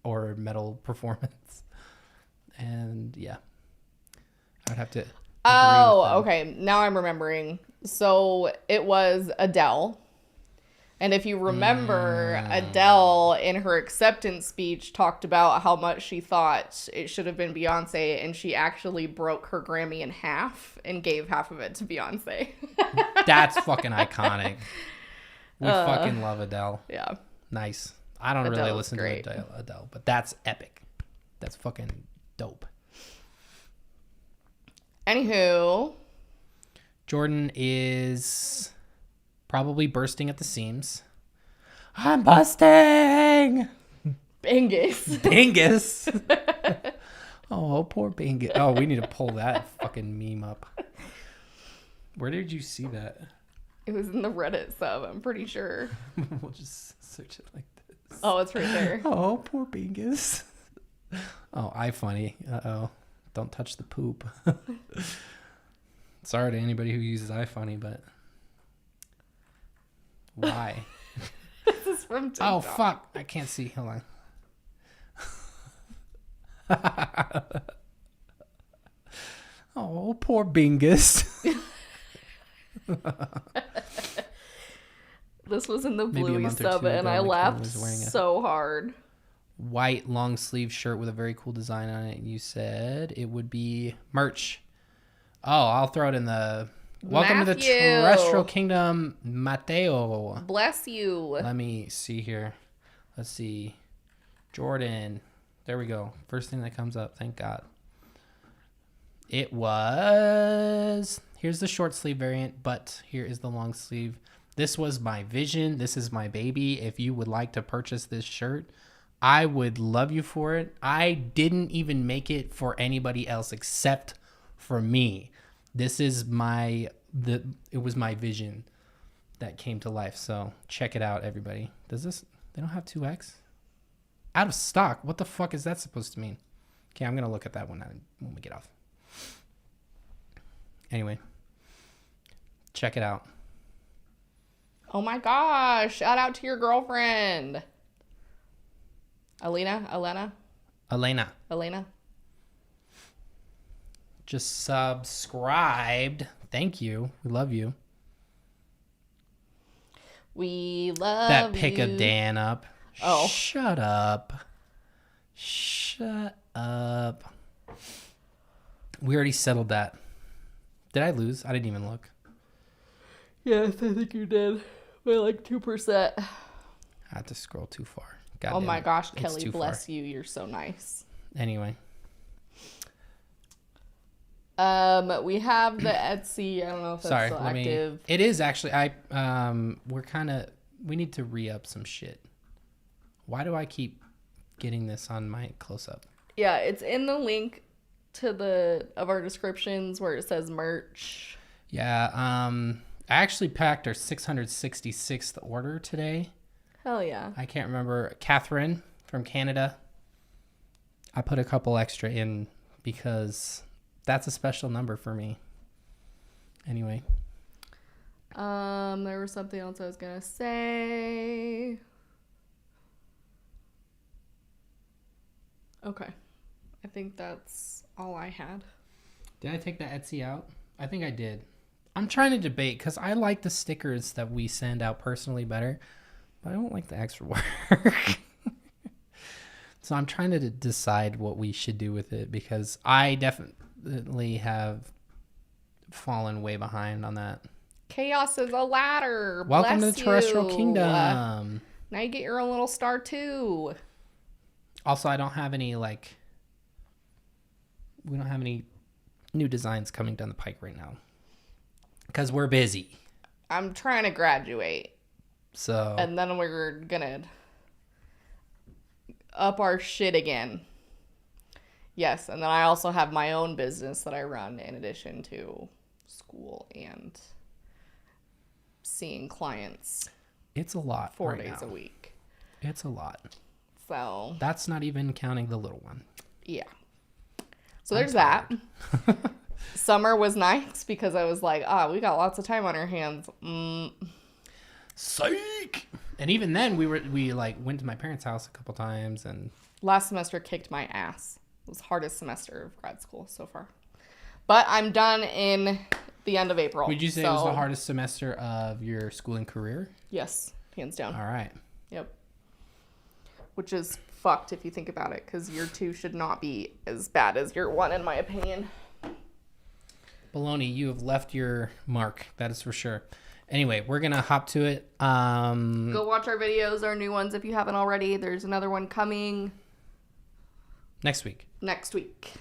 or metal performance. And yeah, I would have to. Oh, okay. Now I'm remembering. So it was Adele. And if you remember, Adele in her acceptance speech talked about how much she thought it should have been Beyonce, and she actually broke her Grammy in half and gave half of it to Beyonce. That's fucking iconic. We fucking love Adele. Yeah. Nice. I don't really Adele's listen great. to Adele, but that's epic. That's fucking dope. Anywho. Jordan is probably bursting at the seams. I'm busting! Bingus. Bingus? Oh, poor Bingus. Oh, we need to pull that fucking meme up. Where did you see that? It was in the Reddit sub, I'm pretty sure. We'll just search it like this. Oh, it's right there. Oh, poor Bingus. Oh, iFunny. Uh-oh. Don't touch the poop. Sorry to anybody who uses iFunny, but why? This is from TikTok. Oh, fuck. I can't see. Hold on. Oh, poor Bingus. This was in the Maybe a Bluey month or sub, two and ago, I McKay laughed was wearing it. so hard. White long sleeve shirt with a very cool design on it. You said it would be merch. Oh, I'll throw it in the... Welcome to the Matthew. terrestrial kingdom, Mateo. Bless you. Let me see here. Let's see. Jordan. There we go. First thing that comes up. Thank God. It was... Here's the short sleeve variant, but here is the long sleeve. This was my vision. This is my baby. If you would like to purchase this shirt, I would love you for it. I didn't even make it for anybody else except for me. This is it was my vision that came to life. So check it out, everybody. They don't have 2X? Out of stock. What the fuck is that supposed to mean? Okay, I'm going to look at that when we get off. Anyway, check it out. Oh my gosh. Shout out to your girlfriend. Elena. Just subscribed. Thank you. We love you. We love That pic you. of Dan up. Oh. Shut up. Shut up. We already settled that. Did I lose? I didn't even look. Yes, I think you did. By like 2%. I had to scroll too far. God Oh damn my it. gosh, It's Kelly, too bless far. you. You're so nice. Anyway. We have the Etsy. I don't know if that's still active. It is actually. We need to re-up some shit. Why do I keep getting this on my close-up? Yeah, it's in the link to of our descriptions where it says merch. Yeah, I actually packed our 666th order today. Hell yeah. I can't remember. Catherine from Canada. I put a couple extra in because that's a special number for me. Anyway. There was something else I was gonna say. Okay. I think that's all I had. Did I take the Etsy out? I think I did. I'm trying to debate because I like the stickers that we send out personally better, but I don't like the extra work. So I'm trying to decide what we should do with it because I definitely have fallen way behind on that. Chaos is a ladder. Welcome Bless to the terrestrial you. kingdom. Now you get your own little star too. Also, I don't have any we don't have any new designs coming down the pike right now because we're busy. I'm trying to graduate. So. And then we're gonna up our shit again. Yes, and then I also have my own business that I run in addition to school and seeing clients. It's a lot. 4 right days now. a week. It's a lot. So. That's not even counting the little one. Yeah. So there's that. Summer was nice because I was like, we got lots of time on our hands. Psych. And even then, we went to my parents' house a couple times, and last semester kicked my ass. It was the hardest semester of grad school so far. But I'm done in the end of April. Would you say it was the hardest semester of your schooling career? Yes, hands down. All right. Yep. Which is fucked if you think about it, because year 2 should not be as bad as year 1, in my opinion. Baloney, you have left your mark. That is for sure. Anyway, we're going to hop to it. Go watch our videos, our new ones, if you haven't already. There's another one coming. Next week. Next week.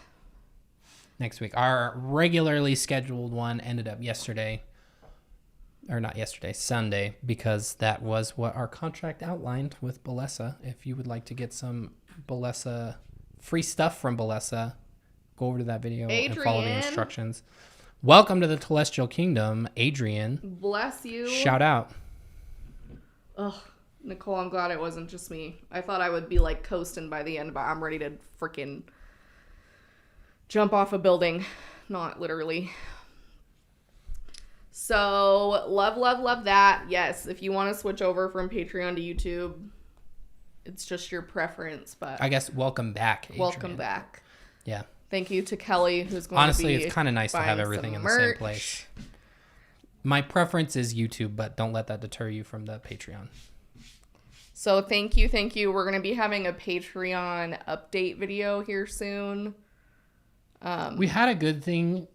Our regularly scheduled one ended up yesterday. Or not yesterday, Sunday, because that was what our contract outlined with Bellessa. If you would like to get some Bellessa, free stuff from Bellessa, go over to that video and follow the instructions. Welcome to the Celestial Kingdom, Adrian. Bless you. Shout out. Ugh, Nicole, I'm glad it wasn't just me. I thought I would be coasting by the end, but I'm ready to freaking jump off a building. Not literally. So, love that. Yes, if you want to switch over from Patreon to YouTube, it's just your preference, but I guess welcome back, Adrian. Welcome back. Yeah. Thank you to Kelly, who's going Honestly, to be it's kind of nice to have everything in the same place. My preference is YouTube, but don't let that deter you from the Patreon. So thank you. We're going to be having a Patreon update video here soon. We had a good thing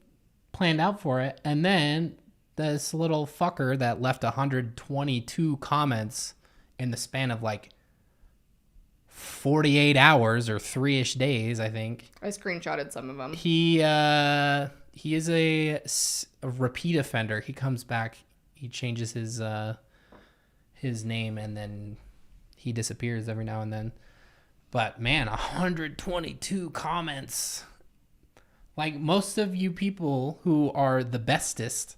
planned out for it, and then this little fucker that left 122 comments in the span of 48 hours or 3-ish days, I think. I screenshotted some of them. He is a repeat offender. He comes back, he changes his name, and then he disappears every now and then. But man, 122 comments. Most of you people who are the bestest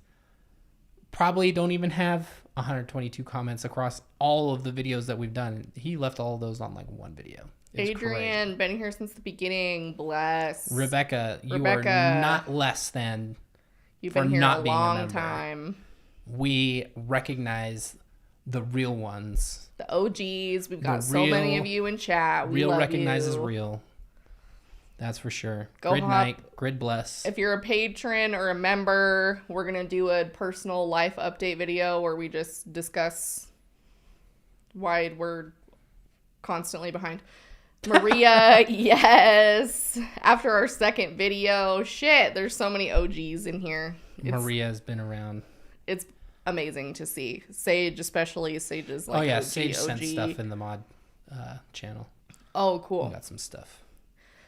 probably don't even have 122 comments across all of the videos that we've done. He left all of those on one video. Adrian, crazy. Been here since the beginning. Bless. Rebecca, you are not less than. You've been here a long time. We recognize the real ones. The OGs. We've got so many of you in chat. We love recognizes you. real. That's for sure. Go Grid hop. night, grid bless. If you're a patron or a member, we're going to do a personal life update video where we just discuss why we're constantly behind. Maria, yes. After our second video, shit, there's so many OGs in here. Maria has been around. It's amazing to see. Sage, especially. Sage is oh yeah, OG, Sage OG. sent stuff in the mod channel. Oh, cool. We got some stuff.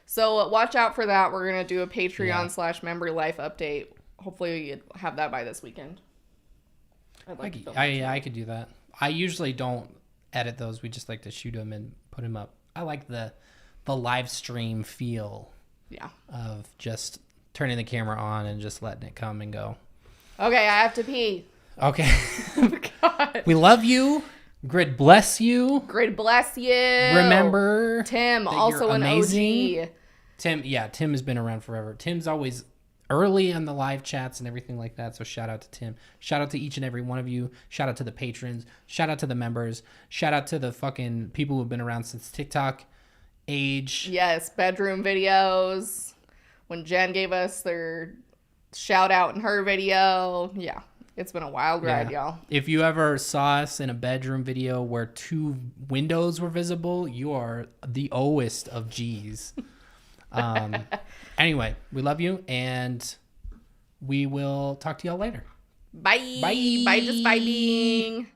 So watch out for that. We're going to do a Patreon / member life update. Hopefully you have that by this weekend. I could do that. I usually don't edit those. We just like to shoot them and put them up. I like the live stream feel. Yeah. Of just turning the camera on and just letting it come and go. Okay, I have to pee. Okay. God. We love you. Grid bless you. Grid bless you. Remember Tim, also an amazing. OG. Tim has been around forever. Tim's always early on the live chats and everything like that. So shout out to Tim. Shout out to each and every one of you. Shout out to the patrons. Shout out to the members. Shout out to the fucking people who've been around since TikTok age. Yes, bedroom videos. When Jen gave us their shout out in her video. Yeah, it's been a wild ride, y'all. If you ever saw us in a bedroom video where 2 windows were visible, you are the oest of G's. Anyway, we love you, and we will talk to y'all later. Bye. Bye. Bye, just vibing.